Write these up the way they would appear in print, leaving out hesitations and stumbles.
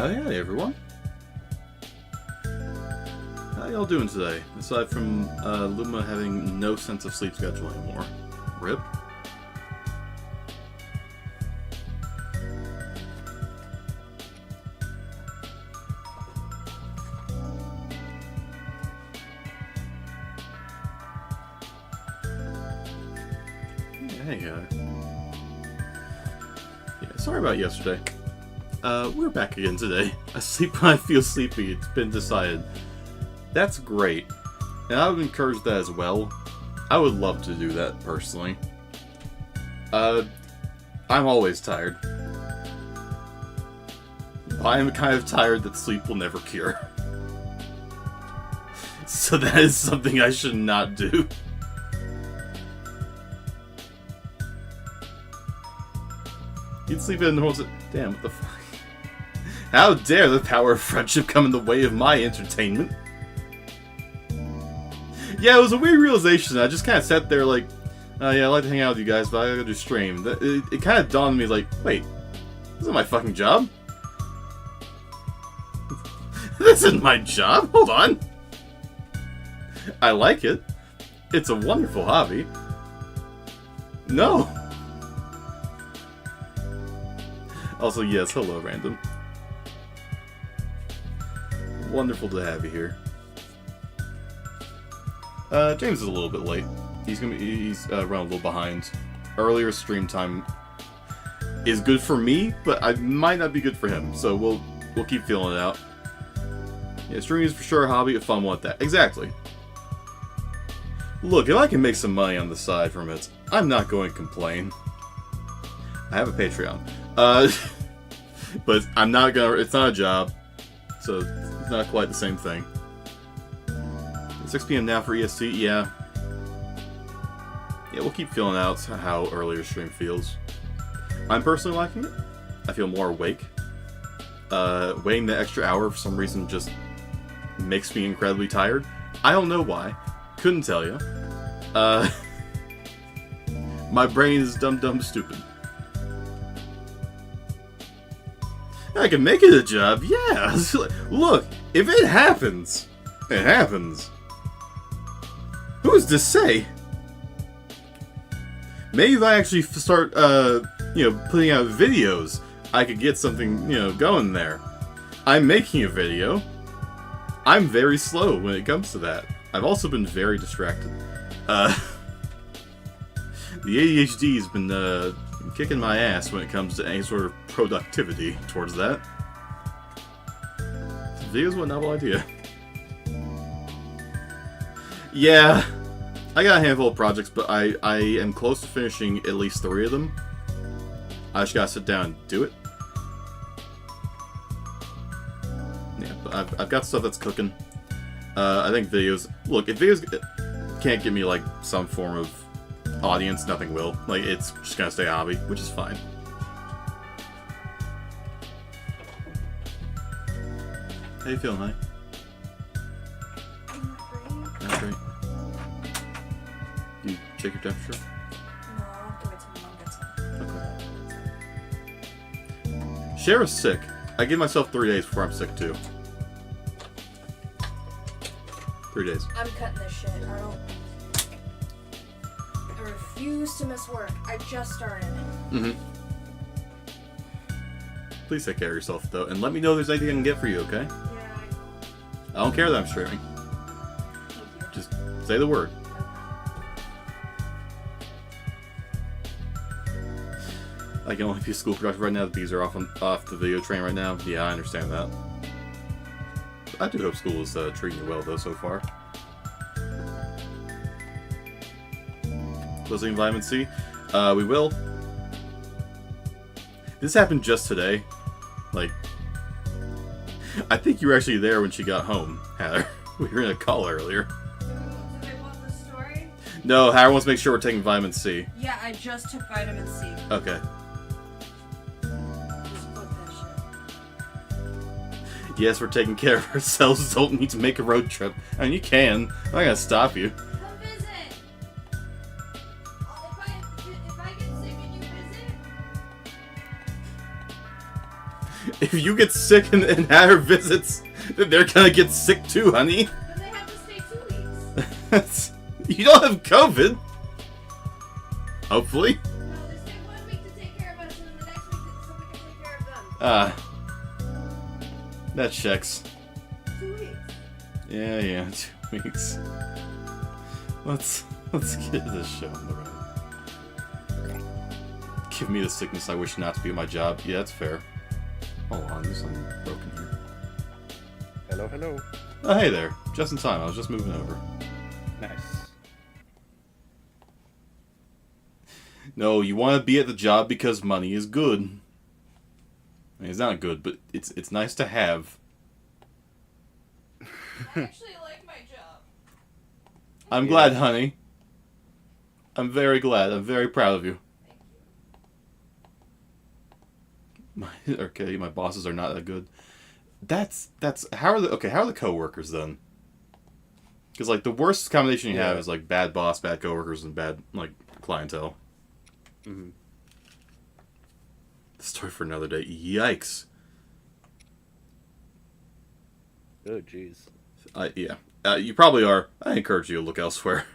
Howdy, everyone. How y'all doing today? Aside from Luma having no sense of sleep schedule anymore. RIP. Hey, yeah, sorry about yesterday. We're back again today. I sleep when I feel sleepy. It's been decided. That's great. And I would encourage that as well. I would love to do that, personally. I'm always tired. I am kind of tired that sleep will never cure. So that is something I should not do. You'd sleep in a normal... Damn, what the fuck? How dare the power of friendship come in the way of my entertainment? Yeah, it was a weird realization. I just kind of sat there like, yeah, I'd like to hang out with you guys, but I gotta do stream. It kind of dawned on me like, wait, this isn't my fucking job? This isn't my job? Hold on. I like it. It's a wonderful hobby. No. Also, yes, hello, random. Wonderful to have you here. James is a little bit late. He's running a little behind. Earlier stream time is good for me, but I might not be good for him. So we'll keep feeling it out. Yeah, streaming is for sure a hobby, a fun one at that. Exactly. Look, if I can make some money on the side from it, I'm not going to complain. I have a Patreon. But I'm not gonna... It's not a job. So it's not quite the same thing. 6 p.m. now for EST, yeah. Yeah, we'll keep feeling out how earlier stream feels. I'm personally liking it. I feel more awake. Waiting the extra hour for some reason just makes me incredibly tired. I don't know why. Couldn't tell you. My brain is dumb stupid. I can make it a job, yeah! Look, if it happens, it happens. Who's to say? Maybe if I actually start, putting out videos, I could get something, going there. I'm making a video. I'm very slow when it comes to that. I've also been very distracted. The ADHD has been, kicking my ass when it comes to any sort of productivity towards that. Videos were a novel idea. Yeah, I got a handful of projects, but I am close to finishing at least 3 of them. I just gotta sit down and do it. Yeah, but I've got stuff that's cooking. I think videos... Look, if videos can't give me, like, some form of audience, nothing will. Like, it's just gonna stay a hobby, which is fine. How you feeling, honey? Not great. You check your temperature? No, I'll give it to my mom gets home. Okay. Shara's sick. I give myself 3 days before I'm sick too. 3 days. I'm cutting this shit. I refuse to miss work. I just started. Mm-hmm. Please take care of yourself, though, and let me know if there's anything I can get for you, okay? Yeah. I don't care that I'm streaming. Thank you. Just say the word. I can only be school productive right now. The bees are off the video train right now. Yeah, I understand that. I do hope school is treating you well, though, so far. Closing vitamin C? We will. This happened just today. Like, I think you were actually there when she got home, Heather. We were in a call earlier. Do they want the story? No, Heather wants to make sure we're taking vitamin C. Yeah, I just took vitamin C. Okay. Just fuck that shit. Yes, we're taking care of ourselves. Don't need to make a road trip. I mean, you can. I'm not gonna stop you. Come visit. If I get sick and you visit. If you get sick and have her visits, then they're gonna get sick too, honey. Then they have to stay 2 weeks. You don't have COVID. Hopefully. No, they stay 1 week to take care of us, and then the next week so we can take care of them. That checks. 2 weeks. Yeah, 2 weeks. Let's get this show on the road. Give me the sickness I wish not to be at my job. Yeah, that's fair. Hold on, there's something broken here. Hello, hello. Oh, hey there. Just in time. I was just moving over. Nice. No, you want to be at the job because money is good. I mean, it's not good, but it's nice to have. I actually like my job. I'm glad, honey. I'm very glad. I'm very proud of you. Okay, my bosses are not that good. That's how are the coworkers then? Because like the worst combination you have is like bad boss, bad coworkers, and bad like clientele. Mm-hmm. Story for another day. Yikes. Oh, jeez. Yeah. You probably are. I encourage you to look elsewhere.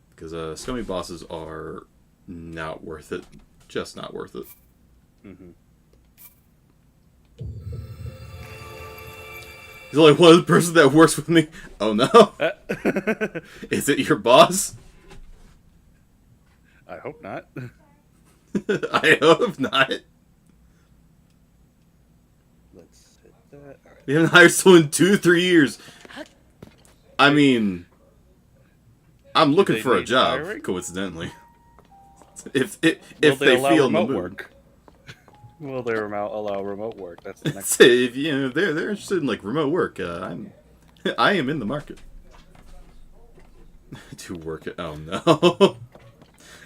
Because scummy bosses are not worth it. Just not worth it. Mm-hmm. There's only one person that works with me. Oh no. Is it your boss? I hope not. I hope not. Let's hit that. All right. We haven't hired someone in 2-3 years. I mean, I'm looking They for a need job, hiring? coincidentally. If Will they allow feel in the remote mood. work? Will they allow remote work? That's the next. That's it. If you know they're interested in like remote work, I am in the market to work it. Oh no,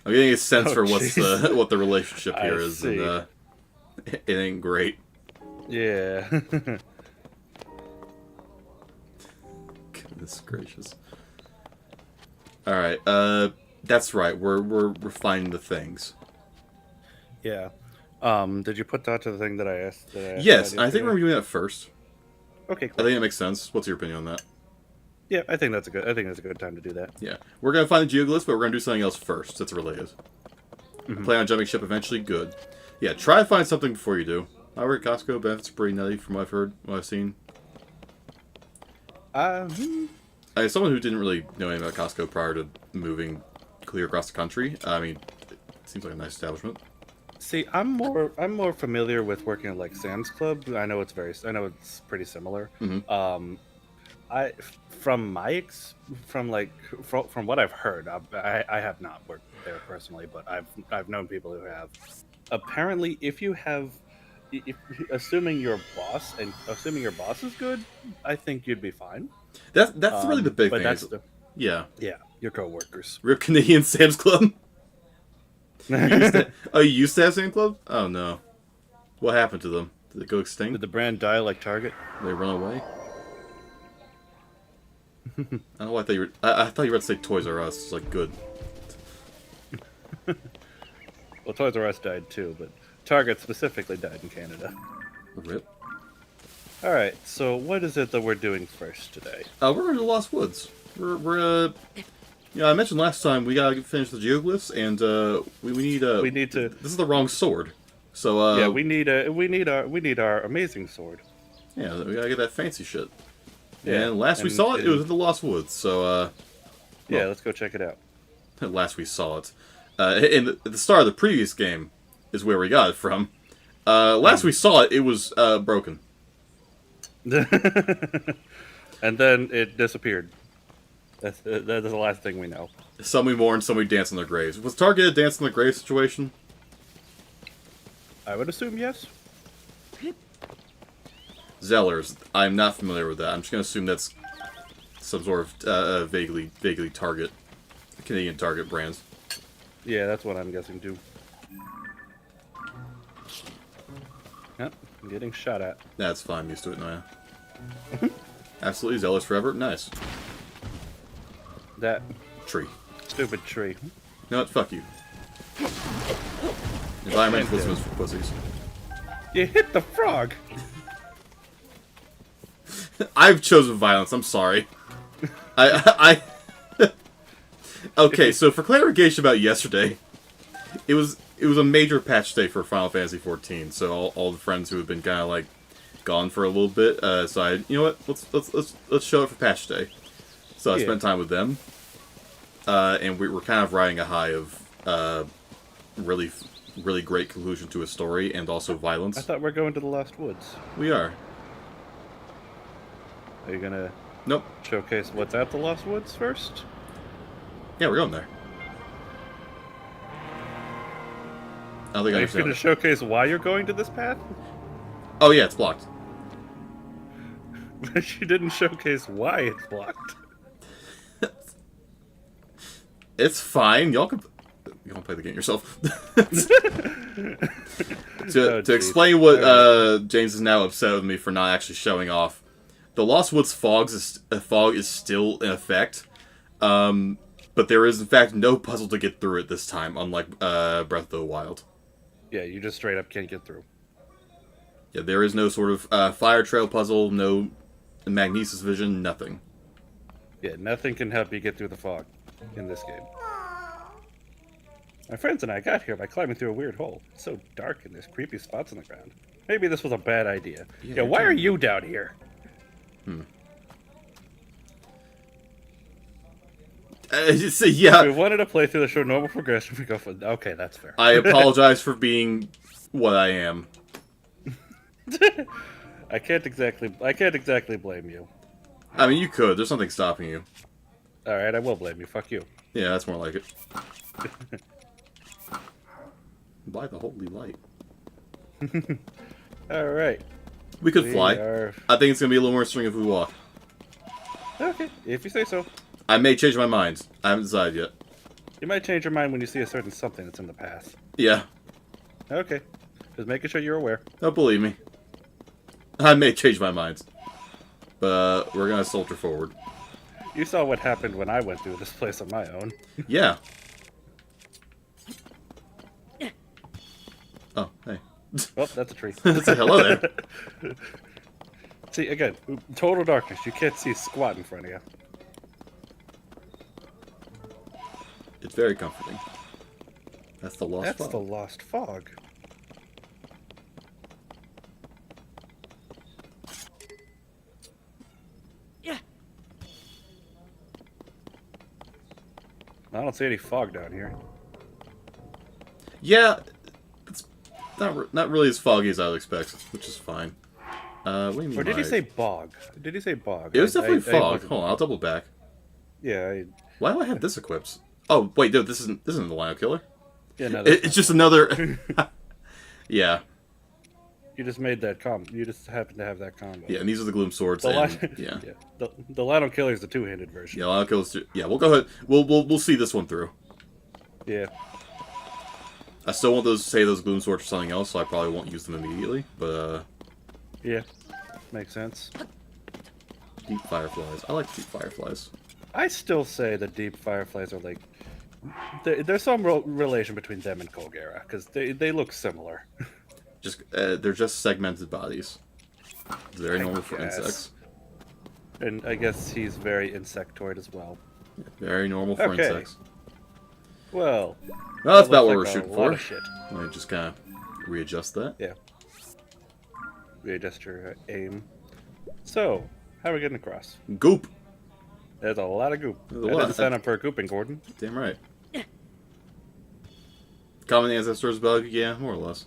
I'm getting a sense for what the relationship here is, see. and it ain't great. Yeah. Goodness gracious. All right, that's right. We're refining the things. Yeah. Did you put that to the thing that I asked? Yes, I think we're doing that first. Okay, I cool. think it makes sense. What's your opinion on that? Yeah, I think that's a good time to do that. Yeah, we're gonna find the geoglyphs, but we're gonna do something else first that's related. Mm-hmm. Plan on jumping ship eventually. Good. Yeah, try to find something before you do. I work at Costco. Benefits are pretty nutty from what I've heard, what I've seen. As someone who didn't really know anything about Costco prior to moving clear across the country, I mean, it seems like a nice establishment. See, I'm more familiar with working at like Sam's Club. I know it's pretty similar. Mm-hmm. From what I've heard, I have not worked there personally, but I've known people who have. Apparently, if assuming your boss is good, I think you'd be fine. That's really the big but thing. That's yeah, your coworkers. Rip Canadian Sam's Club. You used to have Sam's Club? Oh no, what happened to them? Did it go extinct? Did the brand die like Target? Did they run away? I don't know. I thought you were about to say Toys R Us. It's like good. Well, Toys R Us died too, but Target specifically died in Canada. Rip. All right, so what is it that we're doing first today? We're going to the Lost Woods. We're I mentioned last time we gotta finish the geoglyphs, and we need to. This is the wrong sword. So yeah, we need our amazing sword. Yeah, we gotta get that fancy shit. Yeah, and last we saw it, it was in the Lost Woods. So yeah, let's go check it out. Last we saw it, at the start of the previous game, is where we got it from. Last we saw it, it was broken. And then it disappeared. That's the last thing we know. Some we mourn, some we dance on their graves. Was Target a dance on their grave situation? I would assume yes. Zellers. I'm not familiar with that. I'm just going to assume that's some sort of vaguely Target, Canadian Target brands. Yeah, that's what I'm guessing too. Yep, I'm getting shot at. That's fine. I'm used to it now. Yeah. Absolutely. Zellers forever. Nice. That Tree. stupid tree. You know what? Fuck you. Environmentalism is for pussies. You hit the frog. I've chosen violence. I'm sorry. Okay, so for clarification about yesterday, it was a major patch day for Final Fantasy 14. So all the friends who have been kind of like gone for a little bit decided, you know what, let's show it for patch day. So I spent time with them, and we were kind of riding a high of really great conclusion to a story and also violence. I thought we're going to the Lost Woods. We are. Are you gonna Nope. showcase what's at the Lost Woods first? Yeah, we're going there. I don't think I Are you understand. gonna showcase why you're going to this path? Oh yeah, it's blocked. She didn't showcase why it's blocked. It's fine. Y'all can play the game yourself. To explain what James is now upset with me for not actually showing off, the Lost Woods fog is still in effect, but there is in fact no puzzle to get through it this time, unlike Breath of the Wild. Yeah, you just straight up can't get through. Yeah, there is no sort of fire trail puzzle, no magnesis vision, nothing. Yeah, nothing can help you get through the fog in this game. My friends and I got here by climbing through a weird hole. It's so dark and there's creepy spots on the ground. Maybe this was a bad idea. Yeah, why are you down here? Yeah. We wanted to play through the show normal progression. We go for okay, that's fair. I apologize for being what I am. I can't exactly blame you. I mean, you could. There's nothing stopping you. All right, I will blame you. Fuck you. Yeah, that's more like it. By the holy light. All right. We could fly. are- I think it's gonna be a little more swing if we walk. Okay, if you say so. I may change my mind. I haven't decided yet. You might change your mind when you see a certain something that's in the path. Yeah. Okay. Just making sure you're aware. Don't believe me. I may change my mind. But we're gonna soldier forward. You saw what happened when I went through this place on my own. Yeah. Oh, hey. Oh, that's a tree. Say hello there. See, again, total darkness. You can't see squat in front of you. It's very comforting. That's the lost That's fog. the lost fog. Yeah. I don't see any fog down here. Yeah, it's not really as foggy as I would expect, which is fine. What do you mean? Or did he by- say bog? Did he say bog? It was definitely I fog. wasn't- Hold on, I'll double back. Yeah, Why do I have this equipped? Oh wait, no, this isn't the Lino Killer. yeah. No, It's just another. Yeah, you just made that combo. You just happen to have that combo. yeah, and these are the Gloom Swords. The And, yeah, The Lino Killer is the two-handed version. yeah, Lino Killer's. Yeah, we'll go ahead. We'll see this one through. Yeah. I still want those Gloom Swords for something else, so I probably won't use them immediately. But Yeah. Makes sense. deep fireflies. I like deep fireflies. I still say the deep fireflies are like. There's some relation between them and Kogera because they look similar. Just they're just segmented bodies. It's very normal for guess. insects. And I guess he's very insectoid as well. Very normal for Okay. insects. Well, Well, that's that about what we're looks like shooting a lot for. of shit. Let me just kind of readjust that. Yeah. Readjust your aim. So, how are we getting across? Goop. There's a lot of goop. There's a I lot. didn't sign up for a gooping, Gordon. Damn right. Common ancestors bug, yeah, more or less.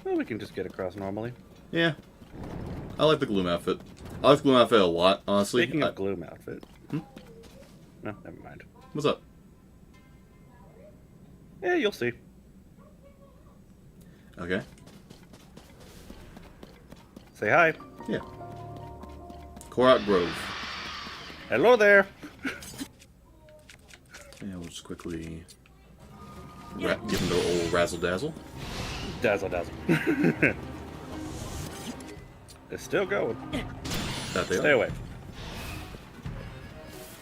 Well, we can just get across normally. Yeah. I like the Gloom outfit. I like the Gloom outfit a lot, honestly. Speaking of gloom outfit. Hmm? No, never mind. What's up? Yeah, you'll see. Okay. Say hi. Yeah. Korat Grove. Hello there. Yeah, we'll just quickly give him the old razzle dazzle. Dazzle, dazzle. It's still going. That they Stay are. away.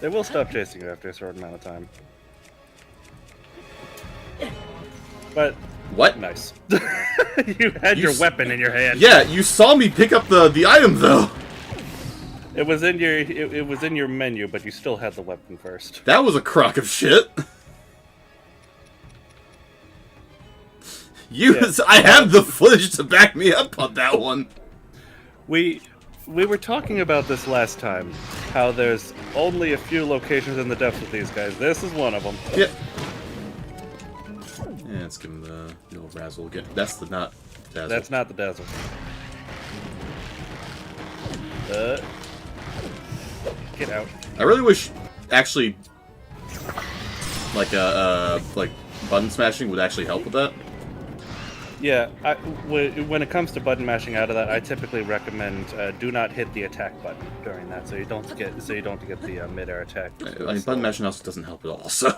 They will stop chasing you after a certain amount of time. But What? Nice. You had your weapon in your hand. Yeah, you saw me pick up the item though. It was in your it was in your menu, but you still had the weapon first. That was a crock of shit. I have the footage to back me up on that one. We were talking about this last time. How there's only a few locations in the depths with these guys. This is one of them. Yep. Yeah, let's give him the old razzle again. That's the not dazzle. That's not the dazzle. Get out. I really wish, actually, like button smashing would actually help with that. Yeah, when it comes to button mashing out of that, I typically recommend do not hit the attack button during that, so you don't get the mid-air attack. I mean, button mashing also doesn't help at all, so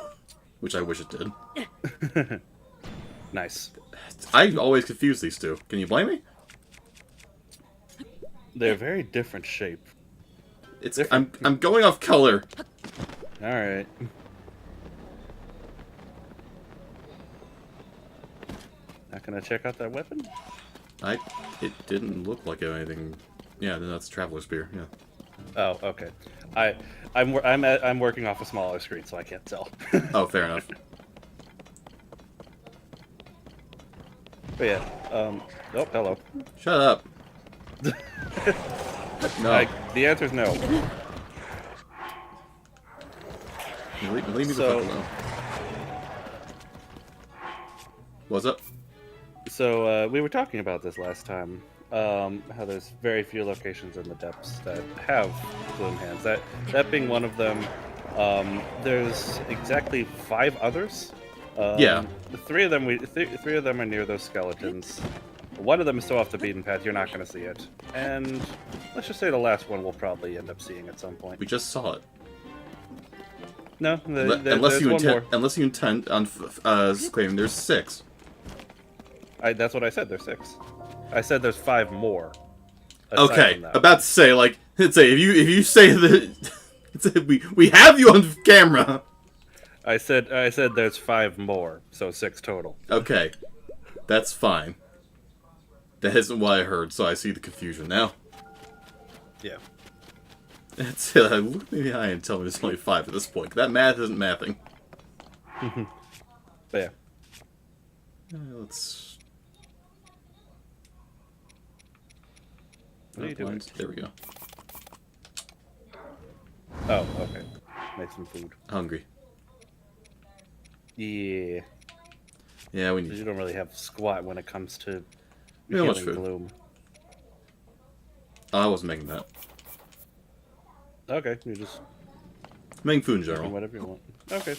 which I wish it did. Nice. I always confuse these two. Can you blame me? They're very different shape. I'm going off color. All right. Not gonna check out that weapon? It didn't look like anything. Yeah, that's Traveler Spear. Yeah. Oh, okay. I'm working off a smaller screen, so I can't tell. Oh, fair enough. But yeah. Oh, hello. Shut up. No. The answer is no. Leave me the fuck alone. What's up? So we were talking about this last time. How there's very few locations in the depths that have gloom hands. That being one of them. There's exactly 5 others. Yeah. Three of them are near those skeletons. One of them is so off the beaten path you're not going to see it. And let's just say the last one we'll probably end up seeing at some point. We just saw it. No, unless you intend on claiming there's 6. That's what I said. There's 6. I said there's 5 more. Okay, about to say if you say that we have you on camera. I said there's 5 more, so 6 total. Okay, that's fine. That isn't what I heard, so I see the confusion now. Yeah. That's it. Look me in the eye and tell me there's only 5 at this point. That math isn't mathing. But yeah. Let's. What are you doing? There we go. Oh, okay. Make some food. Hungry. Yeah. Yeah, we need. You don't really have squat when it comes to Yeah, much healing food. gloom. I wasn't making that. Okay, you just Making food in do general. whatever you want. Okay.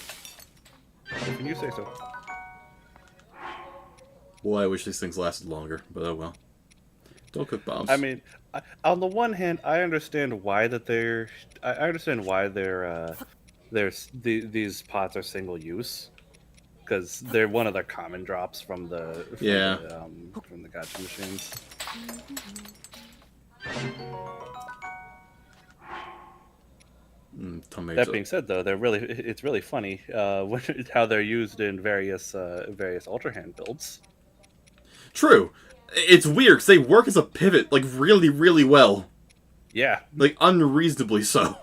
Can you say so? Boy, I wish these things lasted longer, but oh well. Don't cook bombs. I mean, on the one hand, I understand why these pots are single use, because they're one of the common drops from the gacha machines. That being said, though, it's really funny how they're used in various Ultra Hand builds. True. It's weird because they work as a pivot, like, really, really well. Yeah. Like, unreasonably so.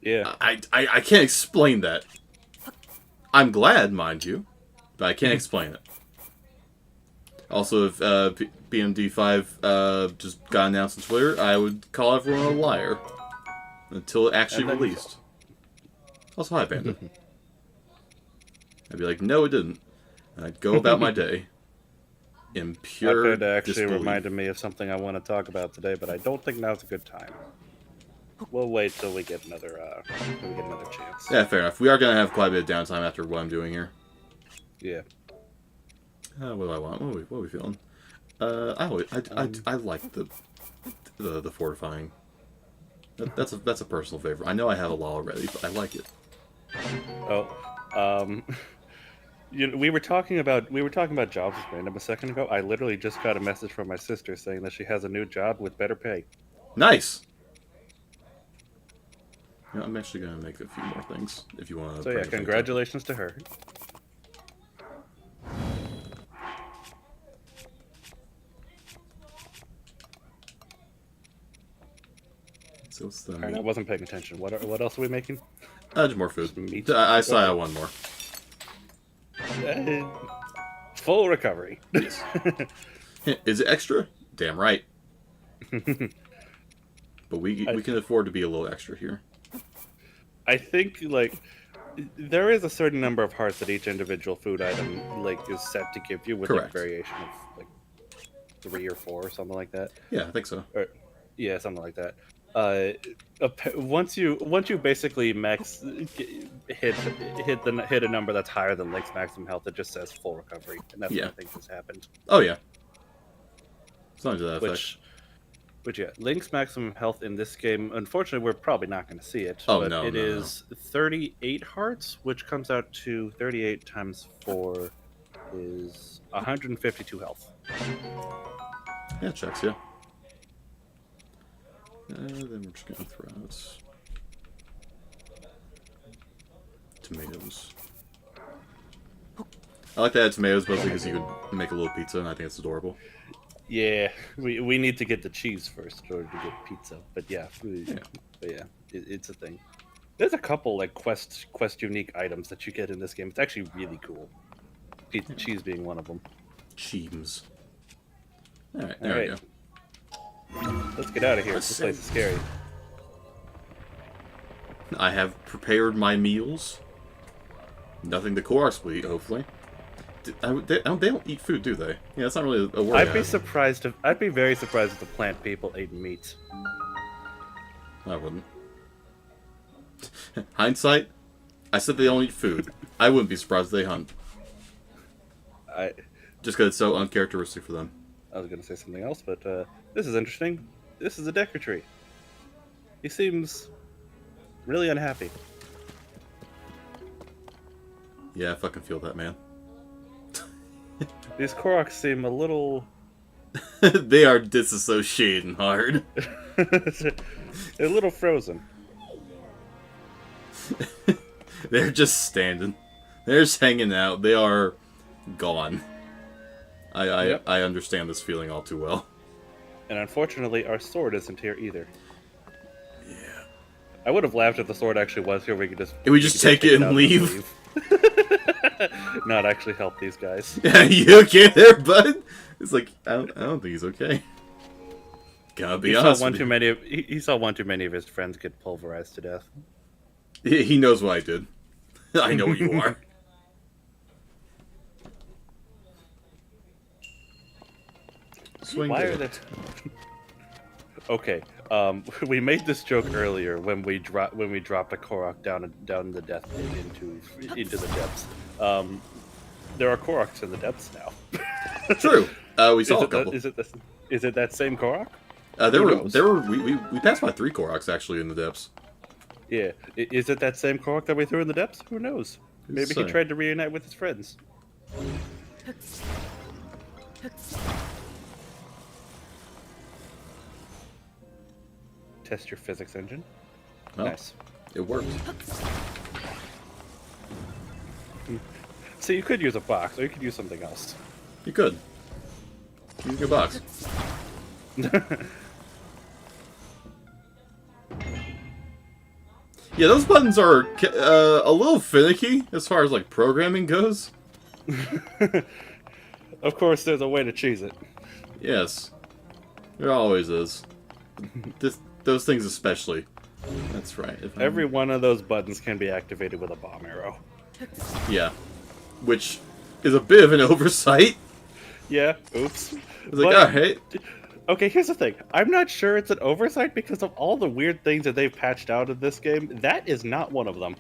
Yeah. I can't explain that. I'm glad, mind you, but I can't explain it. Also, if BMD5 just got announced on Twitter, I would call everyone a liar. Until it actually released. Also, hi, Panda. I'd be like, no, it didn't. And I'd go about my day. In pure That could actually disbelief. reminded me of something I want to talk about today, but I don't think now's a good time. We'll wait till we get another chance. Yeah, fair enough. We are going to have quite a bit of downtime after what I'm doing here. Yeah. What do I want? What are we feeling? I like the fortifying. That's a personal favorite. I know I have a lot already, but I like it. Oh, we were talking about jobs with Random a second ago. I literally just got a message from my sister saying that she has a new job with better pay. Nice. You know, I'm actually gonna make a few more things if you want to. So yeah, congratulations to her. So what's the All right, I meat? wasn't paying attention. What else are we making? Just more food. Meat. I saw one more. Full recovery. Yes. Is it extra? Damn right. But we can afford to be a little extra here. I think like there is a certain number of hearts that each individual food item like is set to give you with like, Correct. variation of like 3 or 4 or something like that. Yeah, I think so. Or yeah, something like that. Once you basically hit a number that's higher than Link's maximum health, it just says full recovery, and that's what I think has happened. Oh yeah. Something to that effect. Which yeah, Link's maximum health in this game, unfortunately, we're probably not going to see it. Oh, but no, it no, is 38 hearts, which comes out to 38 times 4 is 152 health. Yeah, checks, yeah. Then we're just going to throw out tomatoes. I like to add tomatoes mostly because you could make a little pizza, and I think it's adorable. Yeah, we need to get the cheese first in order to get pizza. But yeah, it's a thing. There's a couple like quest unique items that you get in this game. It's actually really cool. Cheese being one of them. Cheems. All right, there we go. Let's get out of here. This place is scary. I have prepared my meals. Nothing to Korok's will eat, hopefully. They don't eat food, do they? Yeah, that's not really a worry. I'd be very surprised if the plant people ate meat. I wouldn't. Hindsight, I said they don't eat food. I wouldn't be surprised if they hunt. Just because it's so uncharacteristic for them. I was going to say something else, but this is interesting. This is a Decker tree. He seems really unhappy. Yeah, I fucking feel that, man. These Koroks seem a little... They are disassociating hard. They're a little frozen. They're just standing. They're just hanging out. They are gone. I understand this feeling all too well. And unfortunately, our sword isn't here either. Yeah. I would have laughed if the sword actually was here. We could just take it and leave. Not actually help these guys. Yeah, you okay there, bud? It's like I don't think he's okay. Gotta be honest. He saw one too many of his friends get pulverized to death. He knows what I did. I know what you are. Swing. Why are they? Okay. We made this joke earlier when we dropped a Korok down the death pit into the depths. There are Koroks in the depths now. True. We saw a couple. Is it that same Korok? We passed by 3 Koroks actually in the depths. Yeah. Is it that same Korok that we threw in the depths? Who knows? Maybe he tried to reunite with his friends. Test your physics engine. Oh, nice. It worked. So you could use a box, or you could use something else. You could. Use your box. Yeah, those buttons are a little finicky as far as like programming goes. Of course, there's a way to cheese it. Yes, there always is. Those things especially. That's right. Every one of those buttons can be activated with a bomb arrow. Yeah, which is a bit of an oversight. Yeah. Oops. It's like, alright. Okay, here's the thing. I'm not sure it's an oversight because of all the weird things that they've patched out in this game. That is not one of them.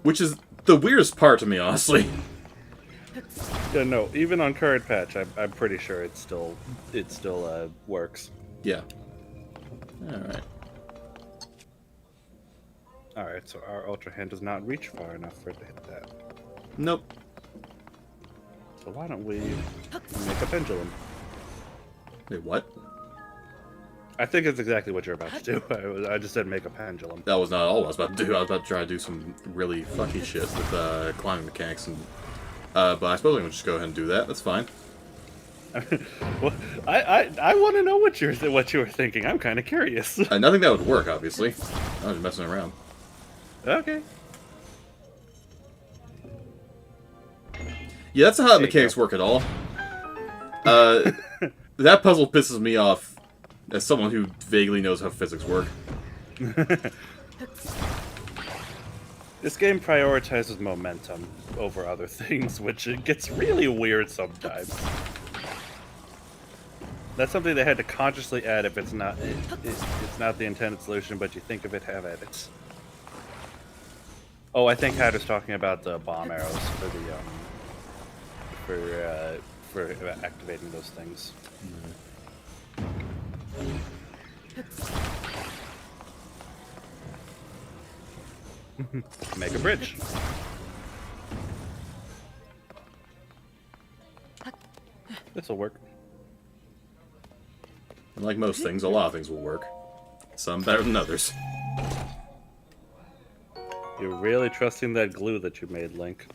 Which is the weirdest part to me, honestly. Yeah, no, even on current patch, I'm pretty sure it still works. Yeah. Alright. Alright, so our Ultra Hand does not reach far enough for it to hit that. Nope. So why don't we make a pendulum? Wait, what? I think it's exactly what you're about to do. I just said make a pendulum. That was not all I was about to do. I was about to try to do some really fucky shit with climbing mechanics, and but I suppose I can just go ahead and do that. That's fine. Well, I want to know what you were thinking. I'm kind of curious. Nothing that would work, obviously. I was just messing around. Okay. Yeah, that's not how the There you mechanics go. work at all. That puzzle pisses me off as someone who vaguely knows how physics work. This game prioritizes momentum over other things, which it gets really weird sometimes. That's something they had to consciously add if it's not it's not the intended solution, but you think of it, have at it. Oh, I think Hatter's talking about the bomb arrows for the for activating those things. Make a bridge. This'll work. And like most things, a lot of things will work. Some better than others. You're really trusting that glue that you made, Link.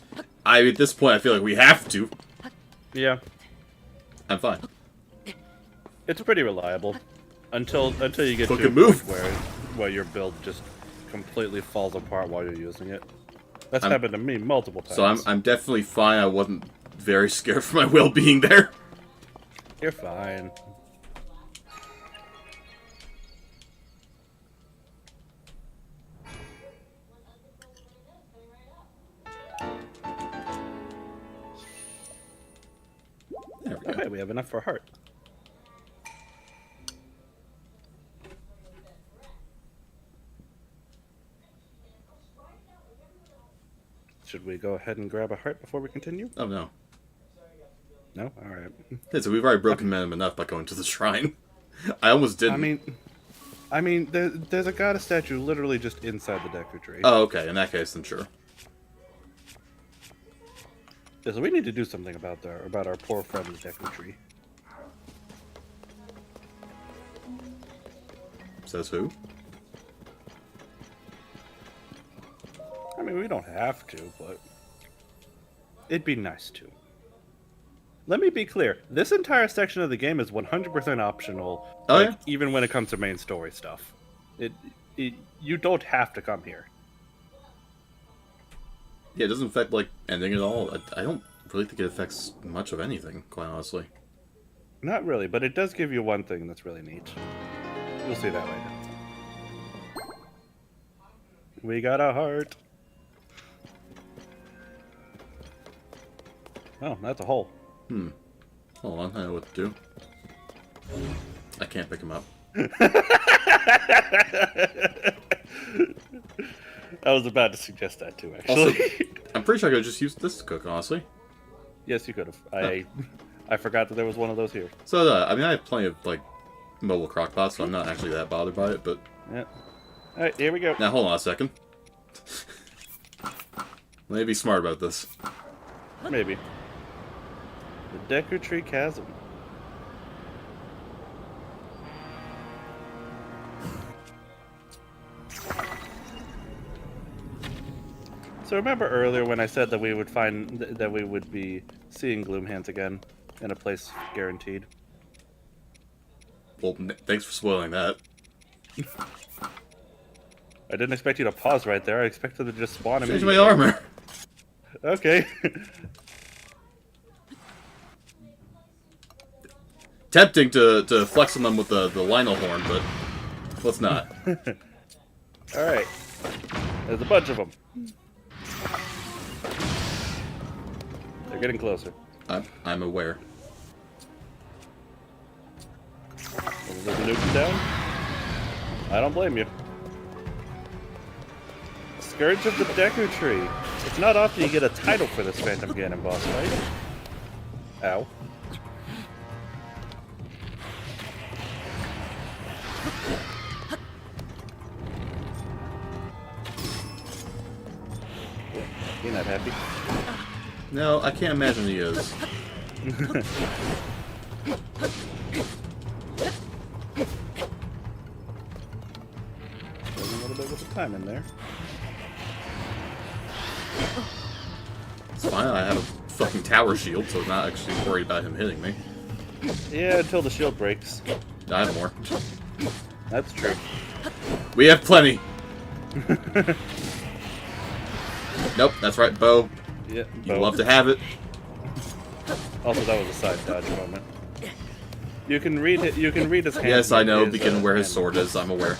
At this point, I feel like we have to. Yeah, I'm fine. it's pretty reliable until you get to a Fucking point move. where your build just completely falls apart while you're using it. That's I'm- happened to me multiple times. So I'm definitely fine. I wasn't very scared for my well-being there. You're fine. There we go. Okay, we have enough for a heart. Should we go ahead and grab a heart before we continue? Oh no. No? Alright. Yeah, so we've already broken momentum enough by going to the shrine. I almost didn't. I mean, there's a goddess statue literally just inside the Deku tree. Oh, okay. In that case, then sure. Yeah, so we need to do something about our poor friend's Deku tree. Says who? I mean, we don't have to, but it'd be nice to. Let me be clear. This entire section of the game is 100% optional. Oh, yeah? Even when it comes to main story stuff. You don't have to come here. Yeah, it doesn't affect, like, ending at all. I don't really think it affects much of anything, quite honestly. Not really, but it does give you one thing that's really neat. You'll see that later. We got a heart. Oh, that's a hole. Hold on, I know what to do. I can't pick him up. I was about to suggest that too, actually. Also, I'm pretty sure I could just use this to cook, honestly. Yes, you could have. I forgot that there was one of those here. So, I mean, I have plenty of, like, mobile crockpots, so I'm not actually that bothered by it, but... Yeah. Alright, here we go. Now, hold on a second. Let me be smart about this. Maybe. The Deku Tree Chasm. So remember earlier when I said that we would that we would be seeing Gloomhands again in a place guaranteed? Well, thanks for spoiling that. I didn't expect you to pause right there. I expected to just spawn Change immediately. my armor. Okay. Tempting to flex on them with the Lionel horn, but let's not. Alright. There's a bunch of them. They're getting closer. I'm aware. Is the nuke down? I don't blame you. Scourge of the Deku Tree. It's not often you get a title for this Phantom Ganon boss fight. Ow. You're not happy? No, I can't imagine he is. There's a little bit of time in there. It's fine, I have a fucking tower shield, so I'm not actually worried about him hitting me. Yeah, until the shield breaks. I have more. That's true. We have plenty. Nope, that's right, bow. Yeah, You bow. love to have it. Also, that was a side dodge moment. You can read it. You can read his hand. Yes, I know. Begin where his sword is. I'm aware.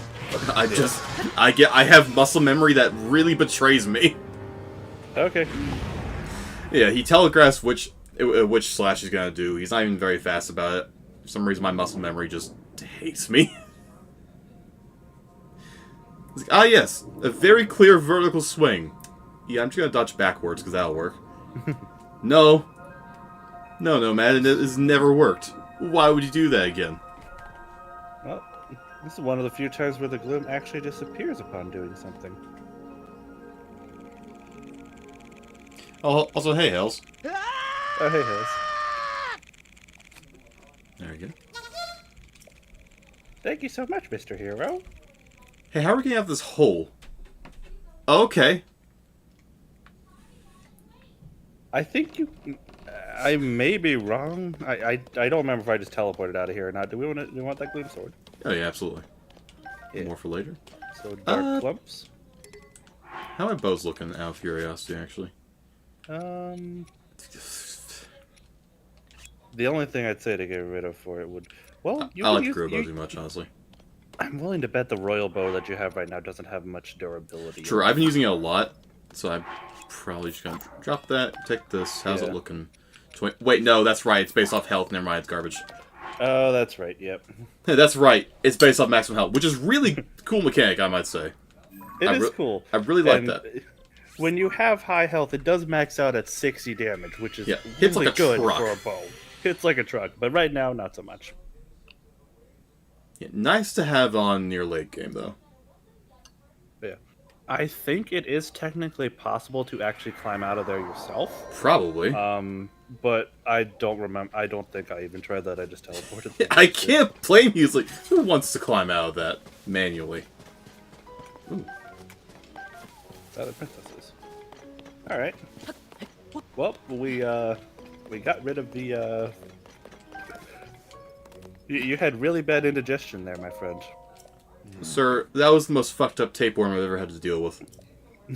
I have muscle memory that really betrays me. Okay. Yeah, he telegraphs which slash he's gonna do. He's not even very fast about it. For some reason, my muscle memory just hates me. It's like, ah, yes, a very clear vertical swing. Yeah, I'm just gonna dodge backwards because that'll work. No, man, it has never worked. Why would you do that again? Well, this is one of the few times where the gloom actually disappears upon doing something. Oh, also, hey, Hells. Oh, hey, Hills. There we go. Thank you so much, Mr. Hero. Hey, how are we gonna have this hole? Okay. I think you. I may be wrong. I don't remember if I just teleported out of here or not. Do we want that gloom sword? Oh yeah, absolutely. Yeah. More for later. So dark clumps. How are my bows looking out of curiosity, actually? The only thing I'd say to get rid of for it would. Well, you I can like the use, grow bow too much, honestly. I'm willing to bet the royal bow that you have right now doesn't have much durability. True, I've been using it a lot, so I'm probably just gonna drop that. Take this. How's Yeah. it looking? Wait, no, that's right. It's based off health. Never mind, it's garbage. Oh, that's right. Yep. Hey, that's right. It's based off maximum health, which is really cool mechanic, I might say. It is cool. I really like And that. When you have high health, it does max out at 60 damage, which is hits really like a good truck. for a bow. Hits like a truck, but right now, not so much. Yeah, nice to have on near late game, though. Yeah. I think it is technically possible to actually climb out of there yourself. Probably. But I don't remember. I don't think I even tried that. I just teleported. I can't blame you. It's like, who wants to climb out of that manually? Ooh. Other princesses. All right. Well, we got rid of the. You had really bad indigestion there, my friend. Sir, that was the most fucked up tapeworm I've ever had to deal with.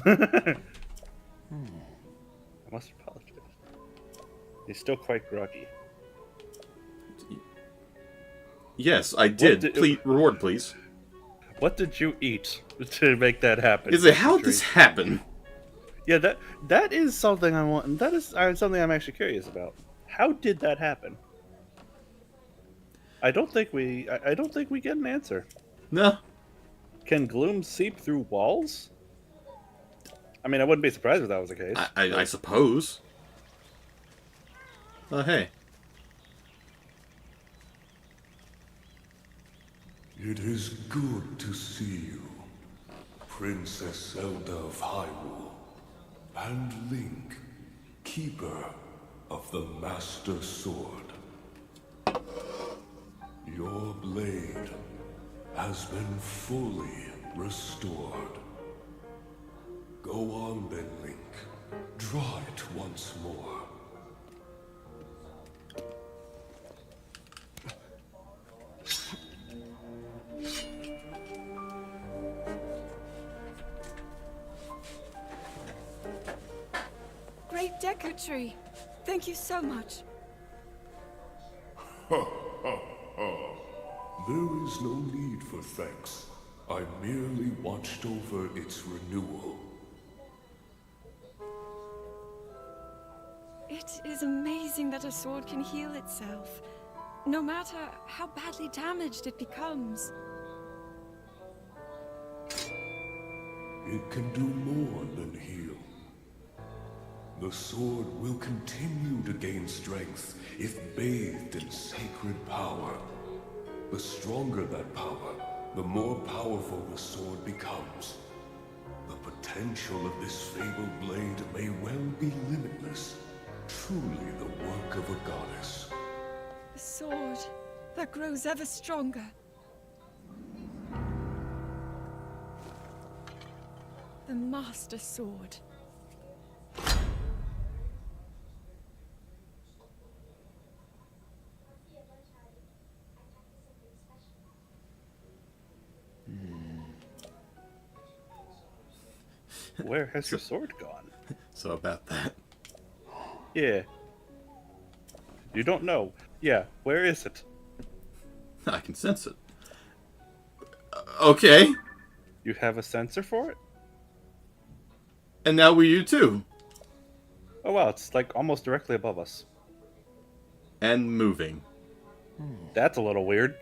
I must apologize. He's still quite groggy. Yes, I did. Please, reward, please. What did you eat to make that happen? How did this happen? Yeah, that is something I want. That is something I'm actually curious about. How did that happen? I don't think we get an answer. No. Can gloom seep through walls? I mean, I wouldn't be surprised if that was the case. I suppose. Oh, hey. It is good to see you, Princess Zelda of Hyrule, and Link, Keeper of the Master Sword. Your blade has been fully restored. Go on then, Link. Draw it once more. Great Deku Tree. Thank you so much. There is no need for thanks. I merely watched over its renewal. It is amazing that a sword can heal itself, no matter how badly damaged it becomes. It can do more than heal. The sword will continue to gain strength if bathed in sacred power. The stronger that power, the more powerful the sword becomes. The potential of this fabled blade may well be limitless. Truly the work of a goddess. A sword that grows ever stronger. The Master Sword. Where has your sword gone? So about that. Yeah. You don't know. Yeah, where is it? I can sense it. Okay. You have a sensor for it? And now we do too. Oh wow, it's like almost directly above us. And moving. That's a little weird.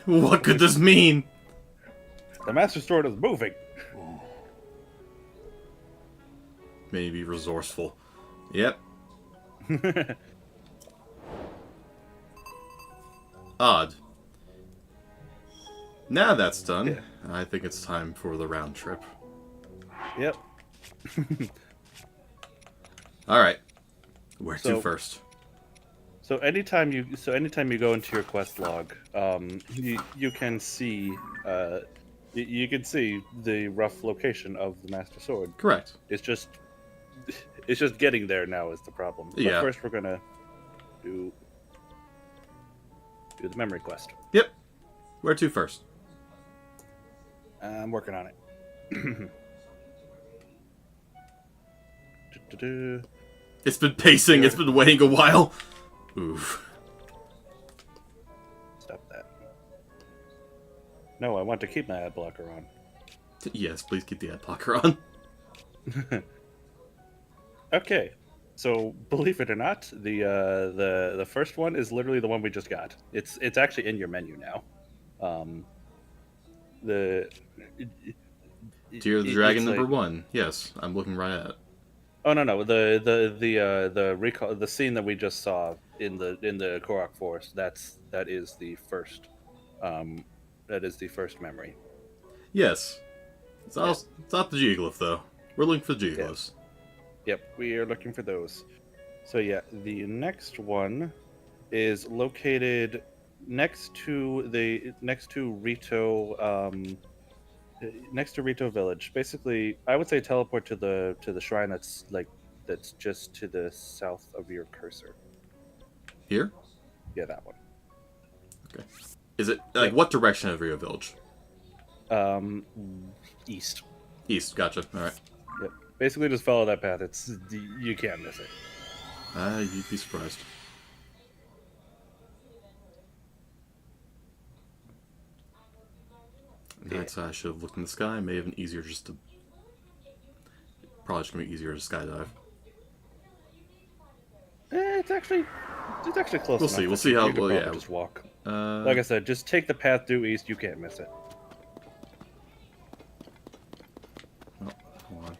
What could this mean? The Master Sword is moving. Maybe resourceful. Yep. Odd. Now that's done, Yeah. I think it's time for the round trip. Yep. Alright. Where to So- first? So anytime you go into your quest log, you can see you can see the rough location of the Master Sword. Correct. It's just getting there now is the problem. But Yeah. first we're gonna do the memory quest. Yep. Where to first? I'm working on it. Du-du-du. It's been pacing, Yeah. it's been waiting a while. Oof. Stop that. No, I want to keep my ad blocker on. Yes, please keep the ad blocker on. Okay, so believe it or not, the first one is literally the one we just got. It's actually in your menu now. The Tear of the it- Dragon it's number like- 1. Yes, I'm looking right at it. Oh no, the recall, the scene that we just saw in the Korok Forest. That is the first. That is the first memory. Yes. It's not the geoglyph, though. We're looking for the geoglyphs. Yep, we are looking for those. So yeah, the next one is located next to Rito, next to Rito Village. Basically, I would say teleport to the shrine that's just to the south of your cursor. Here? Yeah, that one. Okay. Is it, like, what direction of Rio Village? East. East, gotcha. Alright. Yep. Basically, just follow that path. You can't miss it. You'd be surprised. That's I should have looked in the sky. May have been easier just to... Probably just gonna be easier to skydive. It's actually close. We'll see. enough We'll that see you how... could Well, probably yeah. just walk. Uh, Like I said, just take the path due east. You can't miss it. oh, hold on.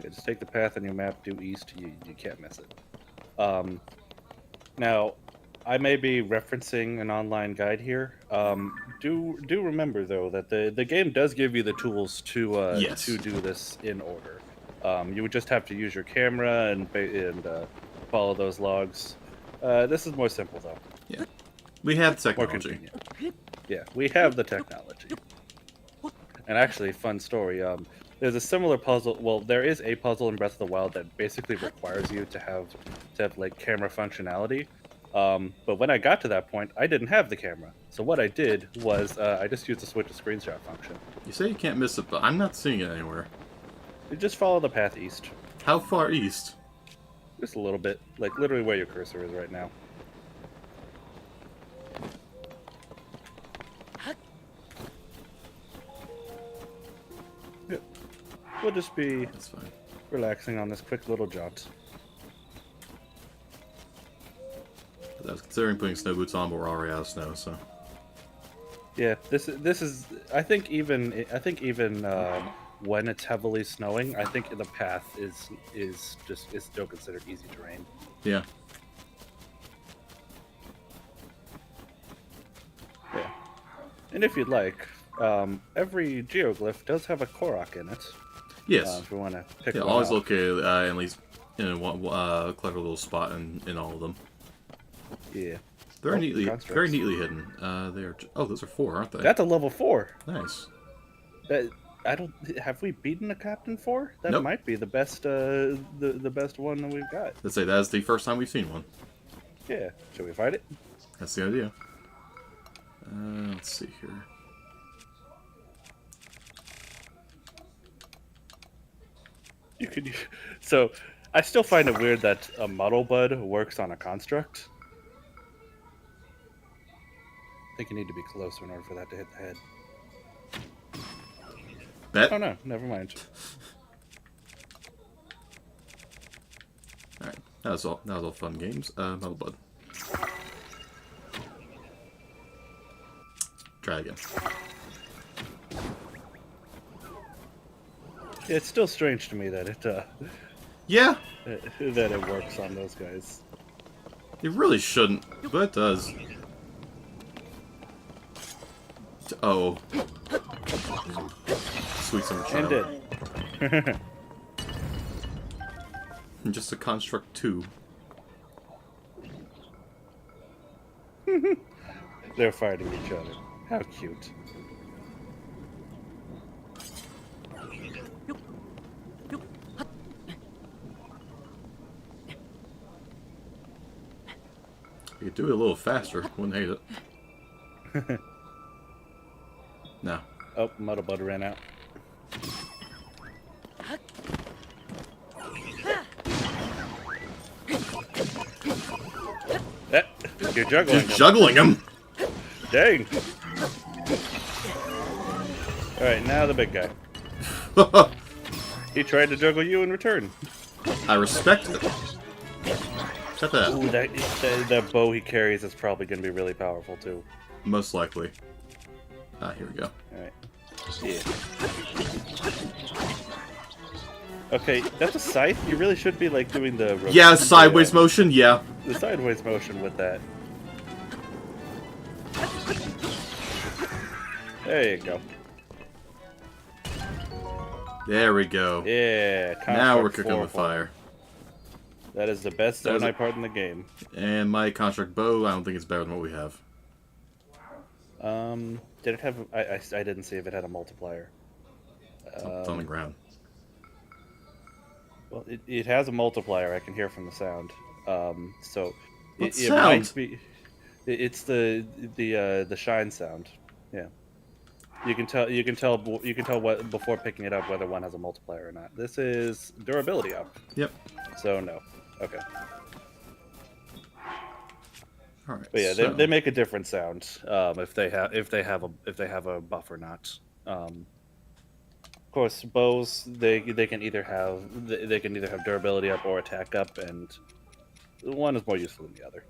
Yeah, just take the path on your map due east. You can't miss it. Now, I may be referencing an online guide here. Do remember though that the game does give you the tools to Yes. to do this in order. You would just have to use your camera and follow those logs. This is more simple though. Yeah. We have More technology. convenient. Yeah, we have the technology. And actually, fun story. There's a similar puzzle. Well, there is a puzzle in Breath of the Wild that basically requires you to have like camera functionality. But when I got to that point, I didn't have the camera. So what I did was I just used the switch to screenshot function. You say you can't miss it, but I'm not seeing it anywhere. You just follow the path east, How far east? just a little bit, like literally where your cursor is right now. Yep. We'll just be That's fine. relaxing on this quick little jaunt. I was considering putting snow boots on, but we're already out of snow, so... Yeah, this is. I think even when it's heavily snowing, I think the path is still considered easy terrain. Yeah. Yeah, and if you'd like, every geoglyph does have a Korok in it. Yes. If we want to pick Yeah, one always out. located at least in one clever little spot in all of them. Yeah, Very Oh, neatly, constructs. very neatly hidden. They are. Oh, those are 4, aren't they? that's a level 4. Nice. I don't. Have we beaten a Captain 4? That Nope. might be the best. The best one that we've got. Let's say that is the first time we've seen one. Yeah. Should we fight it? That's the idea. Let's see here. You could. So, I still find it weird that a muddle bud works on a construct. I think you need to be closer in order for that to hit the head. Bet. Oh no, never mind. Alright, that was all fun games. Metal Bud. Try again. Yeah, it's still strange to me that it Yeah, that it works on those guys. it really shouldn't, but it does. Oh. Sweet summer And child. did. Just a construct 2. They're fighting each other. How cute. You could do it a little faster. Wouldn't hate it. No. Oh, Muddle Bud ran out. You're juggling Just him. juggling him! Dang. Alright, now the big guy. He tried to juggle you in return. I respect it. Check that. Ooh, that bow he carries is probably going to be really powerful, too. Most likely. Ah, here we go. Alright. Yeah. Okay, that's a scythe? You really should be, like, doing the... Yeah, sideways motion, yeah. The sideways motion with that. There you go. There we go. Yeah, Now we're construct cooking 4 with fire. That is the best That was Zonai part in the game. And my construct bow, I don't think it's better than what we have. Did it have... I didn't see if it had a multiplier. It's on the ground. Well, it has a multiplier. I can hear from the sound. So What it sound? might be. It's the shine sound. Yeah. You can tell what before picking it up whether one has a multiplier or not. This is durability up. Yep. So no. Okay. Alright. But yeah, so, they make a different sound if they have a buff or not. Of course, bows they can either have durability up or attack up, and one is more useful than the other.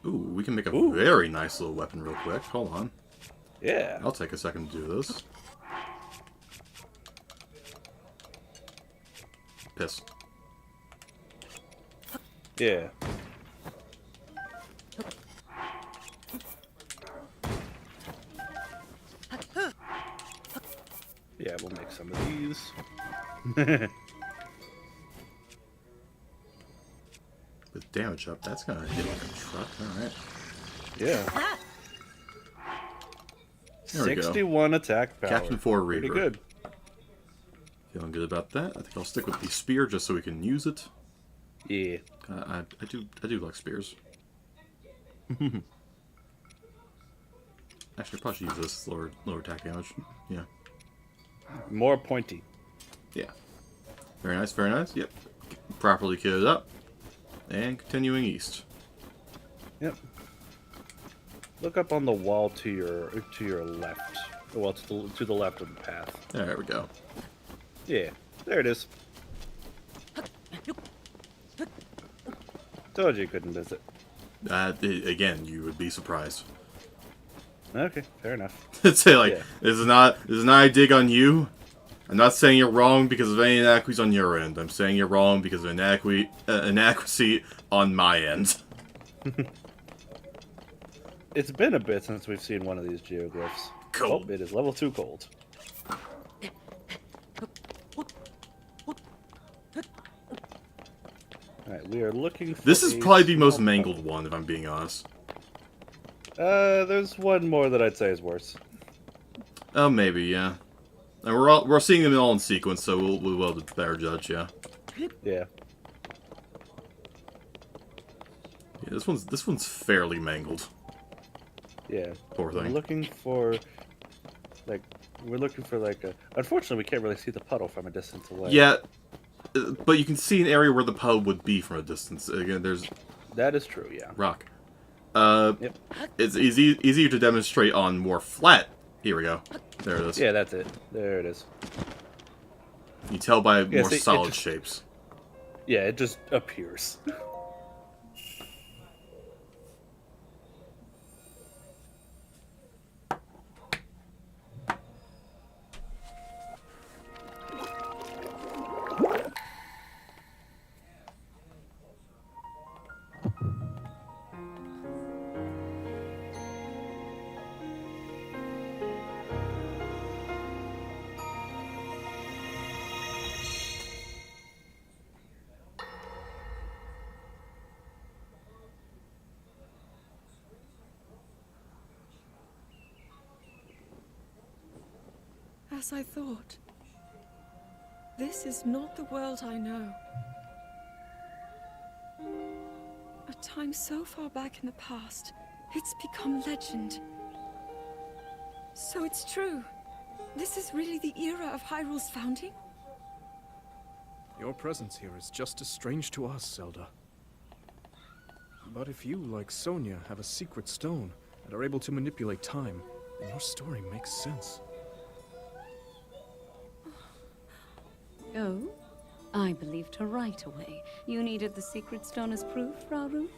Ooh, we can make a Ooh. very nice little weapon real quick. Hold on. Yeah. I'll take a second to do this. Piss. Yeah. Yeah, we'll make some of these. With damage up, that's gonna hit like a truck. Alright. Yeah. There we go. 61 attack power. Captain 4 Pretty Reaver. good. Feeling good about that. I think I'll stick with the spear just so we can use it. Yeah. I do like spears. Actually, I probably should use this lower attack damage. Yeah. More pointy. Yeah. Very nice, very nice. Yep. Properly kitted up. And continuing east. Yep. Look up on the wall to your left. Well, to the left of the path. There we go. Yeah. There it is. Told you you couldn't miss it. Again, you would be surprised. Okay, fair enough. Say like, Yeah. this is not a dig on you. I'm not saying you're wrong because of any inaccuracies on your end. I'm saying you're wrong because of inaccuracy on my end. It's been a bit since we've seen one of these geoglyphs. Cold. Oh, it is level 2 cold. Alright, we are looking for This is a probably the most small- mangled one, if I'm being honest. There's one more that I'd say is worse. Oh, maybe, yeah. And we're seeing them all in sequence, so we'll be able to better judge, yeah. Yeah. Yeah, this one's fairly mangled. Yeah. Poor We're thing. looking for like a. Unfortunately, we can't really see the puddle from a distance away. Yeah, but you can see an area where the puddle would be from a distance. Again, there's That is true. Yeah. rock. Yep. It's easier to demonstrate on more flat. Here we go. There it is. Yeah, that's it. There it is. You tell by Yeah, more see, it solid just- shapes. Yeah, it just appears. As I thought. This is not the world I know. A time so far back in the past, it's become legend. So it's true. This is really the era of Hyrule's founding? Your presence here is just as strange to us, Zelda. But if you, like Sonia, have a secret stone and are able to manipulate time, then your story makes sense. Oh? I believed her right away. You needed the secret stone as proof, Rauru?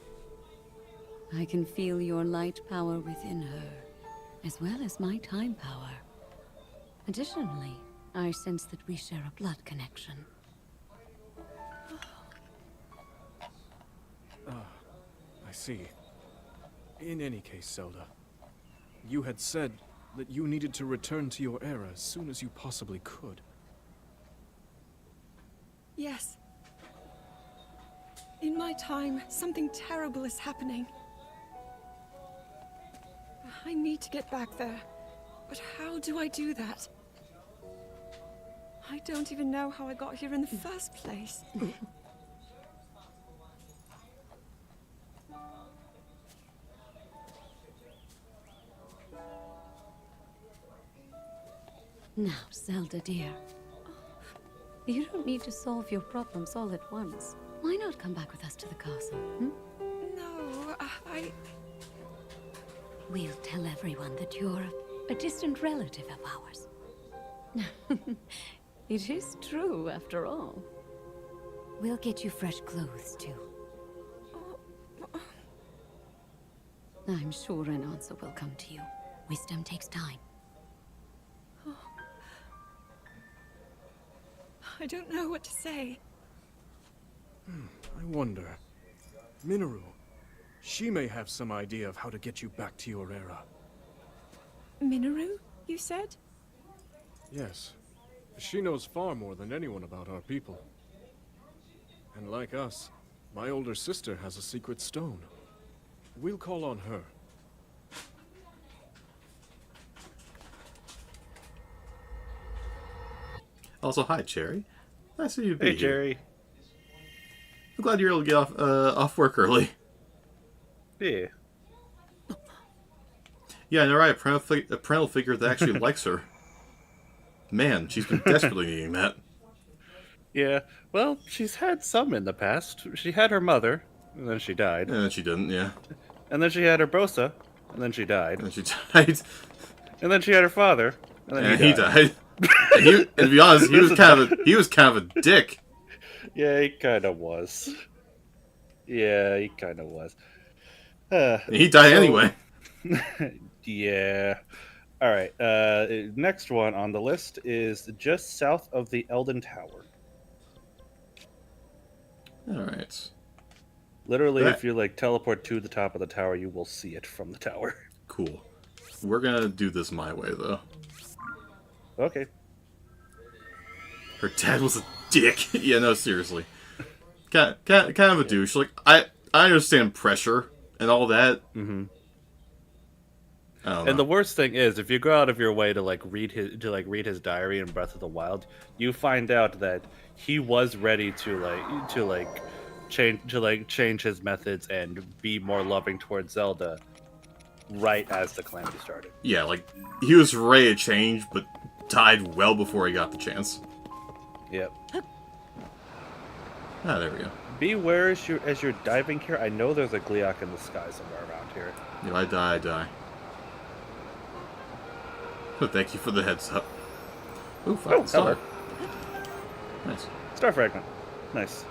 I can feel your light power within her, as well as my time power. Additionally, I sense that we share a blood connection. I see. In any case, Zelda, you had said that you needed to return to your era as soon as you possibly could. Yes. In my time, something terrible is happening. I need to get back there. But how do I do that? I don't even know how I got here in the first place. Now, Zelda dear. You don't need to solve your problems all at once. Why not come back with us to the castle, hmm? No, I... We'll tell everyone that you're a distant relative of ours. It is true, after all. We'll get you fresh clothes, too. I'm sure an answer will come to you. Wisdom takes time. I don't know what to say. I wonder. Minoru, she may have some idea of how to get you back to your era. Minoru, you said? Yes. She knows far more than anyone about our people. And like us, my older sister has a secret stone. We'll call on her. Also, hi, Cherry. Nice of you to be Hey, here. Jerry. I'm glad you're able to get off work early. Yeah. Yeah, and right, a parental figure that actually likes her. Man, she's been desperately needing that. Yeah. Well, she's had some in the past. She had her mother, and then she died. And then she didn't, yeah. And then she had her Brosa, and then she died. And then she died. And then she had her father, and then And he he died. And to be honest, he was kind of a dick. Yeah, he kind of was. Yeah, he kind of was. He died anyway. Yeah. All right. Next one on the list is just south of the Elden Tower. Alright. Literally, Right. if you like teleport to the top of the tower, you will see it from the tower. Cool. We're gonna do this my way, though. Okay. Her dad was a dick. Yeah, no, seriously. Kind of a douche. Like, I understand pressure and all that. Mm-hmm. I don't know. And the worst thing is, if you go out of your way to read his diary in Breath of the Wild, you find out that he was ready to change his methods and be more loving towards Zelda. right as the calamity started. Yeah, like, he was ready to change, but died well before he got the chance. Yep. Ah, there we go. Beware as you're diving here. I know there's a Gleeok in the sky somewhere around here. If I die, I die. Oh, thank you for the heads up. Ooh, fine. Cover. Nice. Star fragment. Nice.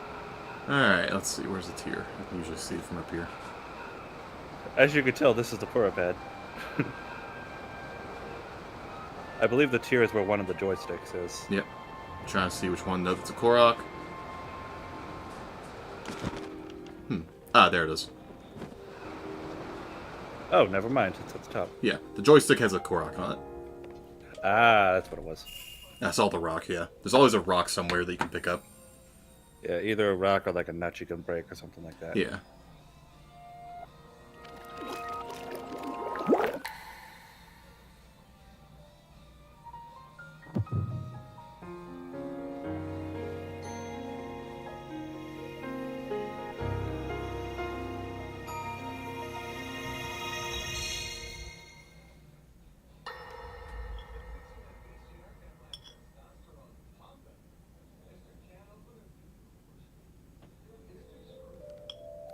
Alright, let's see. Where's the tier? I can usually see it from up here. As you can tell, this is the Pura pad. I believe the tier is where one of the joysticks is. Yep. Trying to see which one. Nope, it's a Korok. Ah, there it is. Oh, never mind. It's at the top. Yeah, the joystick has a Korok on it. Ah, that's what it was. I saw the rock, yeah. There's always a rock somewhere that you can pick up. Yeah, either a rock or like a nut you can break or something like that. Yeah.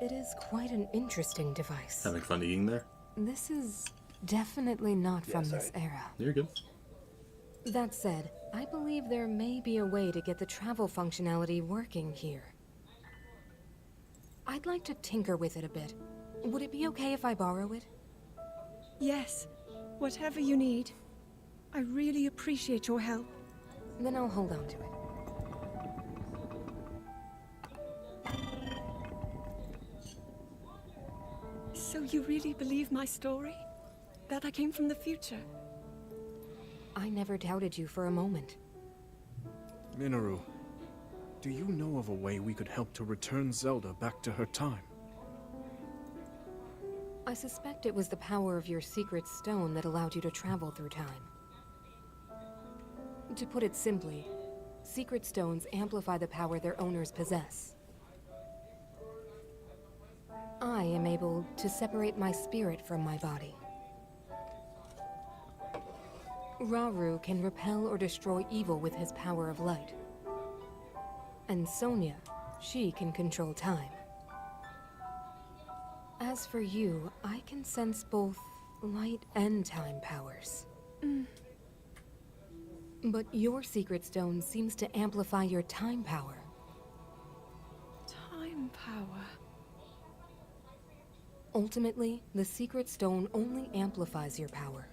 It is quite an interesting device. Having fun eating there? This is definitely not from this era. You're good. That said, I believe there may be a way to get the travel functionality working here. I'd like to tinker with it a bit. Would it be okay if I borrow it? Yes, whatever you need. I really appreciate your help. Then I'll hold on to it. So you really believe my story? That I came from the future? I never doubted you for a moment. Minoru, do you know of a way we could help to return Zelda back to her time? I suspect it was the power of your secret stone that allowed you to travel through time. To put it simply, secret stones amplify the power their owners possess. I am able to separate my spirit from my body. Rauru can repel or destroy evil with his power of light. And Sonia, she can control time. As for you, I can sense both light and time powers. But your secret stone seems to amplify your time power. Time power. Ultimately, the secret stone only amplifies your power.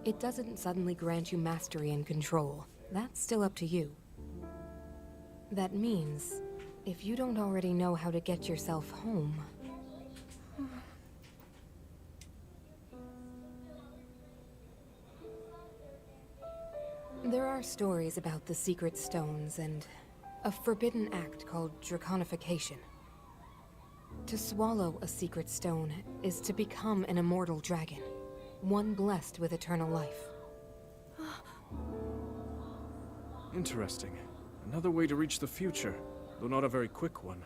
It doesn't suddenly grant you mastery and control. That's still up to you. That means, if you don't already know how to get yourself home... There are stories about the secret stones and a forbidden act called draconification. To swallow a secret stone is to become an immortal dragon, one blessed with eternal life. Interesting. Another way to reach the future, though not a very quick one.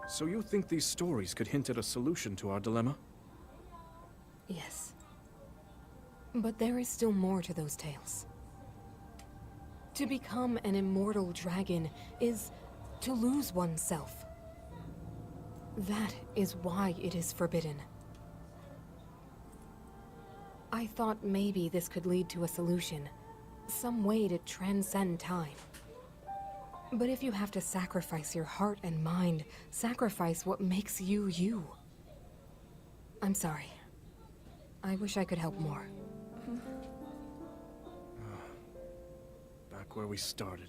So you think these stories could hint at a solution to our dilemma? Yes. But there is still more to those tales. To become an immortal dragon is to lose oneself. That is why it is forbidden. I thought maybe this could lead to a solution. Some way to transcend time. But if you have to sacrifice your heart and mind, sacrifice what makes you you. I'm sorry. I wish I could help more. Back where we started.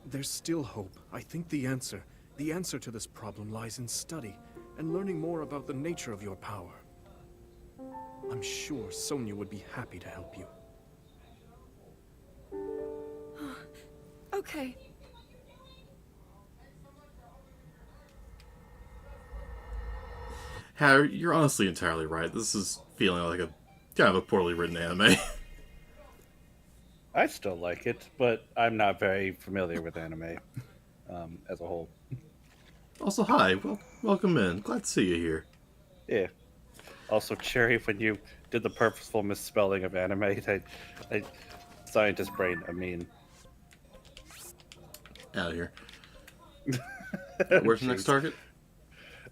There's still hope. I think the answer to this problem lies in study and learning more about the nature of your power. I'm sure Sonia would be happy to help you. Okay. Harry, you're honestly entirely right. This is feeling like a kind of a poorly written anime. I still like it, but I'm not very familiar with anime as a whole. Also, hi. Welcome in. Glad to see you here. Yeah. Also, Cherry, when you did the purposeful misspelling of anime, I scientist brain, I mean. Out of here. Where's the next Jeez. target?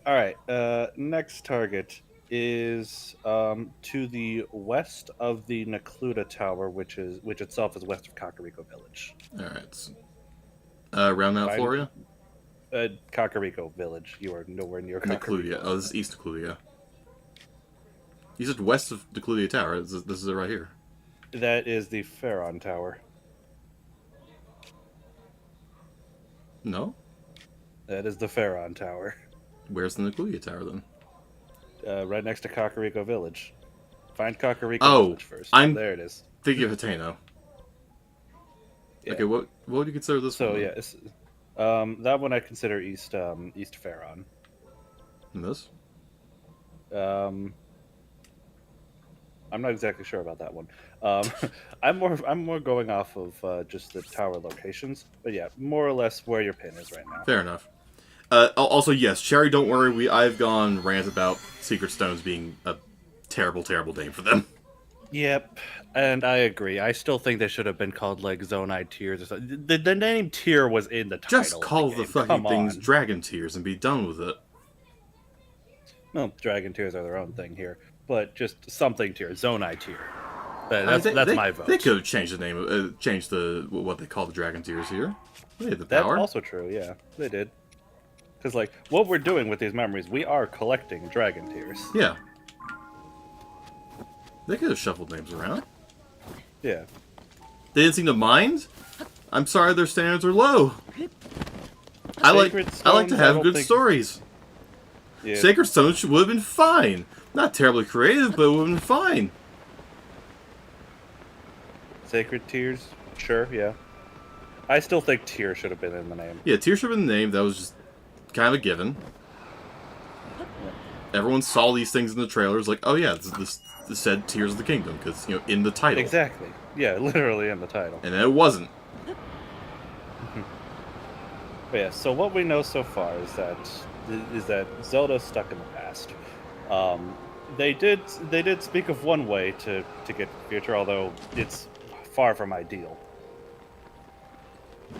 All right. Next target is to the west of the Necluda Tower, which itself is west of Kakariko Village. All right. So, around Mount Fine. Floria? Kakariko Village. You are nowhere near Kakariko. Necludia. Oh, this is East Necludia. You said west of Necludia Tower. This is it right here. That is the Pharaon Tower. No? That is the Pharaon Tower. Where's the Necludia Tower then? Right next to Kakariko Village. Find Kakariko Village first. There it is. Thinking of Hateno. Yeah. Okay, what would you consider this one? So then? yeah, that one I consider East Pharaon. And this? I'm not exactly sure about that one. I'm more going off of just the tower locations, but yeah, more or less where your pin is right now. Fair enough. Also, yes, Cherry, don't worry. I've gone rant about Secret Stones being a terrible, terrible name for them. Yep, and I agree. I still think they should have been called like Zonai Tears or something. The name Tier was in the title. Just call of the game. fucking Come things on. Dragon Tears and be done with it. No, Dragon Tears are their own thing here, but just something Tier, Zonai Tier. That's my vote. They could have changed the name, changed what they call the Dragon Tears here. They had the That's power. also true. Yeah, they did. Because like what we're doing with these memories, we are collecting Dragon Tears. Yeah. They could have shuffled names around. Yeah. They didn't seem to mind. I'm sorry, their standards are low. I like Sacred to Stones, I have don't good think- stories. Yeah. Sacred Stones would have been fine. Not terribly creative, but it would have been fine. Sacred Tears, sure, yeah. I still think Tear should have been in the name. Yeah, Tears should have been the name. That was just kind of a given. Everyone saw these things in the trailers, like, oh yeah, this said Tears of the Kingdom, because, in the title. Exactly. Yeah, literally in the title. And then it wasn't. But yeah, so what we know so far is that Zelda's stuck in the past. They did speak of one way to get to the future, although it's far from ideal.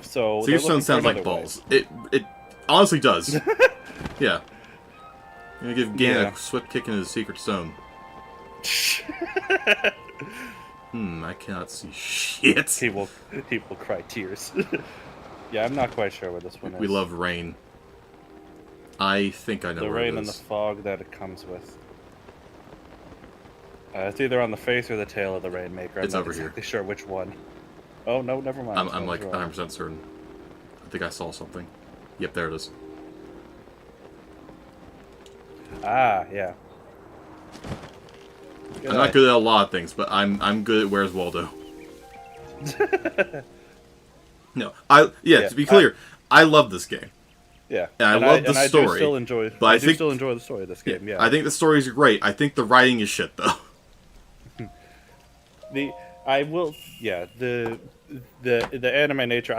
So Secret Stone sounds like another balls. It honestly does. Yeah. I'm gonna give Ganon Yeah. a swift kick into the Secret Stone. I cannot see shit. He will cry tears. Yeah, I'm not quite sure where this one is. We love rain. I think I know the where rain it and the is. fog that it comes with. It's either on the face or the tail of the Rainmaker. I'm It's not over here. exactly sure which one. Oh no, never mind. I'm like Wrong. 100% certain. I think I saw something. Yep, there it is. Ah, yeah. I'm not good at a lot of things, but I'm good at Where's Waldo. No, to be clear, I love this game. Yeah, And I love the I story, do still enjoy. but I think- still enjoy the story of this game. Yeah, I think the stories are great. I think the writing is shit, though. the anime nature.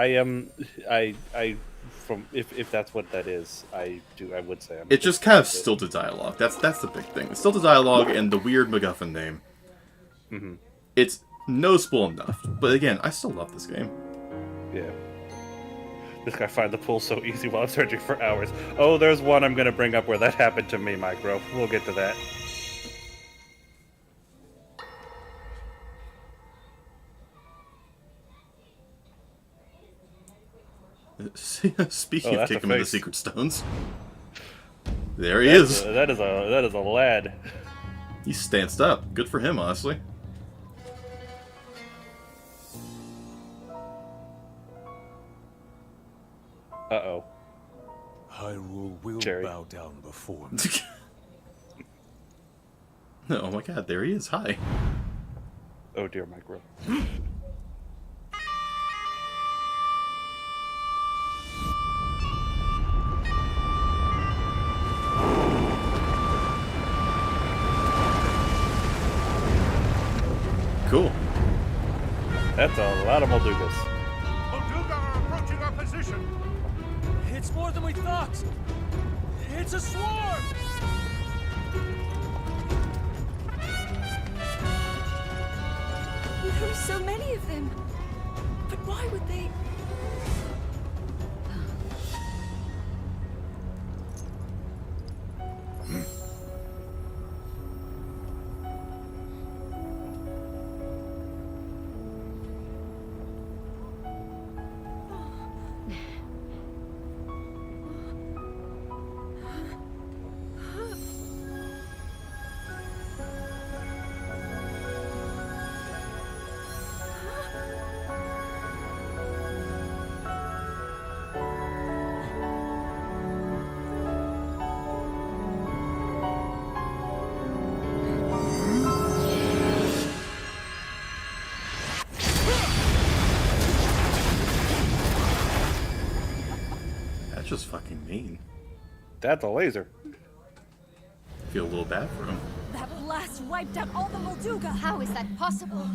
From if that's what that is, I would say. It just kind of stilted dialogue. That's the big thing. The stilted dialogue and the weird MacGuffin name. Mm-hmm. It's noticeable enough, but again, I still love this game. Yeah. This guy find the pool so easy while I'm searching for hours. Oh, there's one I'm gonna bring up where that happened to me, Micro. We'll get to that. Speaking Oh, of that's a kicking him in the face. Secret Stones, there he is. That is a lad. He stanced up. Good for him, honestly. Uh-oh. Hyrule will Jerry. bow down before me. Oh my god, there he is. Hi. Oh dear, Micro. Cool. That's a lot of Moldugas. Molduga are approaching our position. It's more than we thought. It's a swarm! There are so many of them. But why would they... That's just fucking mean. That's a laser. I feel a little bad for him. That blast wiped out all the Molduga! How is that possible?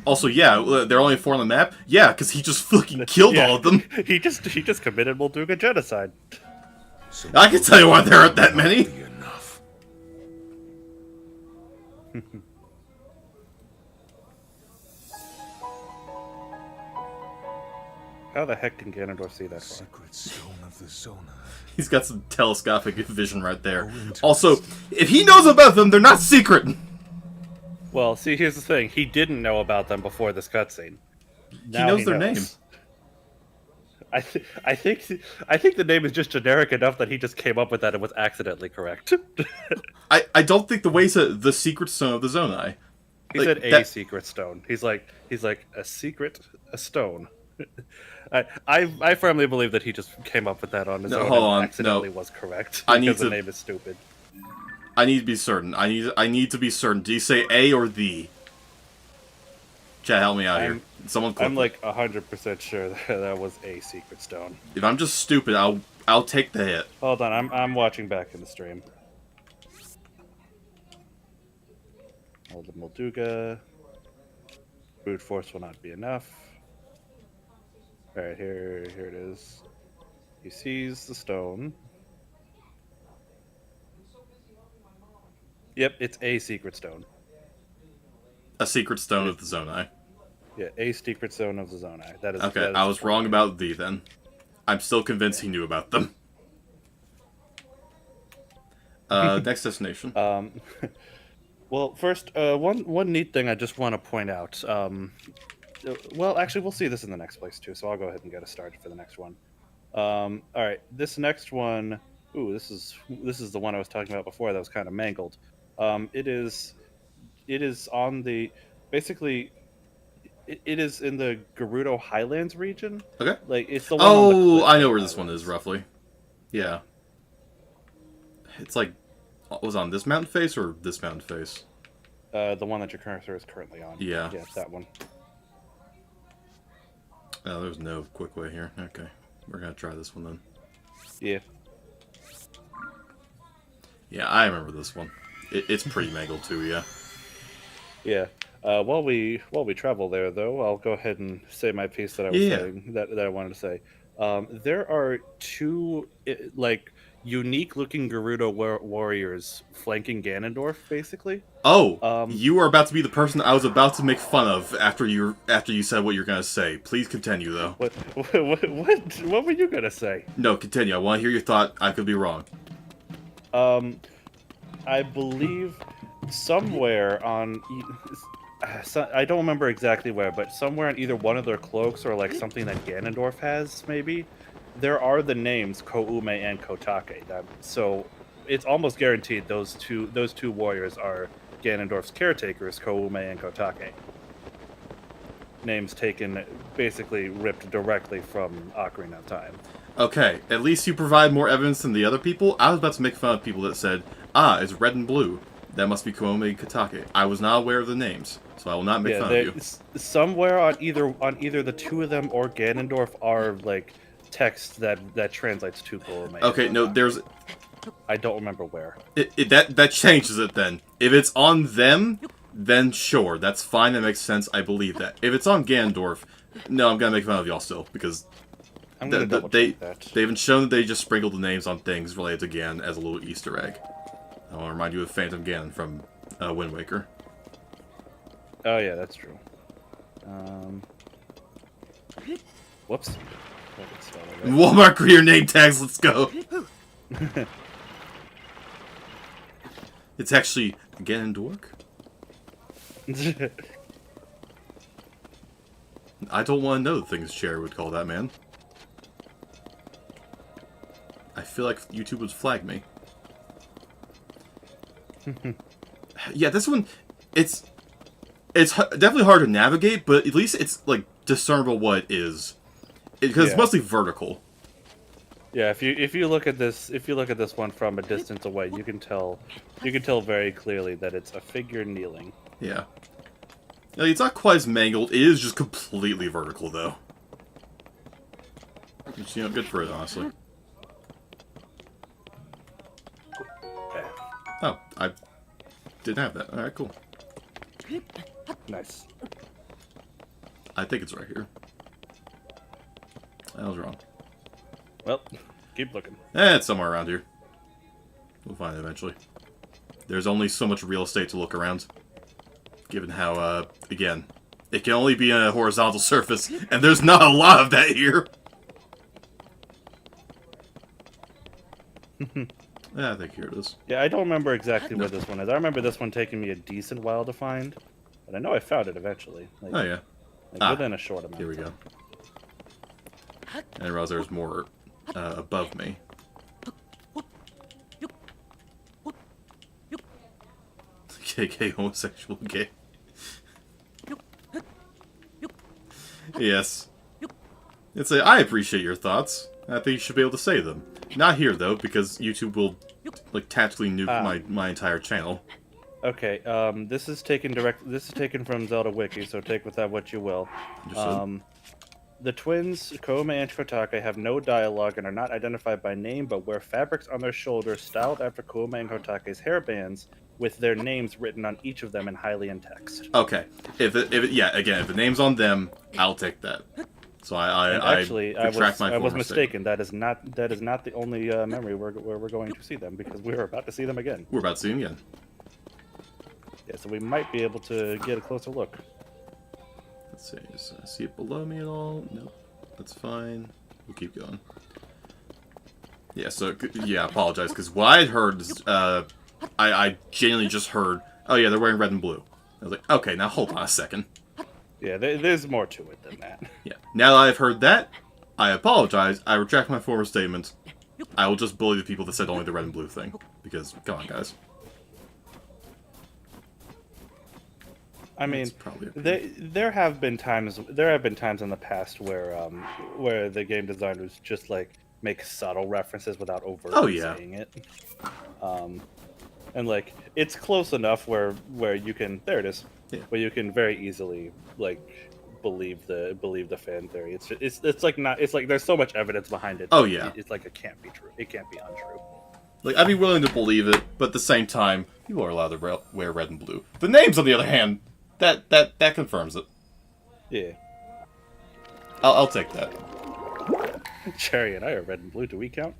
Also, yeah, there are only 4 on the map. Yeah, because he just fucking killed Yeah. all of them. He just committed Molduga genocide. So I can tell you why there aren't that many. be enough. How the heck can Ganondorf see that far? Secret stone of the Zona. He's got some telescopic vision right there. Also, if he knows about them, they're not secret. Well, see, here's the thing. He didn't know about them before this cutscene. He knows their name. I think the name is just generic enough that he just came up with that and was accidentally correct. I don't think the way he said the secret stone of the Zonai. He Like, said a that- secret stone. He's like a stone. I firmly believe that he just came up with that on his No, own hold and on, accidentally no. was correct I need because the to- name is stupid. I need to be certain. I need to be certain. Do you say A or the? Chat, help me out here. Someone click. I'm like 100% sure that was a secret stone. If I'm just stupid, I'll take the hit. Hold on, I'm watching back in the stream. Oh, the Molduga. Brute force will not be enough. Alright, here it is. He sees the stone. Yep, it's a secret stone. A secret stone of the Zonai. Yeah, a secret stone of the Zonai. That is Okay, that is I was the wrong point. about the then. I'm still convinced he knew about them. Next destination. Well, first, one neat thing I just want to point out. Well, actually, we'll see this in the next place too, so I'll go ahead and get us started for the next one. All right, this next one. Ooh, this is the one I was talking about before that was kind of mangled. It is on the basically. It is in the Gerudo Highlands region. Okay. Like it's the one. on the Oh, cliff I know of where the this one is Highlands. roughly. Yeah. It's like, was it on this mountain face or this mountain face? The one that your cursor is currently on. Yeah. Yeah, that one. Oh, there's no quick way here. Okay, we're gonna try this one then. Yeah. Yeah, I remember this one. It's pretty mangled too. Yeah. Yeah. While we travel there, though, I'll go ahead and say my piece that I was Yeah. saying that I wanted to say. There are two unique-looking Gerudo warriors flanking Ganondorf, basically. Oh, you are about to be the person I was about to make fun of after you said what you're gonna say. Please continue though. What were you gonna say? No, continue. I want to hear your thought. I could be wrong. I believe somewhere on. I don't remember exactly where, but somewhere on either one of their cloaks or like something that Ganondorf has, maybe, there are the names Koume and Kotake. So it's almost guaranteed those two warriors are Ganondorf's caretakers, Koume and Kotake. Names taken, basically ripped directly from Ocarina of Time. Okay, at least you provide more evidence than the other people. I was about to make fun of people that said, "Ah, it's red and blue. That must be Koume and Kotake." I was not aware of the names, so I will not make fun of you. Somewhere on either the two of them or Ganondorf are like text that translates to Koume. Okay, no, there's I don't remember where. that changes it then. If it's on them, then sure, that's fine. That makes sense. I believe that. If it's on Ganondorf, no, I'm gonna make fun of y'all still because I'm gonna double check that. They haven't shown that they just sprinkled the names on things related to Ganon as a little Easter egg. I want to remind you of Phantom Ganon from Wind Waker. Oh yeah, that's true. Whoops. Walmart career name tags, let's go! It's actually Ganondorf. I don't want to know the things Cherry would call that man. I feel like YouTube would flag me. Yeah, this one, it's definitely hard to navigate, but at least it's like discernible what it is, because it's mostly vertical. Yeah, if you look at this one from a distance away, you can tell very clearly that it's a figure kneeling. Yeah. Like, it's not quite as mangled. It is just completely vertical, though. Which, you know, good for it, honestly. Oh, I didn't have that. Alright, cool. Nice. I think it's right here. I was wrong. Well, keep looking. It's somewhere around here. We'll find it eventually. There's only so much real estate to look around. Given how, again, it can only be on a horizontal surface, and there's not a lot of that here. Yeah, I think here it is. Yeah, I don't remember exactly where this one is. I remember this one taking me a decent while to find, but I know I found it eventually. Like, Oh, yeah. within a short amount. Here we go. I didn't realize there was more above me. KK homosexual gay. Yes. It's a, I appreciate your thoughts. I think you should be able to say them. Not here though, because YouTube will like tactically nuke my entire channel. Okay, this is taken from Zelda Wiki, so take with that what you will. The twins, Nome and Kotake, have no dialogue and are not identified by name, but wear fabrics on their shoulders styled after Nome and Kotake's hairbands, with their names written on each of them in Hylian text. Okay, if the name's on them, I'll take that. So I was mistaken. That is not the only memory where we're going to see them, because we're about to see them again. We're about to see them again. Yeah, so we might be able to get a closer look. Let's see. Does I see it below me at all? Nope. That's fine. We'll keep going. Yeah. So yeah, I apologize because what I heard is I genuinely just heard. Oh yeah, they're wearing red and blue. I was like, okay, now hold on a second. Yeah, there's more to it than that. Yeah. Now that I've heard that, I apologize. I retract my former statement. I will just bully the people that said only the red and blue thing. Because, come on, guys. I mean, there have been times in the past where the game designers just like make subtle references without overtly saying it. And like it's close enough where you can where you can very easily like believe the fan theory. It's like there's so much evidence behind it. Oh yeah. It's like it can't be true. It can't be untrue. Like I'd be willing to believe it, but at the same time, people are allowed to wear red and blue. The names, on the other hand, that confirms it. Yeah. I'll take that. Cherry and I are red and blue. Do we count?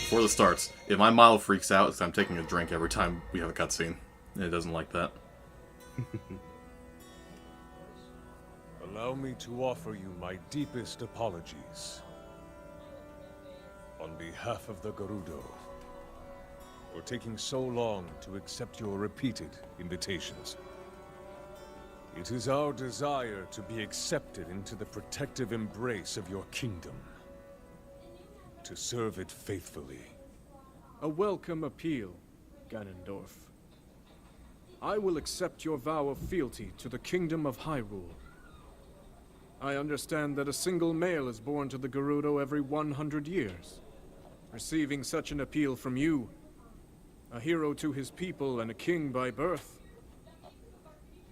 Before this starts, if my model freaks out, it's I'm taking a drink every time we have a cutscene. And it doesn't like that. Allow me to offer you my deepest apologies. On behalf of the Gerudo, for taking so long to accept your repeated invitations. It is our desire to be accepted into the protective embrace of your kingdom. To serve it faithfully. A welcome appeal, Ganondorf. I will accept your vow of fealty to the Kingdom of Hyrule. I understand that a single male is born to the Gerudo every 100 years. Receiving such an appeal from you, a hero to his people and a king by birth,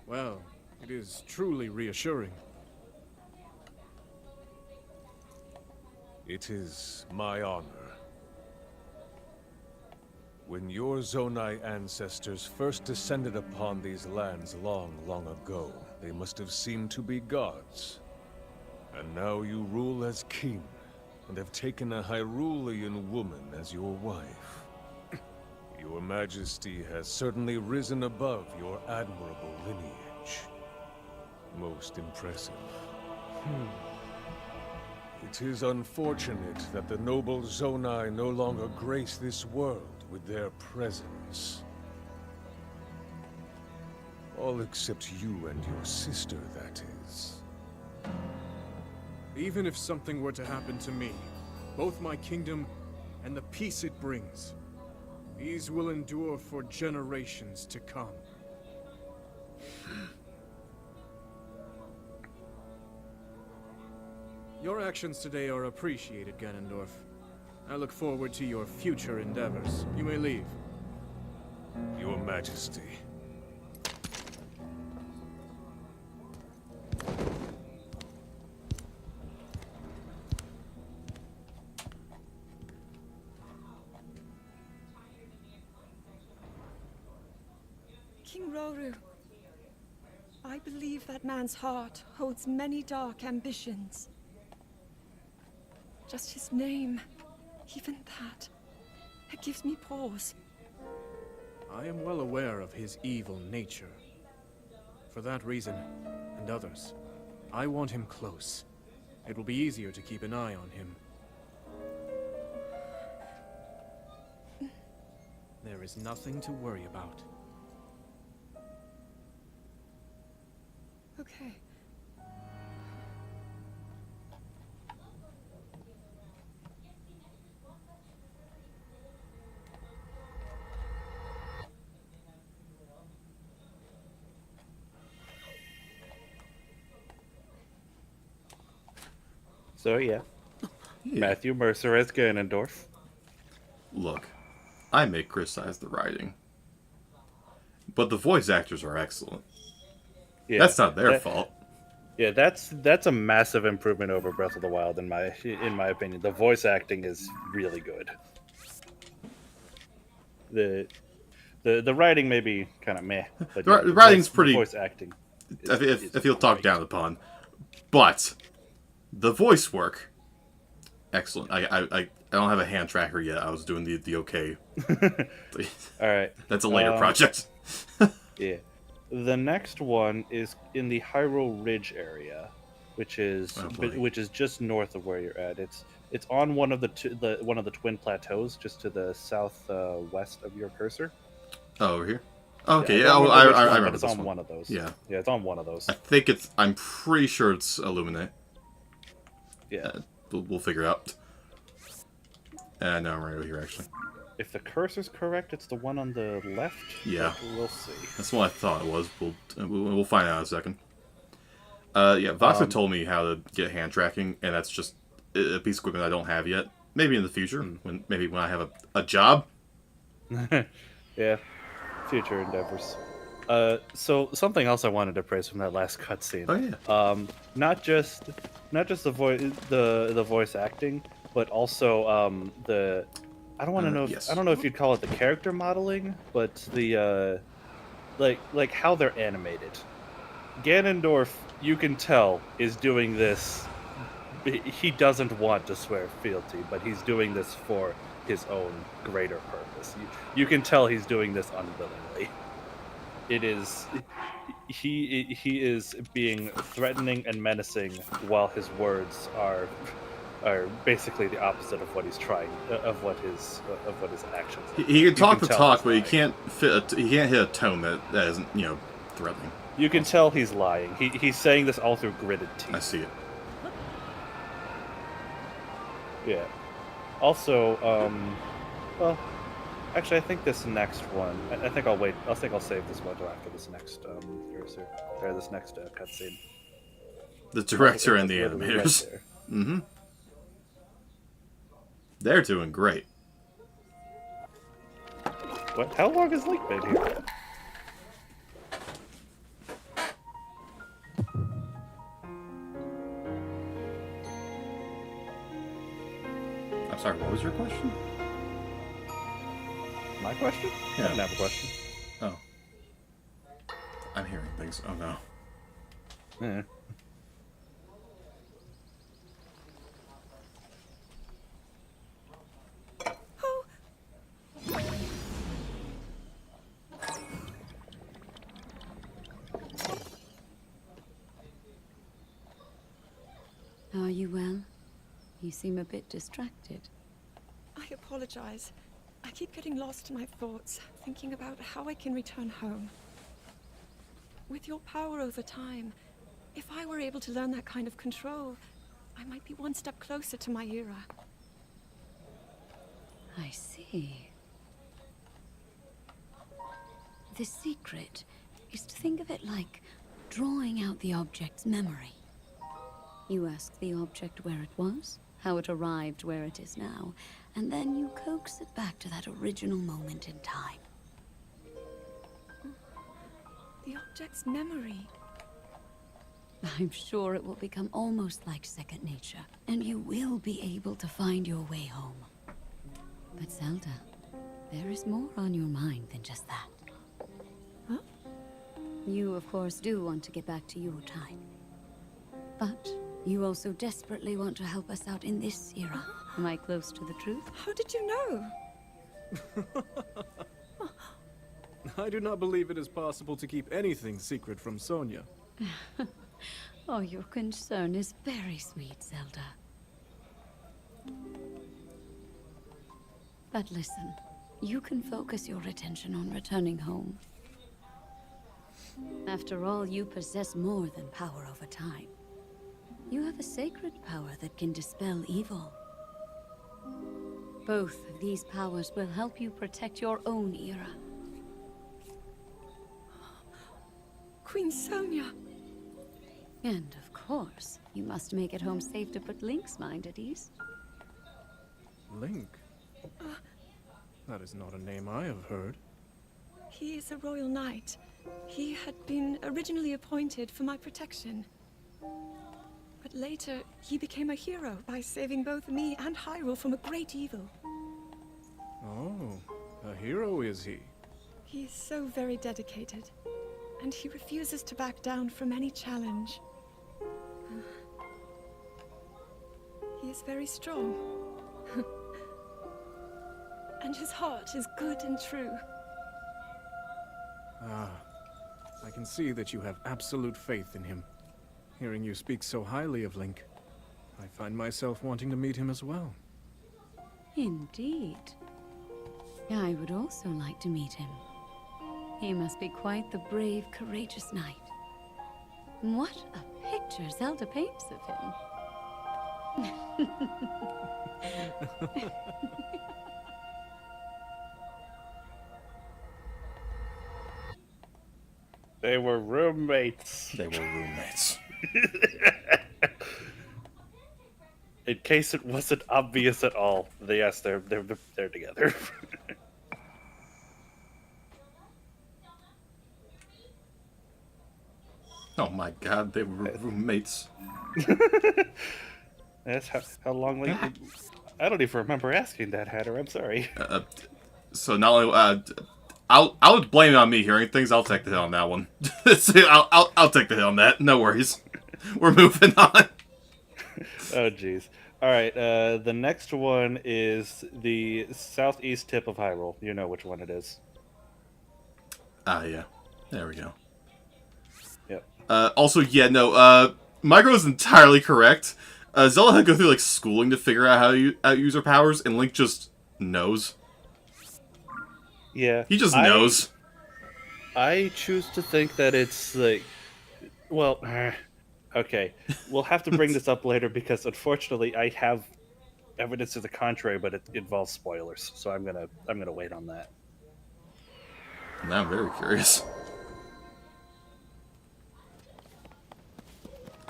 well, it is truly reassuring. It is my honor. When your Zonai ancestors first descended upon these lands long, long ago, they must have seemed to be gods. And now you rule as king, and have taken a Hyrulean woman as your wife. Your Majesty has certainly risen above your admirable lineage. Most impressive. It is unfortunate that the noble Zonai no longer grace this world with their presence. All except you and your sister, that is. Even if something were to happen to me, both my kingdom and the peace it brings, these will endure for generations to come. Your actions today are appreciated, Ganondorf. I look forward to your future endeavors. You may leave. Your Majesty. King Roru, I believe that man's heart holds many dark ambitions. Just his name, even that, it gives me pause. I am well aware of his evil nature. For that reason, and others, I want him close. It will be easier to keep an eye on him. There is nothing to worry about. Okay. So yeah, Matthew Mercer as Ganondorf. Look, I may criticize the writing, but the voice actors are excellent. Yeah, That's not their fault. Yeah, that's a massive improvement over Breath of the Wild in my opinion. The voice acting is really good. The writing may be kind of meh, but The writing's the pretty. voice acting. If you'll talk down upon, but the voice work, excellent. I don't have a hand tracker yet. I was doing the okay. All right, That's a later project. Yeah. The next one is in the Hyrule Ridge area, which is just north of where you're at. It's on one of the twin plateaus, just to the southwest of your cursor. Oh, over here. Okay, Yeah, I remember it's this on one of those. Yeah, it's on one of those. I think it's. I'm pretty sure it's Illuminate. Yeah, we'll figure it out. No, I'm right over here actually. If the cursor's correct, it's the one on the left. Yeah, we'll see. That's what I thought it was. We'll find out in a second. Yeah, Voxel told me how to get hand tracking, and that's just a piece of equipment I don't have yet. Maybe in the future, when I have a job. Yeah, future endeavors. So something else I wanted to praise from that last cutscene. Oh yeah. Not just the voice acting, but also the. I don't want to know. I don't know if you'd call it the character modeling, but the like how they're animated. Ganondorf, you can tell, is doing this. He doesn't want to swear fealty, but he's doing this for his own greater purpose. You can tell he's doing this unwillingly. It is. He is being threatening and menacing, while his words are basically the opposite of what he's trying, of what his actions are. He can talk the talk, but he can't hit a tone that isn't threatening. You can tell he's lying. He's saying this all through gritted teeth. I see it. Yeah. Also, well, actually, I think this next one. I think I'll wait. I think I'll save this one until after this next this next cutscene. The director and the animators. Mm-hmm. They're doing great. What? How long has Link been here? I'm sorry, what was your question? My question? Yeah. I didn't have a question. Oh. I'm hearing things. Oh no. Yeah. Oh, Are you well? You seem a bit distracted. I apologize. I keep getting lost in my thoughts, thinking about how I can return home. With your power over time, if I were able to learn that kind of control, I might be one step closer to my era. I see. The secret is to think of it like drawing out the object's memory. You ask the object where it was, how it arrived where it is now, and then you coax it back to that original moment in time. The object's memory. I'm sure it will become almost like second nature, and you will be able to find your way home. But Zelda, there is more on your mind than just that. Huh? You, of course, do want to get back to your time. But you also desperately want to help us out in this era. Am I close to the truth? How did you know? I do not believe it is possible to keep anything secret from Sonia. Oh, your concern is very sweet, Zelda. But listen, you can focus your attention on returning home. After all, you possess more than power over time. You have a sacred power that can dispel evil. Both of these powers will help you protect your own era. Queen Sonia. And of course, you must make it home safe to put Link's mind at ease. Link? That is not a name I have heard. He is a royal knight. He had been originally appointed for my protection. But later, he became a hero by saving both me and Hyrule from a great evil. Oh, a hero is he? He is so very dedicated, and he refuses to back down from any challenge. He is very strong. And his heart is good and true. Ah, I can see that you have absolute faith in him. Hearing you speak so highly of Link, I find myself wanting to meet him as well. Indeed. I would also like to meet him. He must be quite the brave, courageous knight. What a picture Zelda paints of him. They were roommates. They were roommates. In case it wasn't obvious at all, yes, they're together. Oh my god, they were roommates. That's how long Link. I don't even remember asking that, Hatter. I'm sorry. So not only I would blame it on me hearing things. I'll take the hit on that one. I'll take the hit on that. No worries. We're moving on. Oh jeez. All right. The next one is the southeast tip of Hyrule. You know which one it is. Yeah. There we go. Yep. Also, yeah, no. Micro is entirely correct. Zelda had to go through like schooling to figure out how to use her powers, and Link just knows. Yeah. He just knows. I choose to think that it's like, well, okay. We'll have to bring this up later because unfortunately I have evidence to the contrary, but it involves spoilers, so I'm gonna wait on that. Now I'm very curious.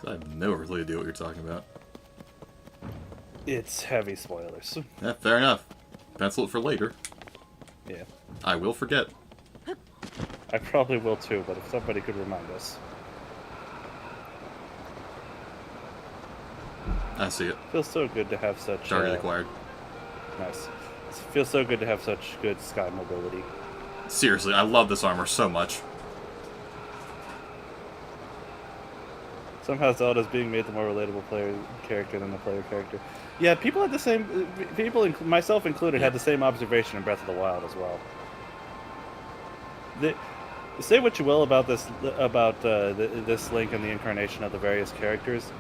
I have no earthly idea what you're talking about. It's heavy spoilers. Yeah, fair enough. Pencil it for later. Yeah. I will forget. I probably will too, but if somebody could remind us. I see it. Feels so good to have such... Target acquired. Nice. It feels so good to have such good sky mobility. Seriously, I love this armor so much. Somehow Zelda's being made the more relatable player character than the player character. Yeah, people had the same. People, myself included, had the same observation in Breath of the Wild as well. Say what you will about this, this Link and the incarnation of the various characters.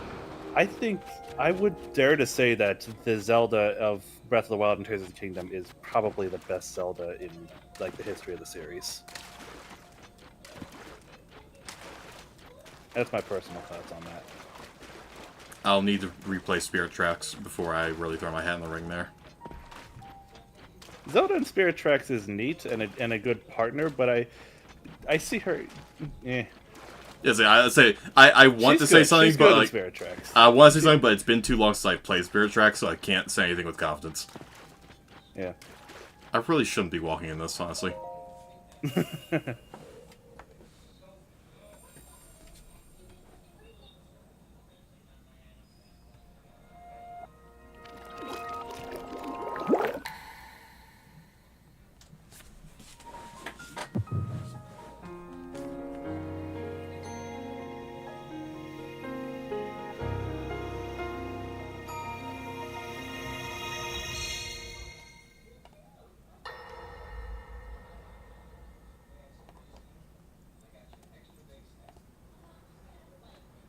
I think I would dare to say that the Zelda of Breath of the Wild and Tears of the Kingdom is probably the best Zelda in like the history of the series. That's my personal thoughts on that. I'll need to replay Spirit Tracks before I really throw my hat in the ring there. Zelda in Spirit Tracks is neat and a good partner, but I see her. Eh. Yes, I want to say something, but like, Spirit Tracks. I want to say something, but it's been too long since I played Spirit Tracks, so I can't say anything with confidence. Yeah. I really shouldn't be walking in this, honestly.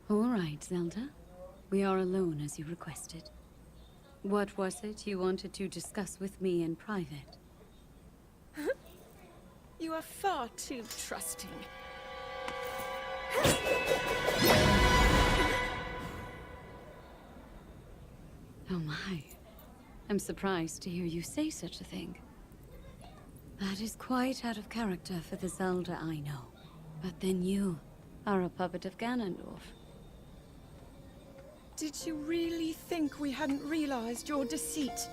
All right, Zelda. We are alone as you requested. What was it you wanted to discuss with me in private? You are far too trusting. Oh my. I'm surprised to hear you say such a thing. That is quite out of character for the Zelda I know. But then you are a puppet of Ganondorf. Did you really think we hadn't realized your deceit?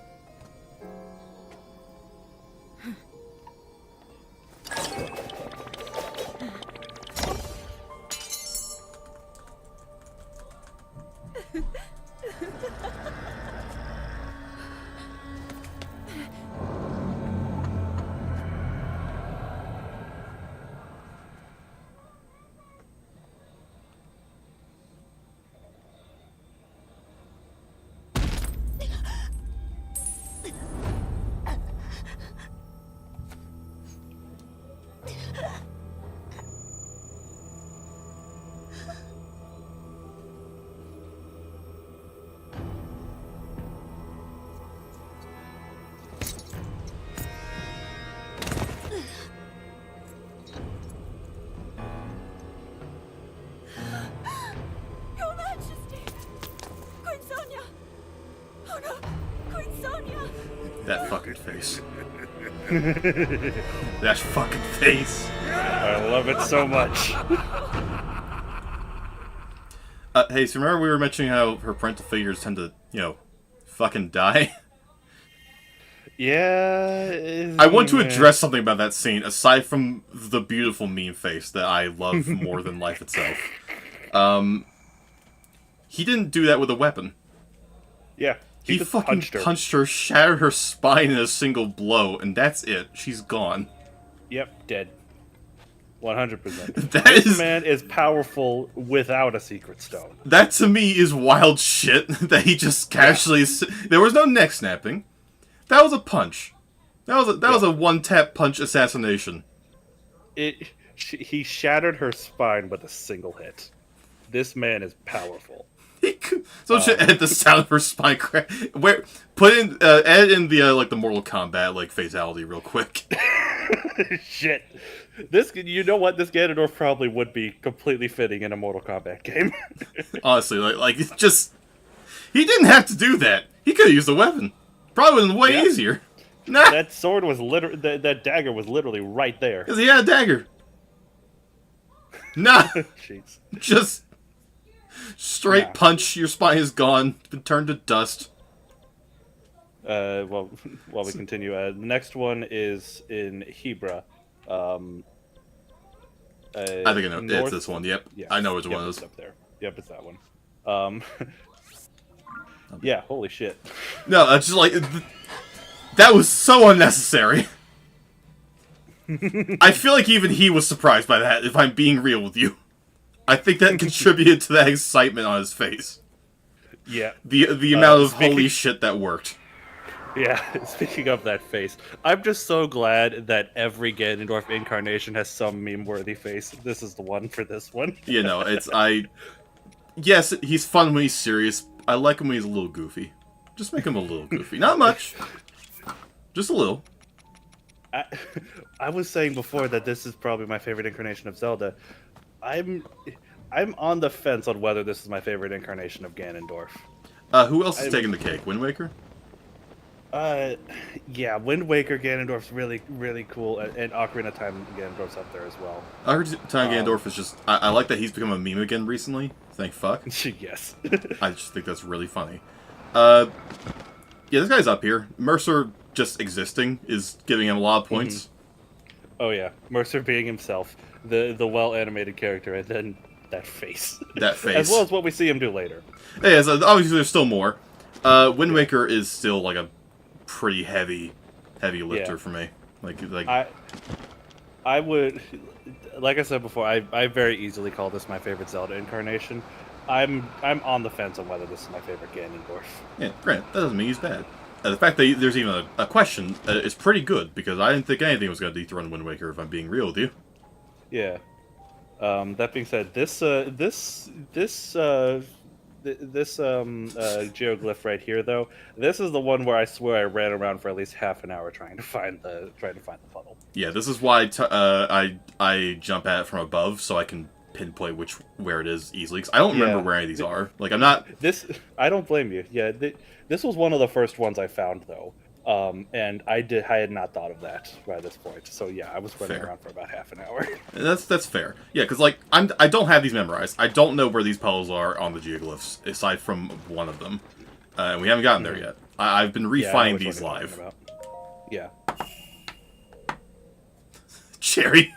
Your Majesty! Queen Sonia! Oh no! Queen Sonia! That fucking face. That fucking face. I love it so much. Hey, so remember we were mentioning how her parental figures tend to, fucking die? Yeah. I want to address something about that scene, aside from the beautiful meme face that I love more than life itself. He didn't do that with a weapon. Yeah. He just fucking punched her, shattered her spine in a single blow, and that's it. She's gone. Yep, dead. 100%. This man is powerful without a secret stone. That to me is wild shit. That he just casually. Yeah. There was no neck snapping. That was a punch. That was a one-tap punch assassination. He shattered her spine with a single hit. This man is powerful. So should edit the sound of her spine crack. Edit in the the Mortal Kombat fatality real quick. Shit. You know what? This Ganondorf probably would be completely fitting in a Mortal Kombat game. Honestly, it's just he didn't have to do that. He could have used a weapon. Probably would have been way easier. Nah. That sword was that dagger was literally right there. Because he had a dagger. Nah. Jeez. Just straight punch, your spine is gone, been turned to dust. While we continue, the next one is in Hebra. I think I know. It's this one. Yep. Yeah. I know which one it is. Up there. Yep, it's that one. Yeah. Holy shit. No, it's just That was so unnecessary. I feel like even he was surprised by that, if I'm being real with you. I think that contributed to that excitement on his face. Yeah. The amount of holy shit that worked. Yeah, speaking of that face, I'm just so glad that every Ganondorf incarnation has some meme-worthy face. This is the one for this one. You know, yes, he's fun when he's serious. I like him when he's a little goofy. Just make him a little goofy. Not much. Just a little. I was saying before that this is probably my favorite incarnation of Zelda. I'm on the fence on whether this is my favorite incarnation of Ganondorf. Who else is taking the cake? Wind Waker? Yeah, Wind Waker Ganondorf's really, really cool, and Ocarina of Time Ganondorf's up there as well. Ocarina of Time Ganondorf is just... I like that he's become a meme again recently. Thank fuck. Yes. I just think that's really funny. Yeah, this guy's up here. Mercer just existing is giving him a lot of points. Mm-hmm. Oh yeah, Mercer being himself, the well-animated character, and then that face. That face. As well as what we see him do later. Yeah, so obviously there's still more. Wind Waker is still like a pretty heavy lifter for me. Like I would, like I said before, I very easily call this my favorite Zelda incarnation. I'm on the fence on whether this is my favorite Ganondorf. Yeah, granted, that doesn't mean he's bad. The fact that there's even a question is pretty good, because I didn't think anything was going to dethrone Wind Waker, if I'm being real with you. Yeah. That being said, this geoglyph right here, though, this is the one where I swear I ran around for at least half an hour trying to find the puddle. Yeah, this is why I jump at it from above, so I can pinpoint where it is easily. Because I don't remember where any of these are. Like, I'm not... I don't blame you. Yeah, this was one of the first ones I found, though. And I had not thought of that by this point. So yeah, I was running around for about half an hour. That's fair. Yeah, because like I don't have these memorized. I don't know where these puzzles are on the geoglyphs, aside from one of them. And we haven't gotten there yet. I've been refining these live. Yeah. Cherry.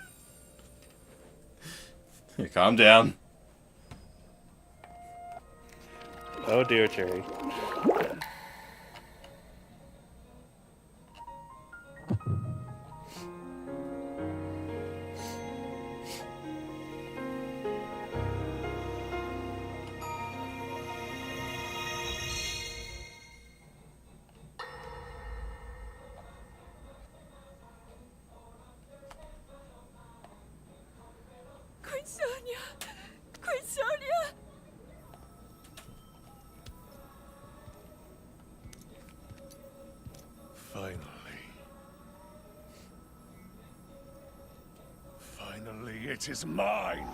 Here, calm down. Oh dear, Cherry. Queen Sonia! Finally, it is mine!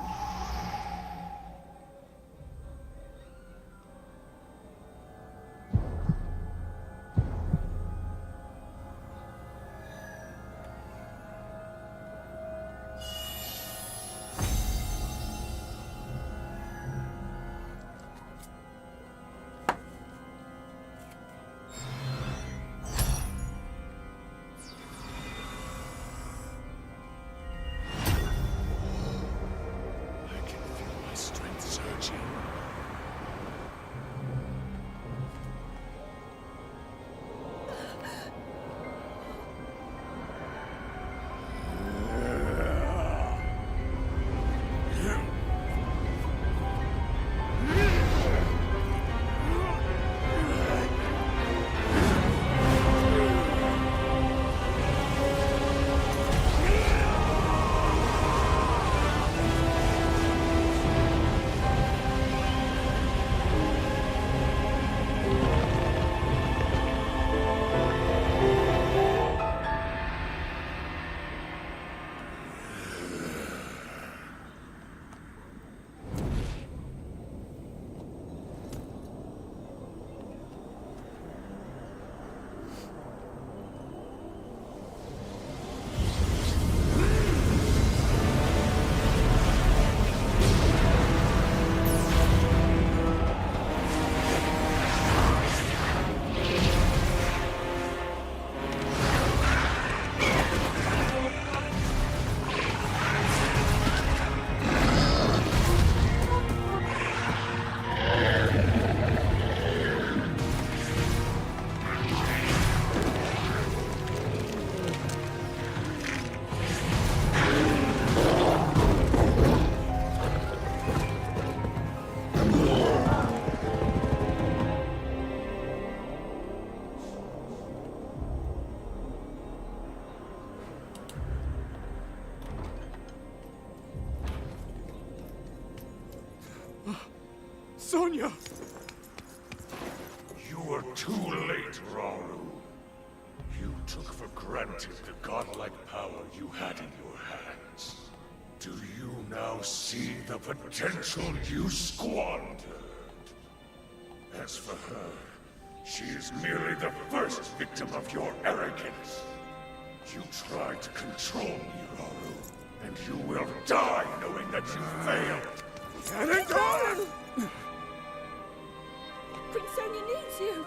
Sonia! You were too late, Raru. You took for granted the godlike power you had in your hands. Do you now see the potential you squandered? As for her, she is merely the first victim of your arrogance. You tried to control me, Raru, and you will die knowing that you failed. Prince Sonia needs you.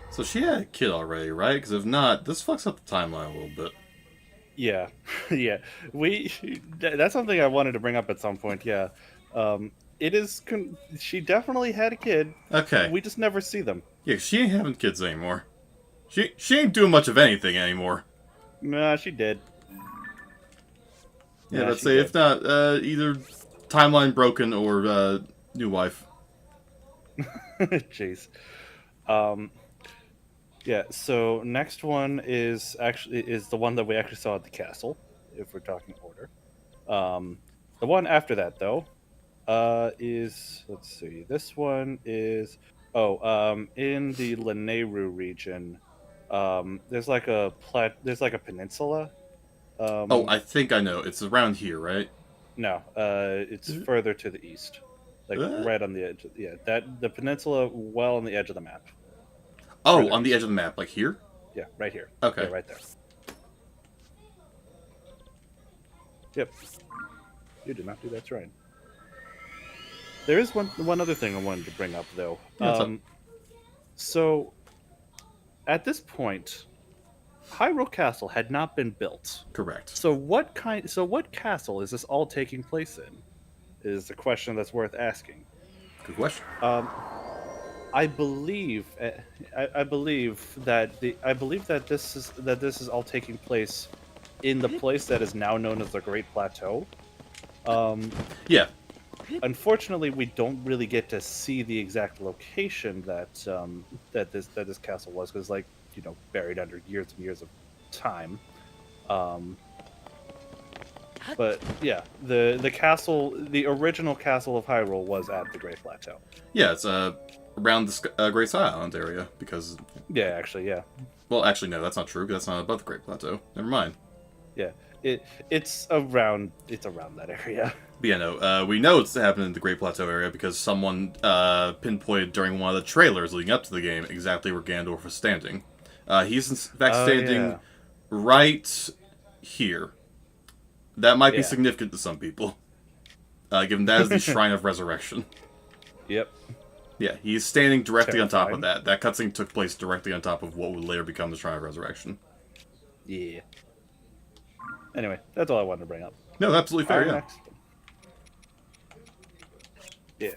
So she had a kid already, right? Because if not, this fucks up the timeline a little bit. Yeah, yeah. That's something I wanted to bring up at some point. Yeah, it is. She definitely had a kid. Okay. We just never see them. Yeah, she ain't having kids anymore. She ain't doing much of anything anymore. Nah, she did. Yeah, Nah, let's she say did. if not, either timeline broken or new wife. Jeez. Yeah. So next one is the one that we actually saw at the castle, if we're talking order. The one after that though, is, let's see. This one is in the Lanayru region. There's like a peninsula. Oh, I think I know. It's around here, right? No, it's further to the east, like Uh? right on the edge. Yeah, that the peninsula, well on the edge of the map. Oh, Further on the east. edge of the map, like here? Yeah, right here. Okay. Yeah, right there. Yep. You did not do that right. There is one other thing I wanted to bring up though. Yeah, what's up? So at this point, Hyrule Castle had not been built. Correct. So what castle is this all taking place in? Is the question that's worth asking. Good question. I believe that this is all taking place in the place that is now known as the Great Plateau. Yeah. Unfortunately, we don't really get to see the exact location that this castle was, because, like, you know, buried under years and years of time. But yeah, the castle, the original castle of Hyrule, was at the Great Plateau. Yeah, it's around the Great Sky Island area, because... Yeah, actually, yeah. Well, actually, no, that's not true, because that's not above the Great Plateau. Never mind. Yeah, it's around that area. But yeah, no, we know it's happening in the Great Plateau area because someone pinpointed during one of the trailers leading up to the game exactly where Ganondorf was standing. He's in fact standing right here. That might be significant to some people, given that is the Shrine of Resurrection. Yep. Yeah, he's standing directly on top of Terrifying. that. That cutscene took place directly on top of what would later become the Shrine of Resurrection. Yeah. Anyway, that's all I wanted to bring up. No, absolutely fair, Our yeah. next- Yeah.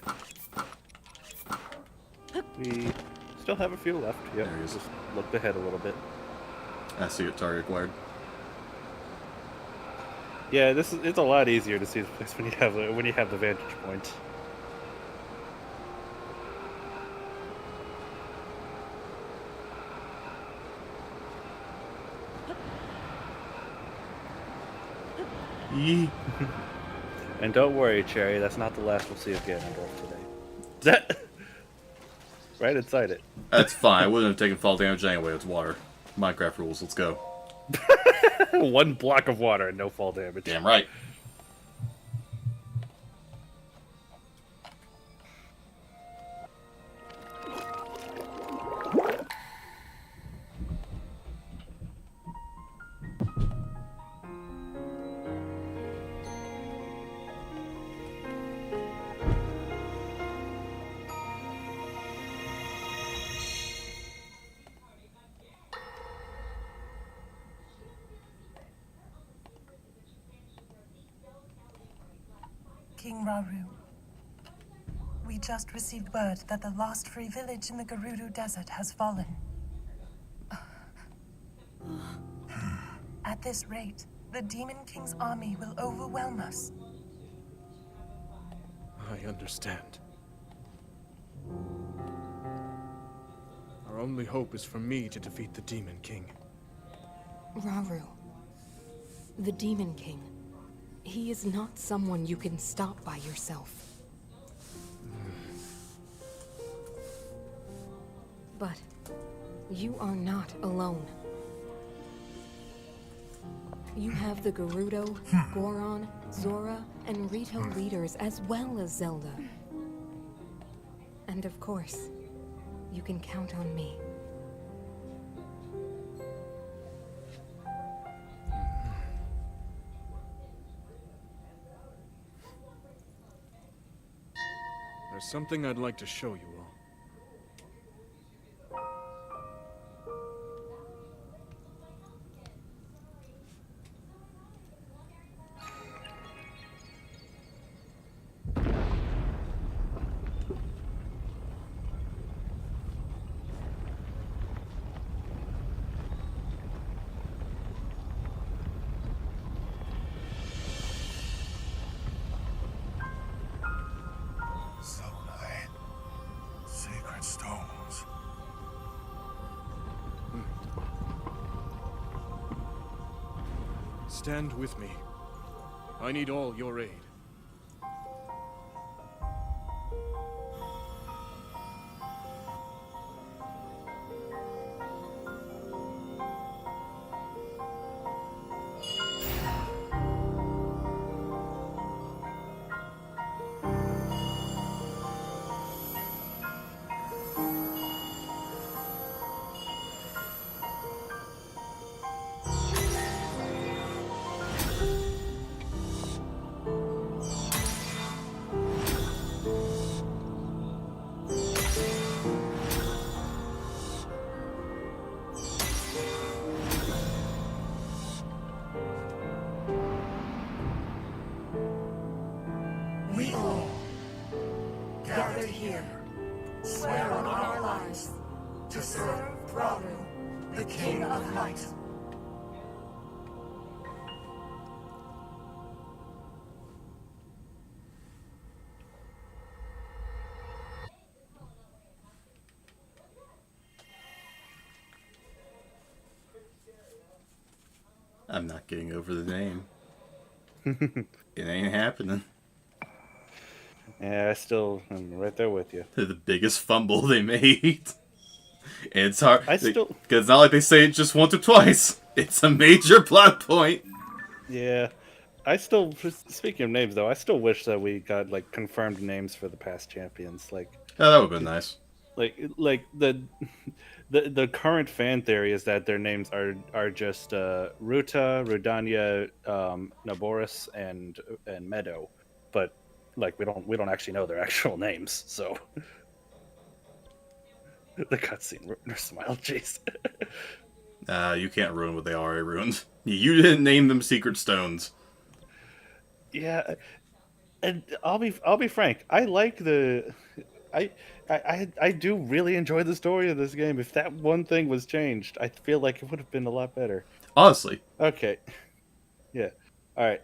We still have a few left. Yep. There he is. Just looked ahead a little bit. I see it, target acquired. Yeah, it's a lot easier to see the place when you have the vantage point. Yee. And don't worry, Cherry, that's not the last we'll see of Ganondorf today. That right inside it. That's fine. I wouldn't have taken fall damage anyway. It's water. Minecraft rules. Let's go. One block of water and no fall damage. Damn right. King Rauru. We just received word that the lost free village in the Gerudo Desert has fallen. At this rate, the Demon King's army will overwhelm us. I understand. Our only hope is for me to defeat the Demon King. Rauru. The Demon King. He is not someone you can stop by yourself. But you are not alone. You have the Gerudo, Goron, Zora, and Rito leaders as well as Zelda. And of course, you can count on me. There's something I'd like to show you all. Sacred stones. Stand with me. I need all your aid. We all, gathered here, swear on our lives to serve Rauru, the King of Light. I'm not getting over the name. It ain't happening. Yeah, I'm right there with you. They're the biggest fumble they made. And it's hard. Because it's not like they say it just once or twice. It's a major plot point. Yeah. Speaking of names, though, I still wish that we got, like, confirmed names for the past champions. Like, Oh, that would have been nice. Like the current fan theory is that their names are just Ruta, Rudania, Naboris, and Meadow, but like we don't actually know their actual names. So the cutscene smile, jeez. You can't ruin what they already ruined. You didn't name them Secret Stones. Yeah, and I'll be frank. I like the. I do really enjoy the story of this game. If that one thing was changed, I feel like it would have been a lot better. Honestly. Okay. Yeah. All right.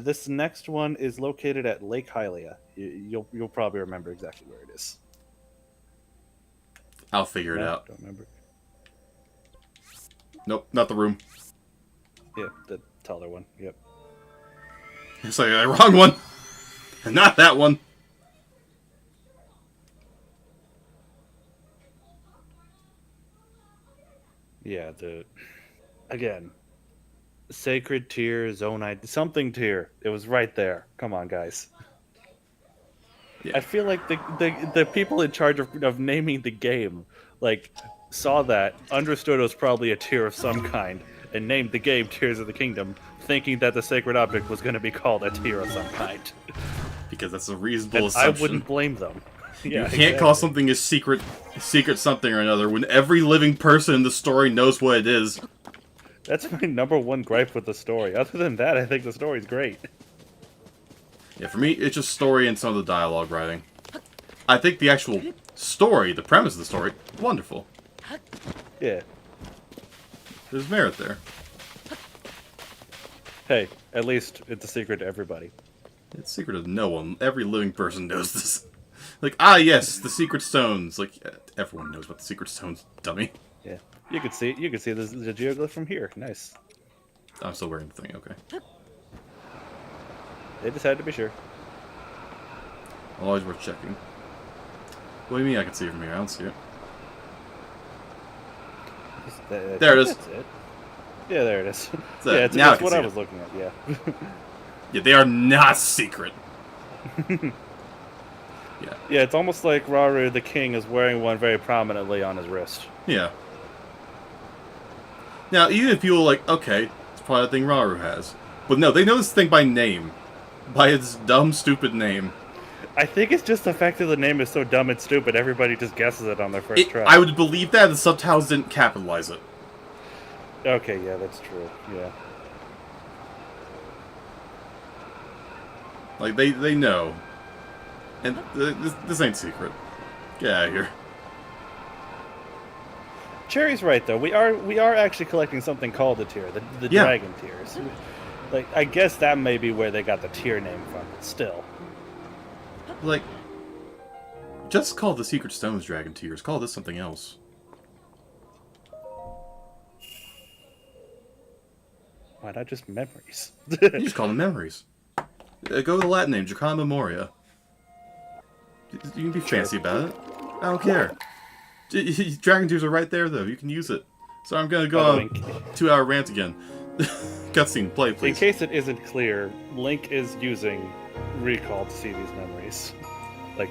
This next one is located at Lake Hylia. You'll probably remember exactly where it is. I'll figure it No, out. Don't remember. Nope, not the room. Yeah, the taller one. Yep. It's like the wrong one. And not that one. Yeah. Again, Sacred Tier, Zone ID, something tier. It was right there. Come on, guys. Yeah. I feel like the people in charge of naming the game, like, saw that, understood it was probably a tier of some kind, and named the game Tears of the Kingdom, thinking that the sacred object was going to be called a tier of some kind. Because that's a reasonable And assumption. I wouldn't blame them. You can't call something a secret something or another when every living person in the story knows what it is. That's my number one gripe with the story. Other than that, I think the story's great. Yeah, for me, it's just story and some of the dialogue writing. I think the actual story, the premise of the story, wonderful. Yeah. There's merit there. Hey, at least it's a secret to everybody. It's a secret of no one. Every living person knows this. Like, ah, yes, the secret stones. Like, everyone knows about the secret stones, dummy. Yeah. You could see the geoglyph from here. Nice. I'm still wearing the thing, okay. They decided to be sure. Always worth checking. What do you mean I can see it from here? I don't see it. There it is. That's it. Yeah, there it is. So, yeah, it's now I that's can what see I it. was looking at, yeah. Yeah, they are not secret. Yeah. Yeah, it's almost like Rauru the king is wearing one very prominently on his wrist. Yeah. Now, even if you're like, okay, it's probably the thing Rauru has. But no, they know this thing by name. By its dumb, stupid name. I think it's just the fact that the name is so dumb and stupid, everybody just guesses it on their first try. I would believe that the subtitles didn't capitalize it. Okay, yeah, that's true. Yeah. Like, they know. And this ain't secret. Get out of here. Cherry's right though. We are actually collecting something called the tier, the Yeah. dragon tiers. Like I guess that may be where they got the tier name from. But still, Like, just call the Secret Stones Dragon Tears. Call this something else. why not just memories? You just call them memories. Go with the Latin name, Jacana Memoria. You can be fancy about it. I don't care. Dragon Tears are right there, though. You can use it. So I'm gonna go on a 2-hour rant again. Cutscene, play, please. In case it isn't clear, Link is using recall to see these memories. Like,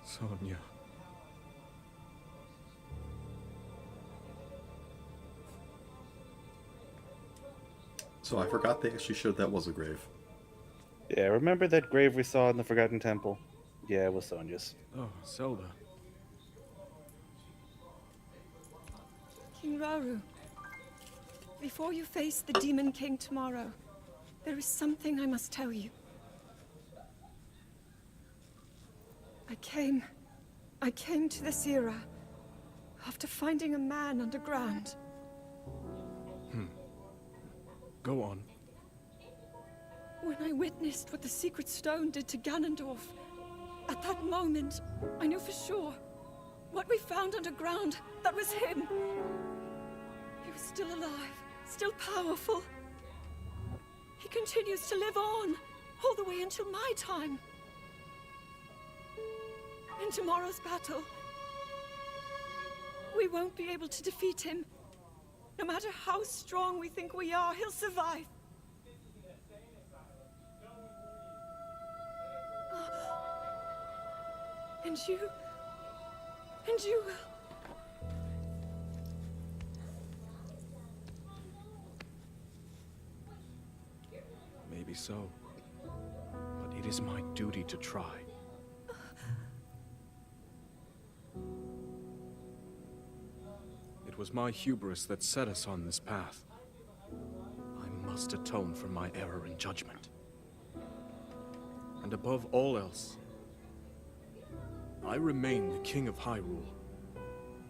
Sonia. So I forgot they actually showed that was a grave. yeah, remember that grave we saw in the Forgotten Temple? Yeah, it was Sonia's. Oh, Zelda. King Rauru, before you face the Demon King tomorrow, there is something I must tell you. I came to this era after finding a man underground. Go on. When I witnessed what the Secret Stone did to Ganondorf, at that moment, I knew for sure what we found underground, that was him. He was still alive, still powerful. He continues to live on, all the way until my time. In tomorrow's battle, we won't be able to defeat him. No matter how strong we think we are, he'll survive. And you will. Maybe so. But it is my duty to try. It was my hubris that set us on this path. I must atone for my error in judgment. And above all else, I remain the King of Hyrule.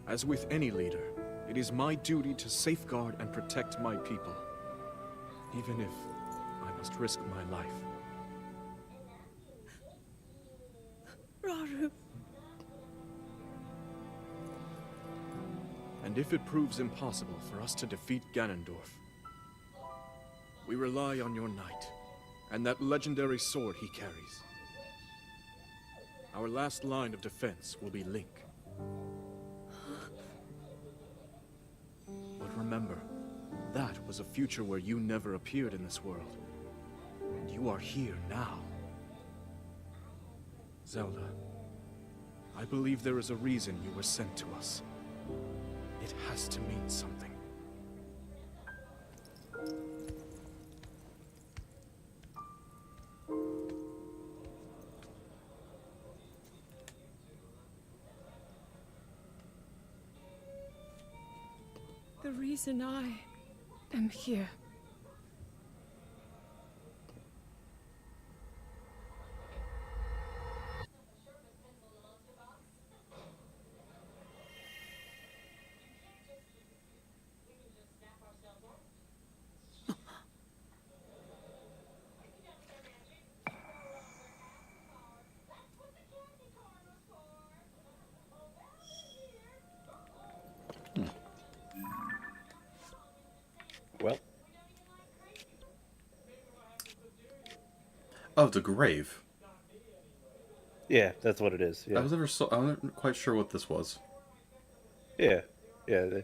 As with any leader, it is my duty to safeguard and protect my people, even if I must risk my life. Rauru. And if it proves impossible for us to defeat Ganondorf, we rely on your knight, and that legendary sword he carries. Our last line of defense will be Link. But remember, that was a future where you never appeared in this world. And you are here now. Zelda, I believe there is a reason you were sent to us. It has to mean something. the reason I am here. Well, Oh, the grave. yeah, that's what it is. I Yeah, was I wasn't quite sure what this was. yeah, yeah.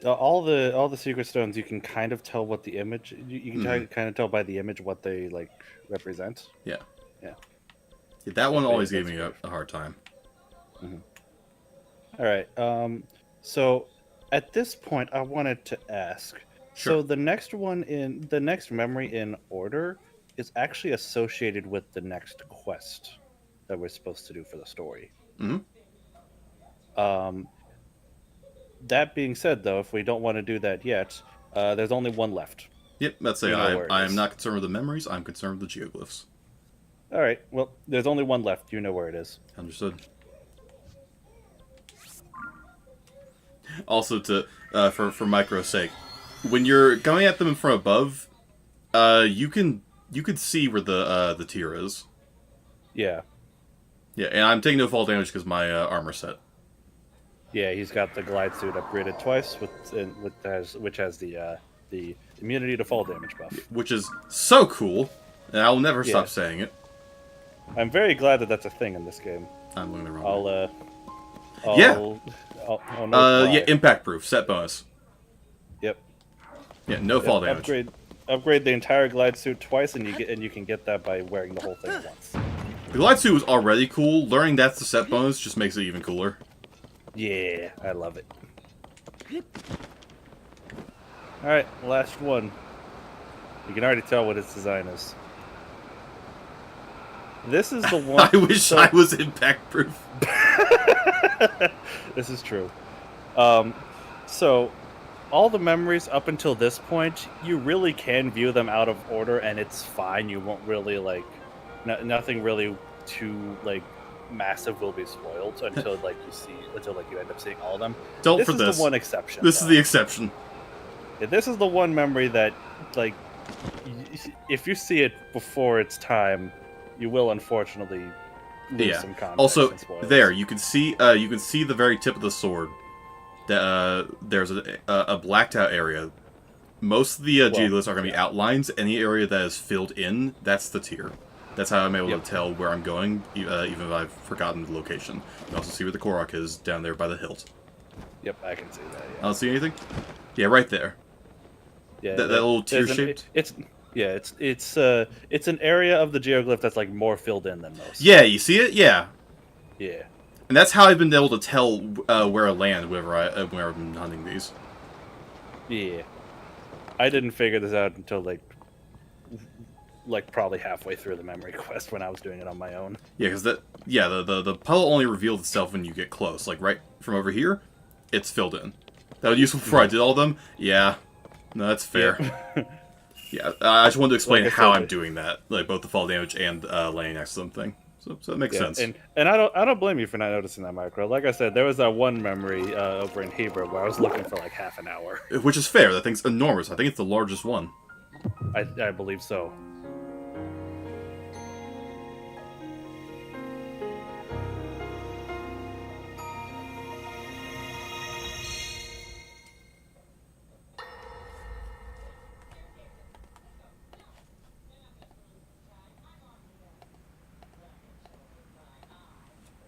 All the secret stones, you can kind of tell what the image. You can kind of tell by the image what they like represent. Yeah. Yeah. Yeah, that one But yeah, always gave that's me grave. a hard time. All right. So at this point, I wanted to ask. Sure. So the next memory in order is actually associated with the next quest that we're supposed to do for the story. Hmm. Um, that being said, though, if we don't want to do that yet, there's only one left. Yep, that's it. You know where it I am is. not concerned with the memories. I'm concerned with the geoglyphs. All right. Well, there's only one left. You know where it is. Understood. Also, to for Micro's sake, when you're going at them from above, you can see where the tier is. Yeah. Yeah, and I'm taking no fall damage because my armor set. Yeah, he's got the glide suit upgraded twice, which has the immunity to fall damage buff. Which is so cool, and I will never stop Yeah. saying it. I'm very glad that that's a thing in this game. I'm looking the wrong way. I'll know why. Yeah, impact proof, set bonus. Yep. Yeah, no fall damage. Upgrade the entire glide suit twice, and you can get that by wearing the whole thing once. The glide suit was already cool. Learning that's the set bonus just makes it even cooler. Yeah, I love it. All right, last one. You can already tell what its design is. This is the one. I wish I was impact proof. This is true. So all the memories up until this point, you really can view them out of order, and it's fine. You won't really nothing really too massive will be spoiled until you end up seeing all of them. This is the one exception. This is the exception. Yeah, this is the one memory that if you see it before its time, you will unfortunately lose some context. Also, and spoilers. there you can see the very tip of the sword. There's a blacked out area. Most of the geoglyphs are going to be outlines. Any area that is filled in, that's the tier. That's how I'm able to tell where I'm going, even if I've forgotten the location. You can also see where the Korok is down there by the hilt. Yep, I can see that. Yeah. I don't see anything. Yeah, right there. Yeah, that little tier shaped. It's an area of the geoglyph that's more filled in than most. Yeah, you see it. Yeah. Yeah. And that's how I've been able to tell where I land whenever I've been hunting these. Yeah. I didn't figure this out until probably halfway through the memory quest when I was doing it on my own. Yeah, because the puddle only revealed itself when you get close. Like right from over here, it's filled in. That was useful before I did all of them. Yeah, no, that's fair. Yeah, I just wanted to explain how I'm doing that, both the fall damage and laying next to something. So that makes sense. And I don't blame you for not noticing that, Micro. Like I said, there was that one memory over in Hebrew where I was looking for half an hour. Which is fair. That thing's enormous. I think it's the largest one. I believe so.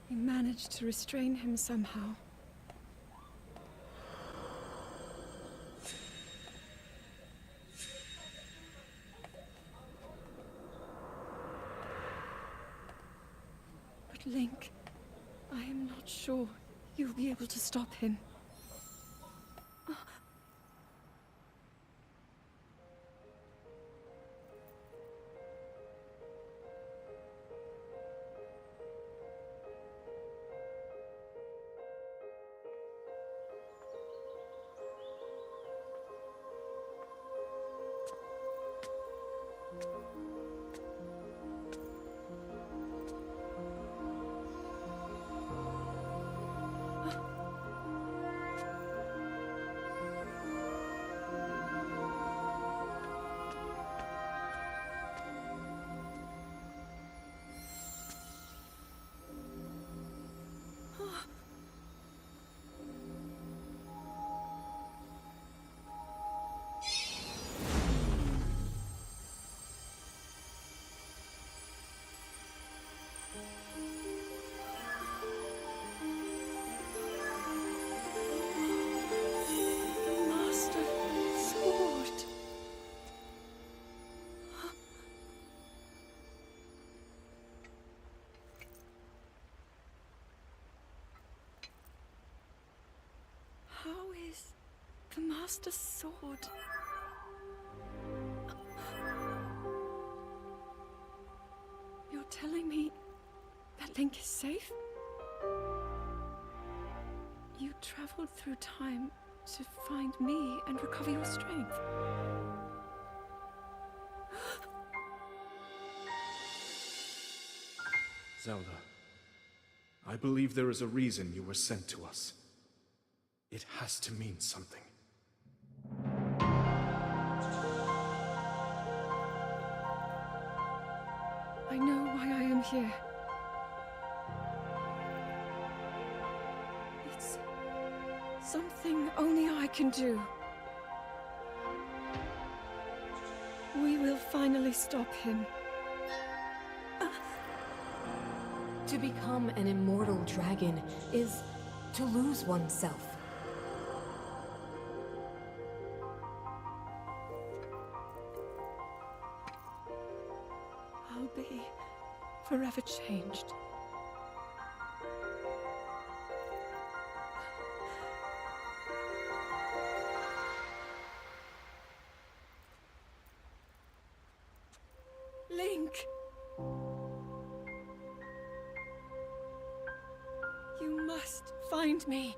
He managed to restrain him somehow. But Link, I am not sure you'll be able to stop him. The Master's sword. You're telling me that Link is safe? You traveled through time to find me and recover your strength. Zelda, I believe there is a reason you were sent to us. It has to mean something. I know why I am here. It's something only I can do. We will finally stop him. To become an immortal dragon is to lose oneself. I'll be forever changed. Link! You must find me.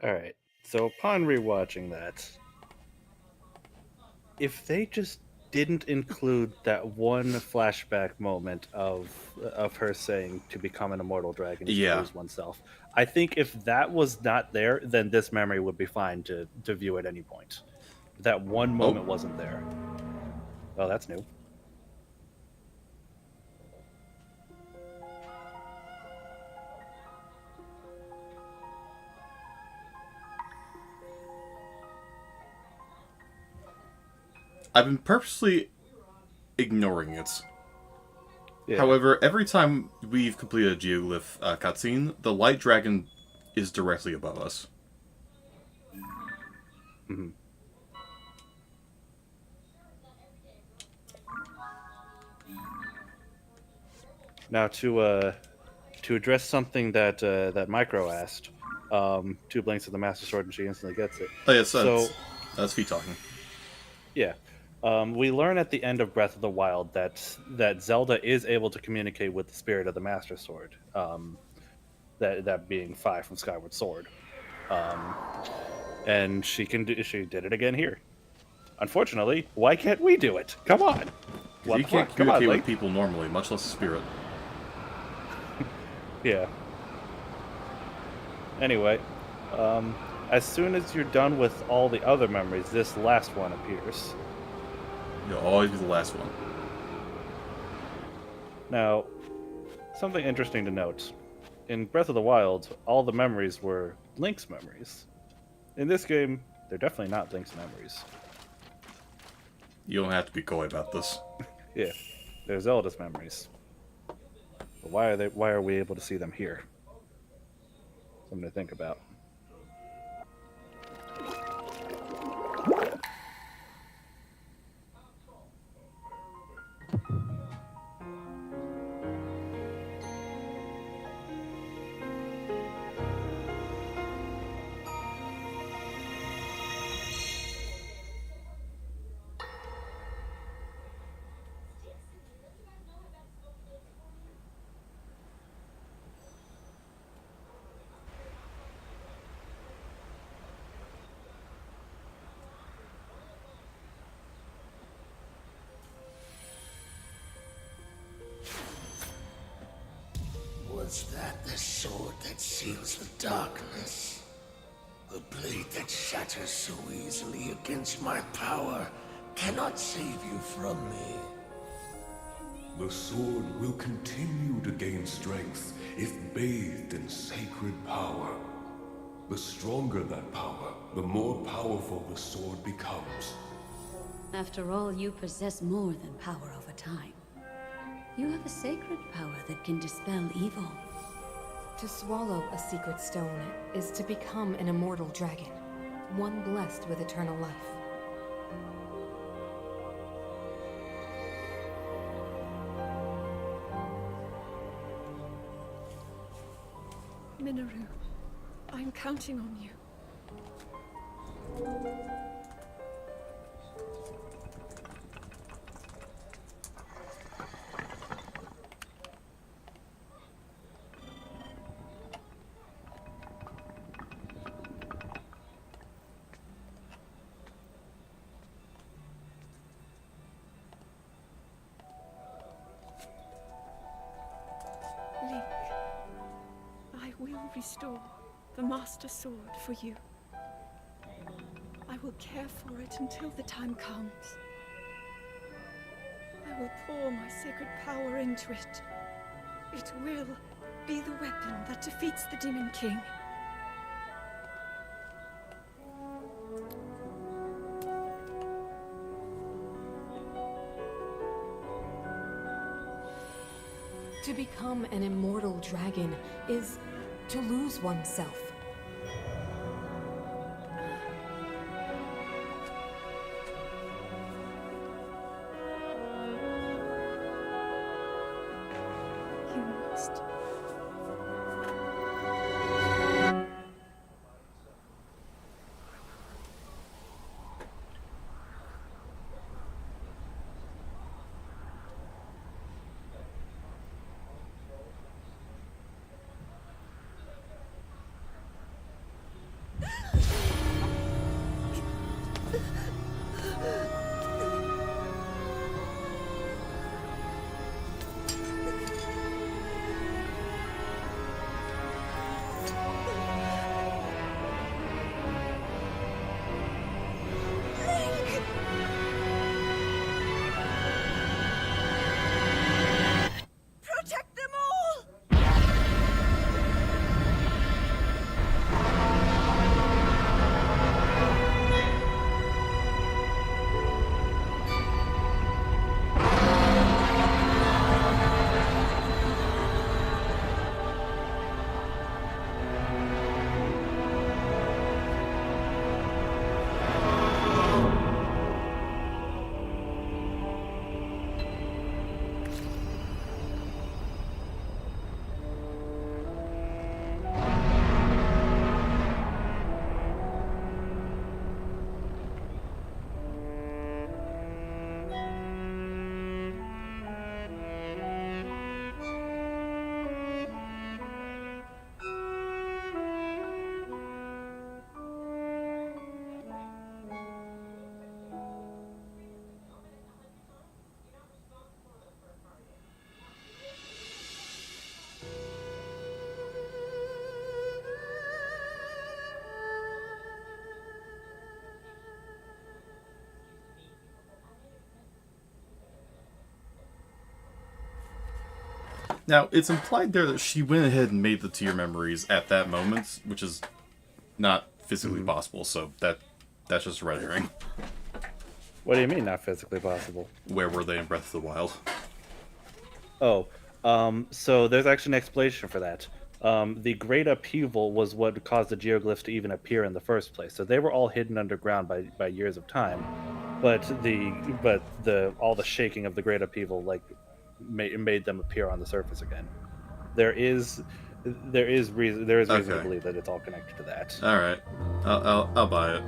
Alright, so upon rewatching that, if they just didn't include that one flashback moment of her saying to become an immortal dragon is to lose oneself, I think if that was not there, then this memory would be fine to view at any point. But that one moment wasn't there. Oh, that's new. I've been purposely ignoring it. Yeah. However, every time we've completed a geoglyph cutscene, the light dragon is directly above us. Mm-hmm. Now to address something that that Micro asked, 2 blinks of the Master Sword and she instantly gets it. Oh yes, So that's Fee talking. yeah, we learn at the end of Breath of the Wild that Zelda is able to communicate with the spirit of the Master Sword. That being Fi from Skyward Sword, and she did it again here. Unfortunately, why can't we do it? Come on, You can't communicate with people normally, much less a spirit. Yeah. Anyway, as soon as you're done with all the other memories, this last one appears. You'll always be the last one. Now, something interesting to note. In Breath of the Wild, all the memories were Link's memories. In this game, they're definitely not Link's memories. You don't have to be coy about this. Yeah, they're Zelda's memories. But why are we able to see them here? Something to think about. Was that the sword that seals the darkness? The blade that shatters so easily against my power cannot save you from me. The sword will continue to gain strength if bathed in sacred power. The stronger that power, the more powerful the sword becomes. After all, you possess more than power over time. You have a sacred power that can dispel evil. To swallow a secret stone is to become an immortal dragon, one blessed with eternal life. Minoru, I'm counting on you. I will restore the Master Sword for you. I will care for it until the time comes. I will pour my sacred power into it. It will be the weapon that defeats the Demon King. To become an immortal dragon is to lose oneself. You must. Protect them all! Now, it's implied there that she went ahead and made the tear memories at that moment, which is not physically possible, so that's just a red herring. What do you mean, not physically possible? Where were they in Breath of the Wild? So there's actually an explanation for that. The Great Upheaval was what caused the geoglyphs to even appear in the first place. So they were all hidden underground by years of time, but all the shaking of the Great Upheaval made them appear on the surface again. There is reason to believe that it's all connected to that. All right, I'll buy it.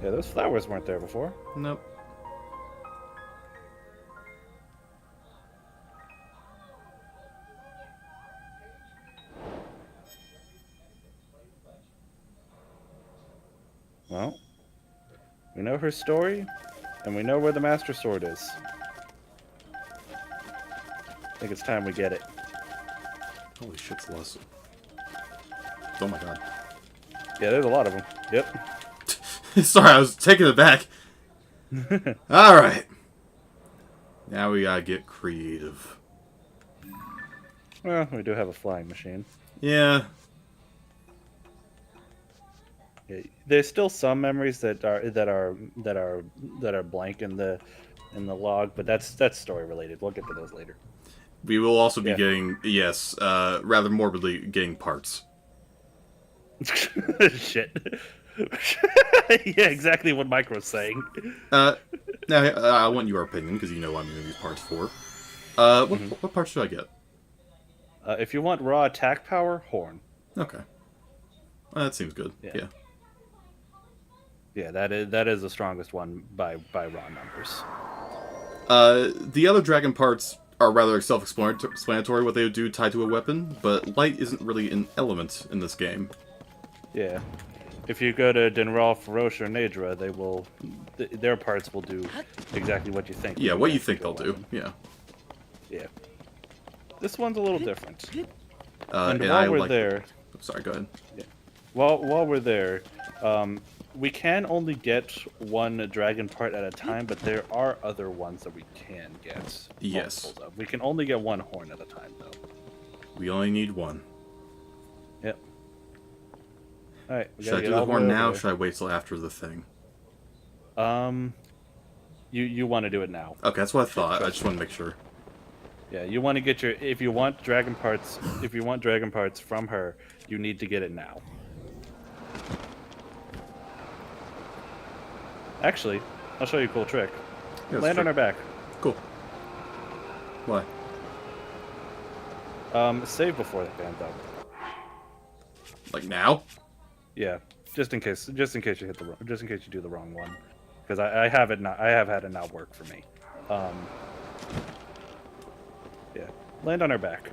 Yeah, those flowers weren't there before. Nope. Well, we know her story, and we know where the Master Sword is. I think it's time we get it. Holy shit, Celeste. Oh my god. Yeah, there's a lot of them. Yep. Sorry, I was taking it back. Alright. Now we gotta get creative. Well, we do have a flying machine. Yeah. There's still some memories that are blank in the log, but that's story related. We'll get to those later. We will also be getting, yes, rather morbidly, getting parts. Shit. Yeah, exactly what Mike was saying. Now, I want your opinion, because you know what I'm going to use parts for. What parts should I get? If you want raw attack power, horn. Okay. That seems good. Yeah. Yeah, that is the strongest one by raw numbers. The other dragon parts are rather self-explanatory what they would do tied to a weapon, but light isn't really an element in this game. Yeah. If you go to Dinral, Ferocia, or Nadra, they will, their parts will do exactly what you think. Yeah, what you think they'll do. Yeah. Yeah. This one's a little different. And while we're there, sorry, go ahead. Yeah. While we're there, we can only get one dragon part at a time, but there are other ones that we can get. Yes. Multiples of. We can only get one horn at a time, though. We only need one. Yep. All right. Should I do the horn now, or should I wait till after the thing? You want to do it now. Okay, that's what I thought. I just want to make sure. Yeah, you want to get your if you want dragon parts from her, you need to get it now. Actually, I'll show you a cool trick. Yeah, Land on her back. Cool. Why? Save before that band though. Like now? Yeah, just in case you hit the just in case you do the wrong one, because I have had it not work for me. Yeah, land on her back.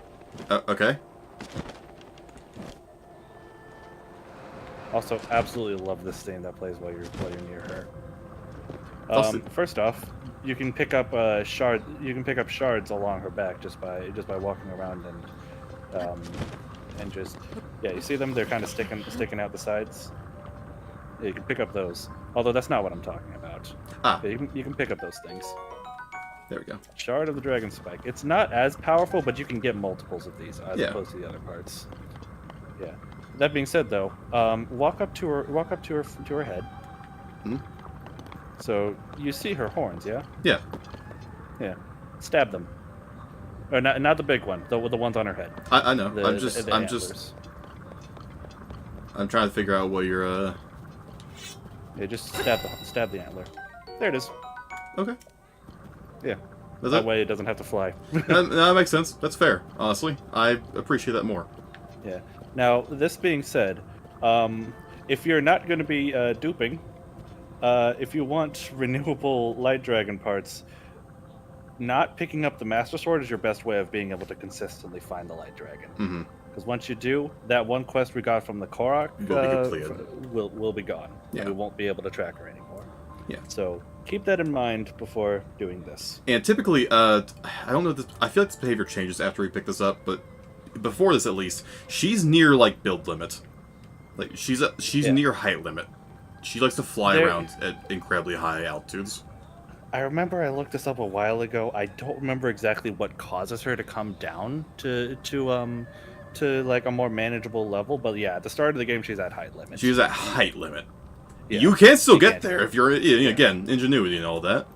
Okay. Also, absolutely love this theme that plays while you're near her. First off, you can pick up shards. You can pick up shards along her back just by walking around and just you see them? They're kind of sticking out the sides. Yeah, you can pick up those. Although that's not what I'm talking about. Ah. Yeah, you can pick up those things. There we go. Shard of the Dragon Spike. It's not as powerful, but you can get multiples of these as opposed to the other parts. Yeah. That being said, though, walk up to her head. Hmm? So you see her horns, yeah? Yeah. Yeah. Stab them. Or not the big one, the ones on her head. I know. The antlers. I'm trying to figure out what you're Yeah, just stab the antler. There it is. Okay. Yeah. Is That way it doesn't have to fly. that makes sense. That's fair. Honestly, I appreciate that more. Yeah. Now, this being said, if you're not going to be duping, if you want renewable light dragon parts, not picking up the Master Sword is your best way of being able to consistently find the light dragon. Mm-hmm. Because once you do, that one quest we got from the Korok will be gone. Yeah. And we won't be able to track her anymore. Yeah. So keep that in mind before doing this. And typically, I don't know. I feel like this behavior changes after we pick this up, but before this at least, she's near like build limit. Like she's near height limit. She likes to fly around at incredibly high altitudes. I remember I looked this up a while ago. I don't remember exactly what causes her to come down to like a more manageable level, but yeah, at the start of the game she's at height limit. She's at height limit. Yeah. You can still get there if you're again ingenuity and all that.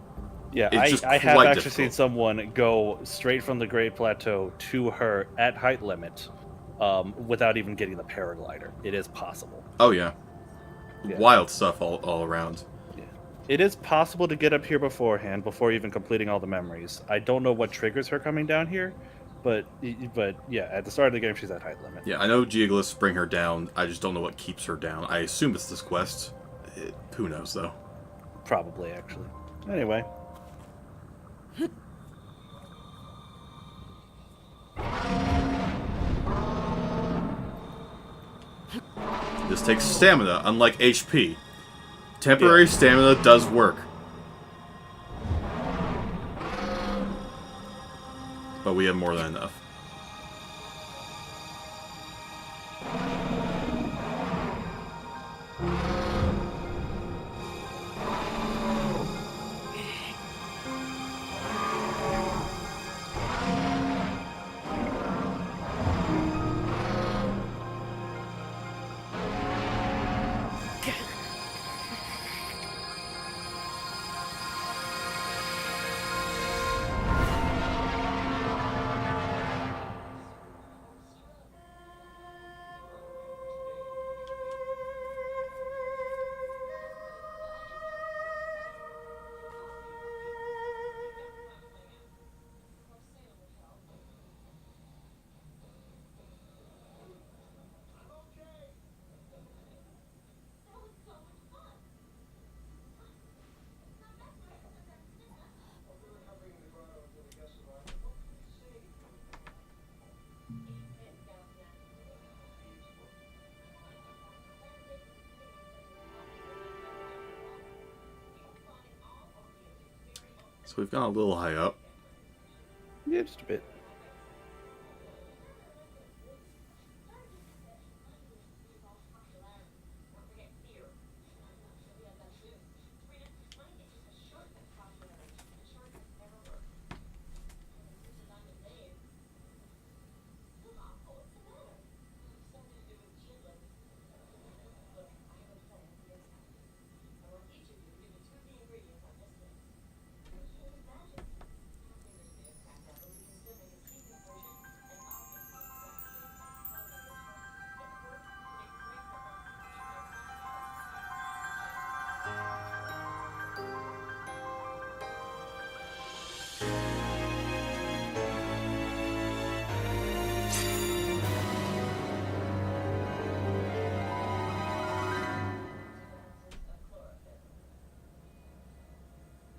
Yeah, I have actually seen someone go straight from the Great Plateau to her at height limit without even getting the paraglider. It is possible. Oh yeah. Wild stuff all around. Yeah. It is possible to get up here beforehand, before even completing all the memories. I don't know what triggers her coming down here, but yeah, at the start of the game she's at height limit. Yeah, I know Geoglyphs bring her down. I just don't know what keeps her down. I assume it's this quest. Who knows though? Probably, actually. Anyway. This takes stamina, unlike HP. Temporary stamina does work. But we have more than enough. So we've gone a little high up. Yeah, just a bit.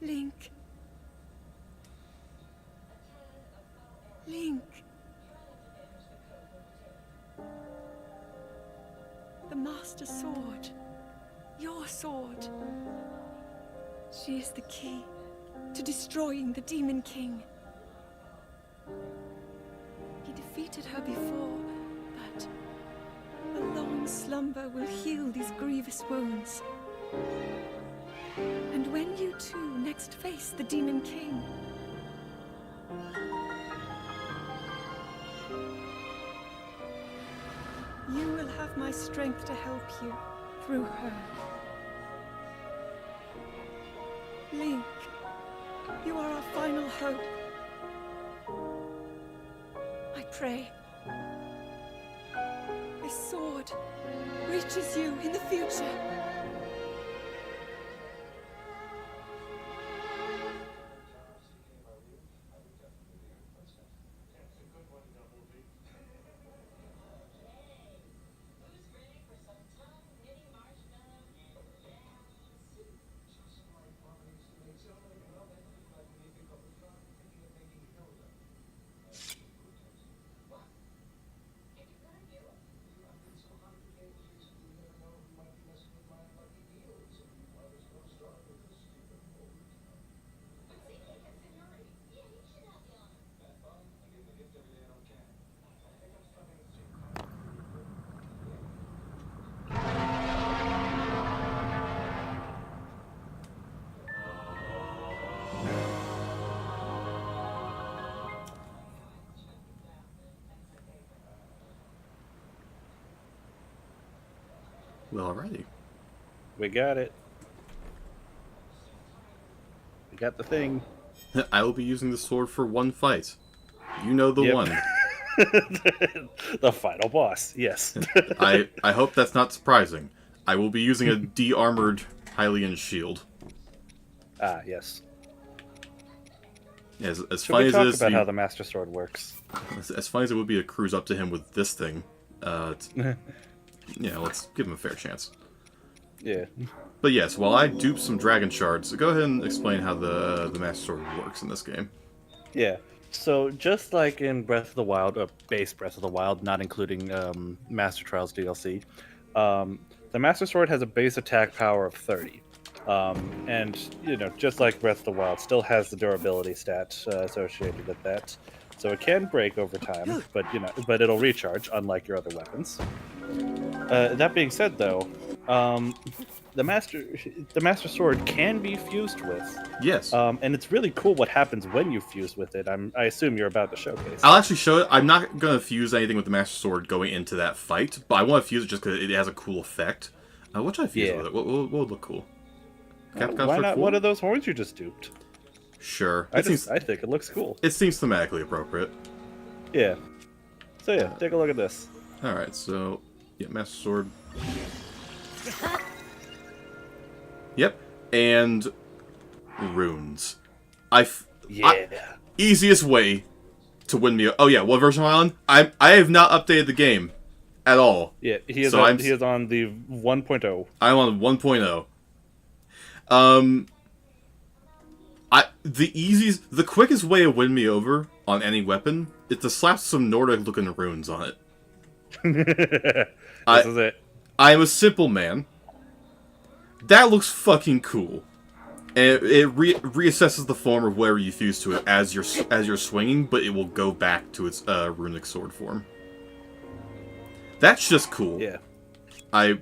Link. Link. The Master Sword. Your sword. She is the key to destroying the Demon King. He defeated her before, but a long slumber will heal these grievous wounds. And when you two next face the Demon King, you will have my strength to help you through her. Link, you are our final hope. I pray this sword reaches you in the future. Well, alrighty. We got it. We got the thing. I will be using the sword for one fight. You know the Yep. one. The final boss, yes. I hope that's not surprising. I will be using a de-armored Hylian shield. Ah, yes. As Should funny we as talk it is, about how the Master Sword works? as funny as it would be to cruise up to him with this thing, let's give him a fair chance. Yeah. But yes, while I dupe some dragon shards, go ahead and explain how the Master Sword works in this game. Yeah. So just like in Breath of the Wild, base Breath of the Wild, not including Master Trials DLC, the Master Sword has a base attack power of 30. And, just like Breath of the Wild, still has the durability stat associated with that. So it can break over time, but it'll recharge, unlike your other weapons. That being said, though, the Master Sword can be fused with. Yes. And it's really cool what happens when you fuse with it. I assume you're about to showcase. I'll actually show it. I'm not going to fuse anything with the Master Sword going into that fight, but I want to fuse it just because it has a cool effect. What should I fuse with it? What would look cool? Why not one of those horns you just duped? Sure. I think it looks cool. It seems thematically appropriate. Yeah. So yeah, take a look at this. Alright, so... yeah, Master Sword. Yep. And... runes. Easiest way to win me... oh yeah, what version am I on? I have not updated the game. At all. Yeah, he is on the 1.0. I'm on 1.0. The quickest way to win me over on any weapon is to slap some Nordic-looking runes on it. This is it. I am a simple man. That looks fucking cool. And it reassesses the form of whatever you fuse to it as you're swinging, but it will go back to its runic sword form. That's just cool. Yeah. I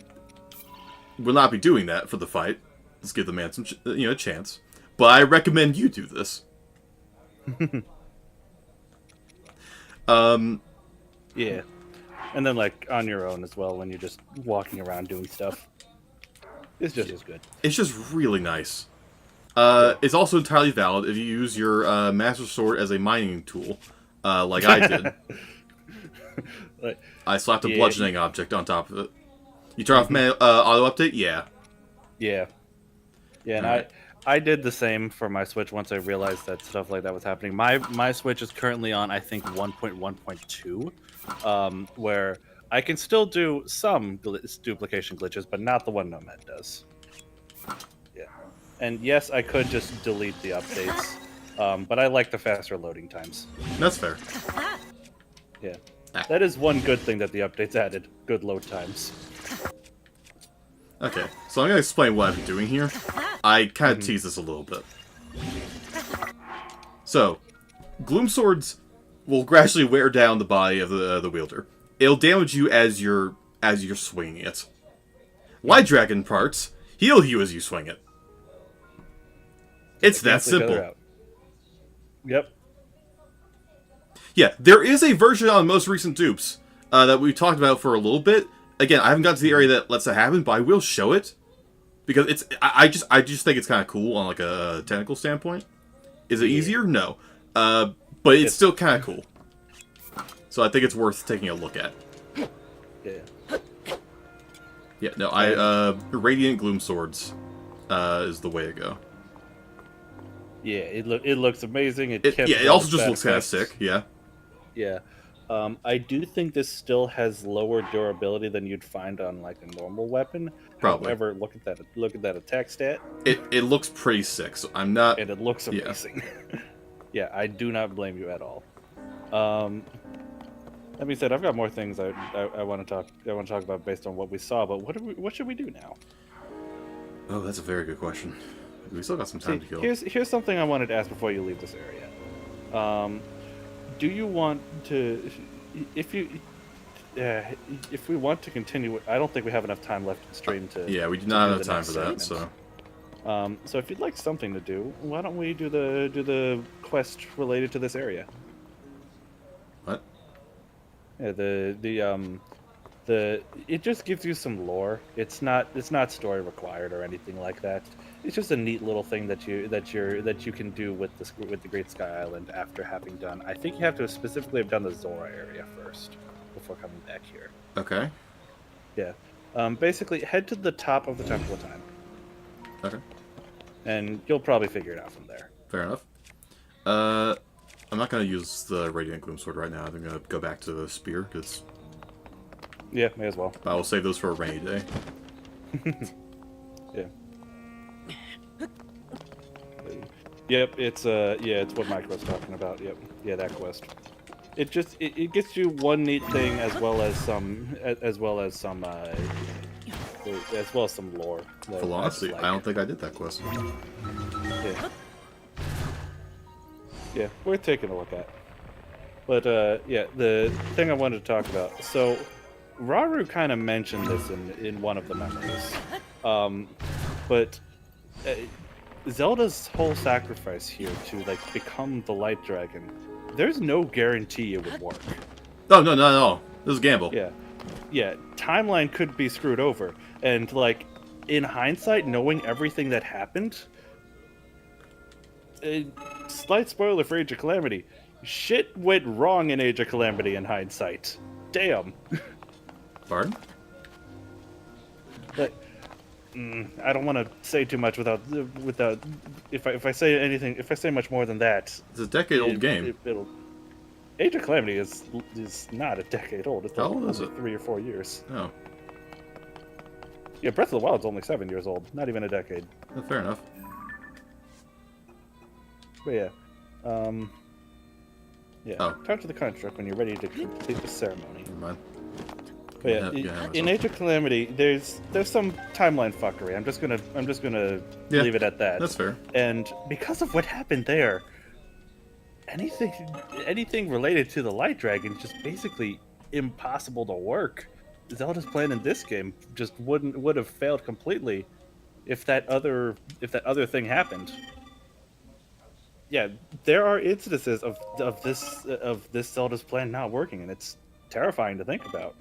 will not be doing that for the fight. Let's give the man some a chance. But I recommend you do this. Yeah. And then, like, on your own as well, when you're just walking around doing stuff. It's just as good. It's just really nice. It's also entirely valid if you use your Master Sword as a mining tool, like I did. Like, I slapped a bludgeoning object on top of it. You turn off auto update? Yeah. Yeah. Yeah, and I did the same for my Switch once I realized that stuff like that was happening. My Switch is currently on, I think, 1.1.2, where I can still do some duplication glitches, but not the one Nome does. Yeah. And yes, I could just delete the updates, but I like the faster loading times. That's fair. Yeah. That is one good thing that the updates added. Good load times. Okay, so I'm going to explain what I've been doing here. I kind of tease this a little bit. So, Gloom Swords will gradually wear down the body of the wielder. It'll damage you as you're swinging it. Light Dragon parts heal you as you swing it. It's that simple. Yep. Yeah, there is a version on most recent dupes that we talked about for a little bit. Again, I haven't got to the area that lets that happen, but I will show it because it's. I just think it's kind of cool on like a technical standpoint. Is it easier? No, but it's still kind of cool. So I think it's worth taking a look at. Yeah. Yeah. No, Radiant Gloom Swords is the way to go. Yeah, it looks amazing. It also just looks kind of sick. Yeah. Yeah. I do think this still has lower durability than you'd find on like a normal weapon. Probably. However, look at that attack stat. It looks pretty sick. So I'm not. And it looks amazing. Yeah, yeah, I do not blame you at all. That being said, I've got more things I want to talk about based on what we saw. But what should we do now? Oh, that's a very good question. We still got some time to kill. Here's something I wanted to ask before you leave this area. Do you want to, if we want to continue? I don't think we have enough time left in stream to. Yeah, we do not have enough time for that. So. So if you'd like something to do, why don't we do the quest related to this area? What? Yeah, it just gives you some lore. It's not story required or anything like that. It's just a neat little thing that you can do with the Great Sky Island after having done. I think you have to specifically have done the Zora area first before coming back here. Okay. Yeah. Basically, head to the top of the Temple of Time. Okay. And you'll probably figure it out from there. Fair enough. I'm not gonna use the Radiant Gloom Sword right now. I'm gonna go back to the spear because. Yeah, may as well. I will save those for a rainy day. Yeah. Yep, it's what Mike was talking about. Yep, yeah, that quest. It just it gets you one neat thing as well as some lore. Well, honestly, I don't think I did that quest. Yeah. Yeah, worth taking a look at. But yeah, the thing I wanted to talk about. So, Rauru kind of mentioned this in one of the memories, but. Zelda's whole sacrifice here to like become the Light Dragon, there's no guarantee it would work. No. This is a gamble. Yeah. Timeline could be screwed over, and like in hindsight, knowing everything that happened, slight spoiler for Age of Calamity, shit went wrong in Age of Calamity in hindsight. Damn. Pardon? Like, I don't want to say too much without. If I say anything, if I say much more than that, it's a decade-old game. It'll. Age of Calamity is not a decade old. It's how old is it? 3 or 4 years. Oh. Yeah, Breath of the Wild's only 7 years old. Not even a decade. Oh, fair enough. But yeah, yeah. Oh. Talk to the construct when you're ready to complete the ceremony. Never mind. But yeah, in Age of Calamity, there's some timeline fuckery. I'm just gonna leave it at that. That's fair. And because of what happened there, anything related to the Light Dragon is just basically impossible to work. Zelda's plan in this game just would have failed completely if that other thing happened. Yeah, there are instances of this Zelda's plan not working, and it's terrifying to think about.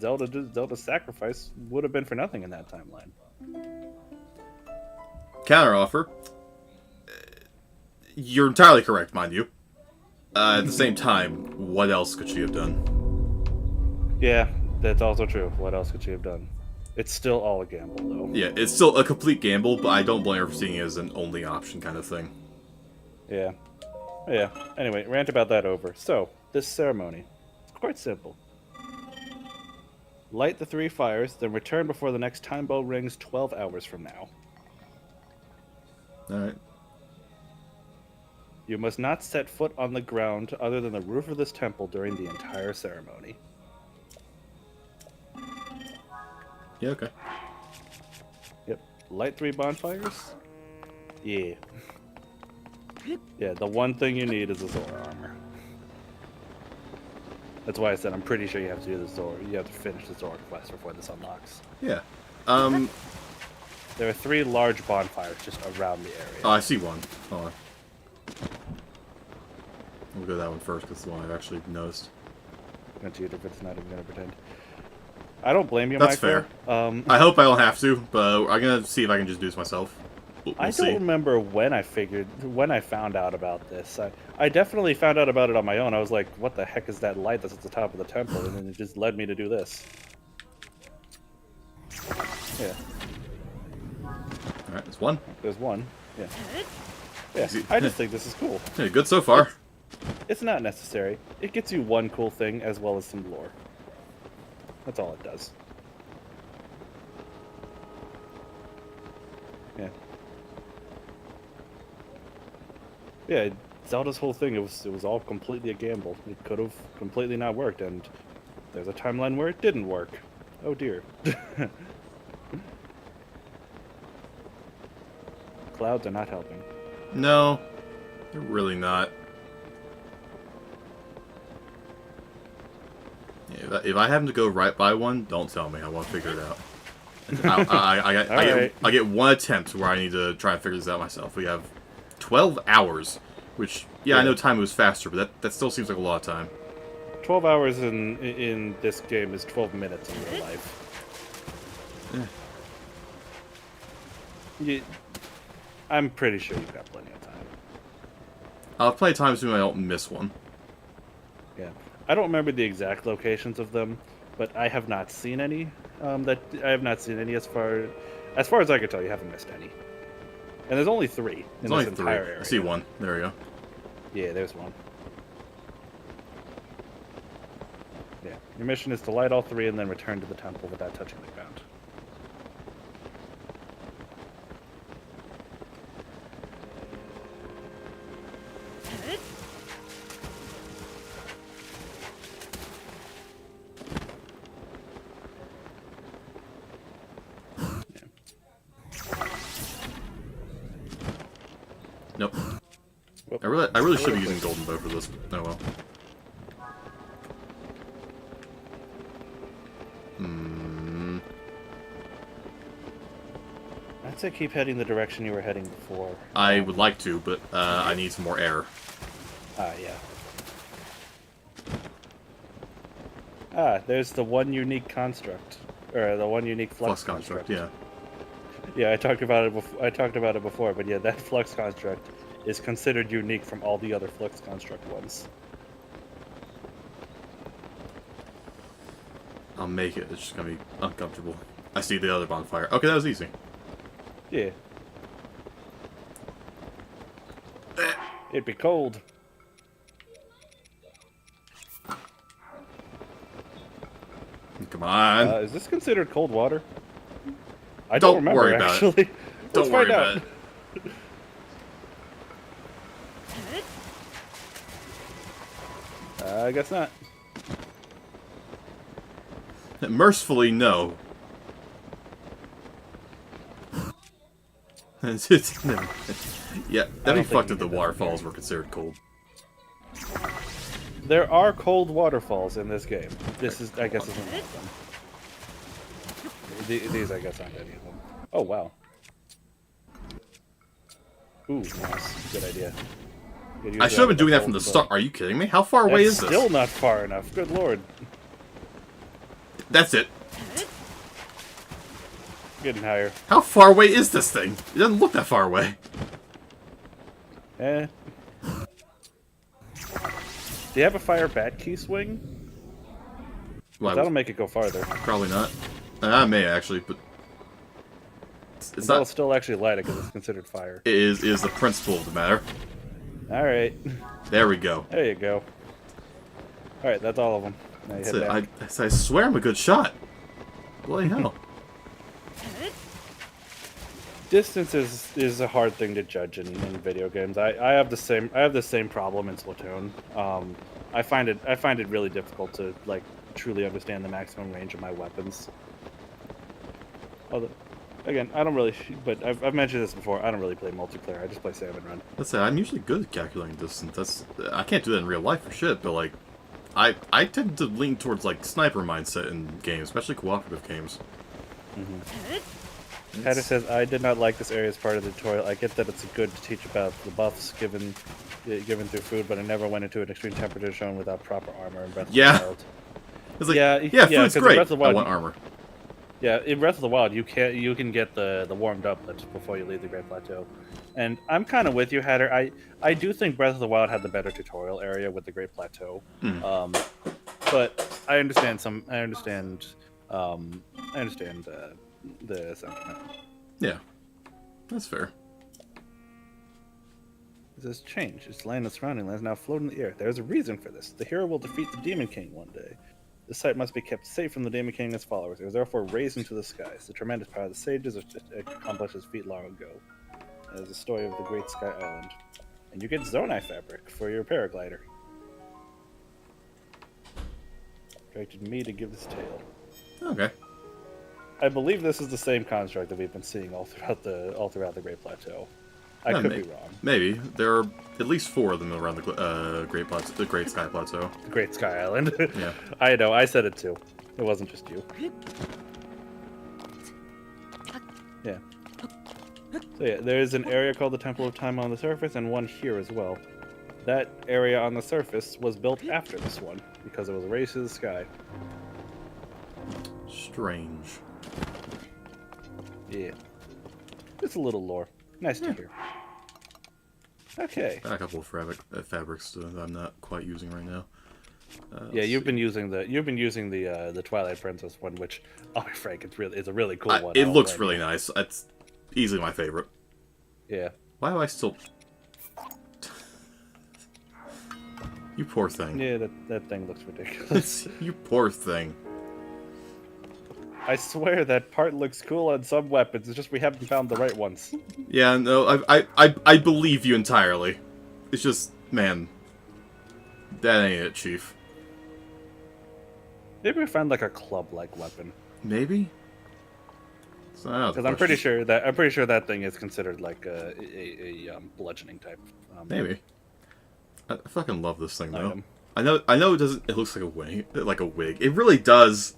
Zelda's sacrifice would have been for nothing in that timeline. Counteroffer. You're entirely correct, mind you. At the same time, what else could she have done? Yeah, that's also true. What else could she have done? It's still all a gamble, though. Yeah, it's still a complete gamble, but I don't blame her for seeing it as an only option kind of thing. Yeah. Yeah. Anyway, rant about that over. So, this ceremony. It's quite simple. Light the 3 fires, then return before the next time bell rings 12 hours from now. Alright. You must not set foot on the ground other than the roof of this temple during the entire ceremony. Yeah, okay. Yep. Light 3 bonfires? Yeah. Yeah, the one thing you need is a Zora armor. That's why I said I'm pretty sure you have to do the Zora. You have to finish the Zora quest before this unlocks. Yeah. There are 3 large bonfires just around the area. Oh, I see one. Hold on. We'll go that one first, because it's the one I've actually noticed. I'm gonna cheat if it's not even gonna pretend. I don't blame you, That's Michael. fair. I hope I don't have to, but I'm gonna see if I can just do this myself. We'll I see. don't remember when I found out about this. I definitely found out about it on my own. I was like, what the heck is that light that's at the top of the temple? And then it just led me to do this. Yeah. Alright, there's one. There's one. Yeah. Yeah, I just think this is cool. Yeah, good so far. It's not necessary. It gets you one cool thing as well as some lore. That's all it does. Yeah. Yeah, Zelda's whole thing, it was all completely a gamble. It could have completely not worked, and there's a timeline where it didn't work. Oh dear. Clouds are not helping. No, they're really not. Yeah, if I happen to go right by one, don't tell me. I won't figure it out. I get one attempt where I need to try and figure this out myself. We have 12 hours, which, yeah, I know time moves faster, but that still seems like a lot of time. 12 hours in this game is 12 minutes in real life. I'm pretty sure you've got plenty of time. I'll play times when I don't miss one. Yeah, I don't remember the exact locations of them, but I have not seen any. As far as I can tell. You haven't missed any. And there's only 3 in this entire area. I see one. There we go. Yeah, there's one. Yeah, your mission is to light all 3 and then return to the temple without touching the ground. Nope. I really should be using Golden Bow for this, but oh well. I'd say keep heading the direction you were heading before. I would like to, but I need some more air. Yeah. There's the one unique construct, or the one unique flux construct. Yeah. Yeah, I talked about it before, but yeah, that flux construct is considered unique from all the other flux construct ones. I'll make it. It's just gonna be uncomfortable. I see the other bonfire. Okay, that was easy. Yeah. It'd be cold. Come on. Is this considered cold water? I Don't don't remember, worry about actually. it. Let's Don't worry find out. about it. I guess not. Mercifully, no. Yeah, that'd be fucked if the waterfalls were considered cold. There are cold waterfalls in this game. This is, I guess, isn't one of them. These, I guess, aren't any of them. Oh, wow. Ooh, nice. Good idea. I should have been doing that from the start. Are you kidding me? How far away is this? Still not far enough. Good lord. That's it. Getting higher. How far away is this thing? It doesn't look that far away. Eh. Do you have a fire bat key swing? Well, That'll make it go farther. Probably not. I may actually, but it's That'll not. still actually light it because it's considered fire. It is the principle of the matter. All right. There we go. There you go. All right, that's all of them. Now you That's head it. back. I swear I'm a good shot. Bloody hell. Distance is a hard thing to judge in video games. I have the same problem in Splatoon. I find it really difficult to like truly understand the maximum range of my weapons. Although, again, I don't really. But I've mentioned this before. I don't really play multiplayer. I just play Salmon Run. Let's say I'm usually good at calculating distance. I can't do that in real life for shit. But like, I tend to lean towards like sniper mindset in games, especially cooperative games. Hatter says, I did not like this area as part of the tutorial. I get that it's good to teach about the buffs given through food, but I never went into an extreme temperature zone without proper armor in Breath of the Wild. It's like, yeah, food's 'cause in great. Breath of the Wild, I want armor. Yeah, in Breath of the Wild, you can get the warmed up before you leave the Great Plateau, and I'm kind of with you, Hatter. I do think Breath of the Wild had the better tutorial area with the Great Plateau, but I understand the sentiment. Yeah, that's fair. This change. Its land and surrounding lands now float in the air. There's a reason for this. The hero will defeat the Demon King one day. The site must be kept safe from the Demon King and his followers. It was therefore raised into the skies. The tremendous power of the sages which accomplished his feat long ago. It is the story of the Great Sky Island. And you get Zonai fabric for your paraglider. Directed me to give this tale. Okay. I believe this is the same construct that we've been seeing all throughout the Great Plateau. I could be wrong. Maybe there are at least 4 of them around the Great Sky Plateau. The Great Sky Island. Yeah. I know. I said it too. It wasn't just you. Yeah. So yeah, there's an area called the Temple of Time on the surface, and one here as well. That area on the surface was built after this one because it was raised to the sky. Strange. Yeah. Just a little lore. Nice to hear. Okay. Got a couple of fabrics that I'm not quite using right now. Yeah, you've been using the Twilight Princess one, which, I'll be frank, it's a really cool one. It looks really nice. It's easily my favorite. Yeah. Why do I still? You poor thing. Yeah, that thing looks ridiculous. You poor thing. I swear that part looks cool on some weapons. It's just we haven't found the right ones. Yeah, no, I believe you entirely. It's just, man, that ain't it, Chief. Maybe we find like a club-like weapon. Maybe. Because I'm pretty sure that thing is considered like a bludgeoning type. Maybe. I fucking love this thing though. Item. I know it doesn't. It looks like a wig. It really does.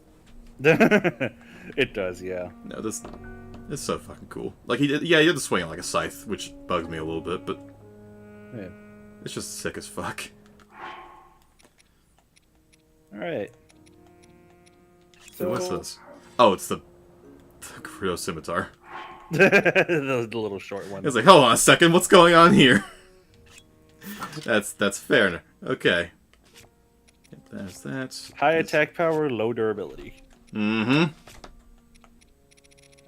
It does, yeah. No, this is so fucking cool. Like he had to swing it like a scythe, which bugs me a little bit, but Yeah. it's just sick as fuck. All right. So what's this? Oh, it's the Gerudo scimitar. the little short one. It's like, hold on a second, what's going on here? That's fair. Okay. That's that. High attack power, low durability. Mm-hmm.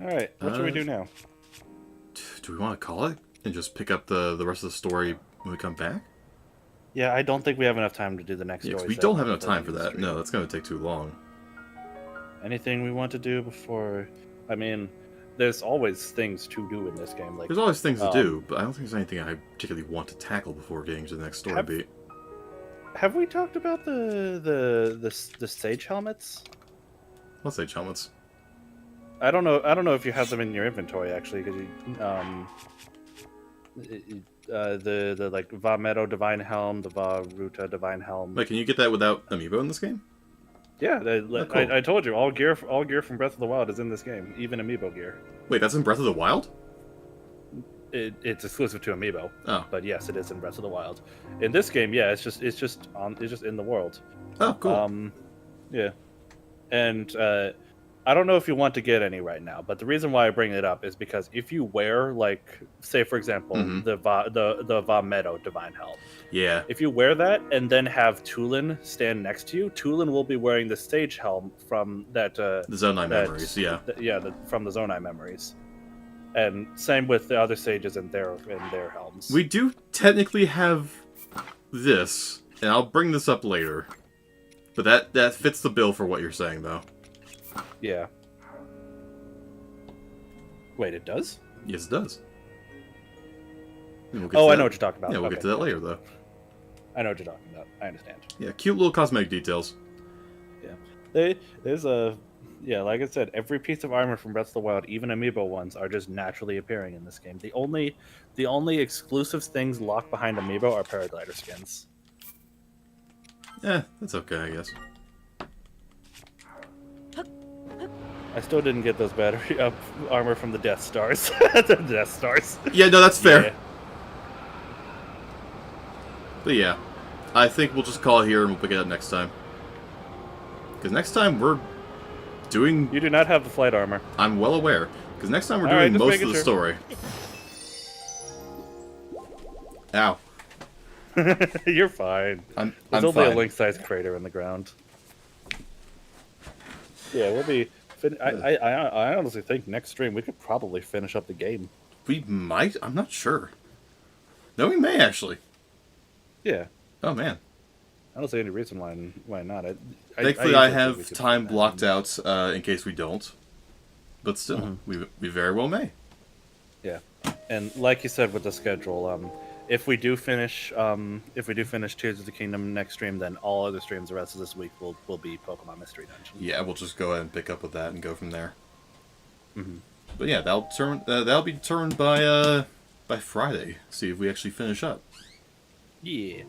All right. What should we do now? Do we want to call it and just pick up the rest of the story when we come back? Yeah, I don't think we have enough time to do the next Yeah, 'cause story. we don't have enough time for that. No, that's going to take too long. Anything we want to do before? I mean, there's always things to do in this game. Like There's always things to do, but I don't think there's anything I particularly want to tackle before getting to the next story beat. Have we talked about the sage helmets? I'll say helmets. I don't know. I don't know if you have them in your inventory actually, because the like Vamedo Divine Helm, the Varuta Divine Helm. Wait, can you get that without amiibo in this game? Yeah, cool. I told you all gear from Breath of the Wild is in this game, even amiibo gear. Wait, that's in Breath of the Wild? It's exclusive to amiibo. Oh. But yes, it is in Breath of the Wild. In this game, yeah, it's just in the world. Oh, cool. Yeah, and I don't know if you want to get any right now, but the reason why I bring it up is because if you wear, like, say for example, the Vamedo Divine Helm. Yeah. If you wear that and then have Tulin stand next to you, Tulin will be wearing the stage helm from that. The Zonai memories, yeah. From the Zonai memories. And same with the other sages and their helms. We do technically have this, and I'll bring this up later. But that fits the bill for what you're saying, though. Yeah. Wait, it does? Yes, it does. I know what you're talking about. Yeah, we'll get to that later, though. I know what you're talking about. I understand. Yeah, cute little cosmetic details. Yeah. There's a... Yeah, like I said, every piece of armor from Breath of the Wild, even amiibo ones, are just naturally appearing in this game. The only exclusive things locked behind amiibo are paraglider skins. Yeah, that's okay, I guess. I still didn't get those battery up armor from the Death Stars. The Death Stars. Yeah, no, that's fair. Yeah. But yeah, I think we'll just call it here and we'll pick it up next time. Because next time we're doing... You do not have the flight armor. I'm well aware. Because next time we're All doing right, most of the story. Ow. You're fine. I'm There's only fine. a link-sized crater in the ground. Yeah, we'll be... I honestly think next stream we could probably finish up the game. We might? I'm not sure. No, we may, actually. Yeah. Oh, man. I don't see any reason why not. Thankfully, I have time blocked out in case we don't. But still, we very well may. Yeah, and like you said with the schedule, if we do finish Tears of the Kingdom next stream, then all other streams the rest of this week will be Pokemon Mystery Dungeon. Yeah, we'll just go ahead and pick up with that and go from there. But yeah, that'll be determined by Friday. See if we actually finish up. Yeah.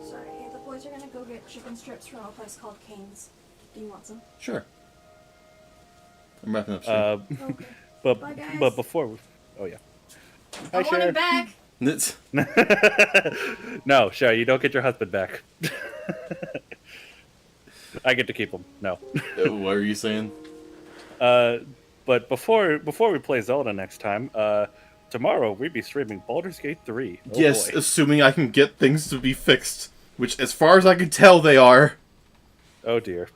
Sorry, the boys are gonna go get chicken strips from a place called Cane's. Do you want some? Sure. I'm wrapping up soon. Okay. But Bye, guys. but before we... Oh yeah. I want him back. It's... No, Sherry, you don't get your husband back. I get to keep him. No. What are you saying? But before we play Zelda next time, tomorrow we'd be streaming Baldur's Gate 3. Oh, yes, boy. assuming I can get things to be fixed. Which, as far as I can tell, they are. Oh dear.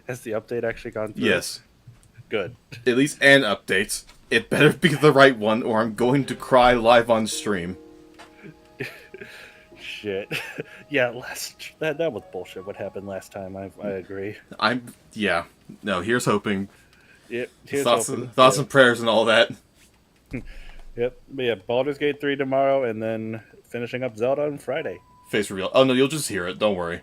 Has the update actually gone through? Yes. Good. At least an update. It better be the right one, or I'm going to cry live on stream. Shit. Yeah, that was bullshit what happened last time. I agree. Yeah. No, here's hoping. Yep. Here's Thoughts hoping. and prayers and all that. Yep. But yeah, Baldur's Gate 3 tomorrow, and then finishing up Zelda on Friday. Face reveal. Oh no, you'll just hear it. Don't worry.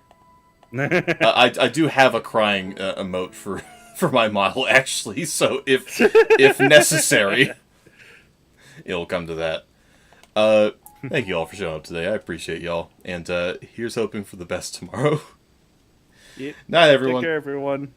I do have a crying emote for my model actually, so if necessary, it'll come to that. Thank you all for showing up today. I appreciate y'all, and here's hoping for the best tomorrow. Yep. Night, everyone. Take care, everyone.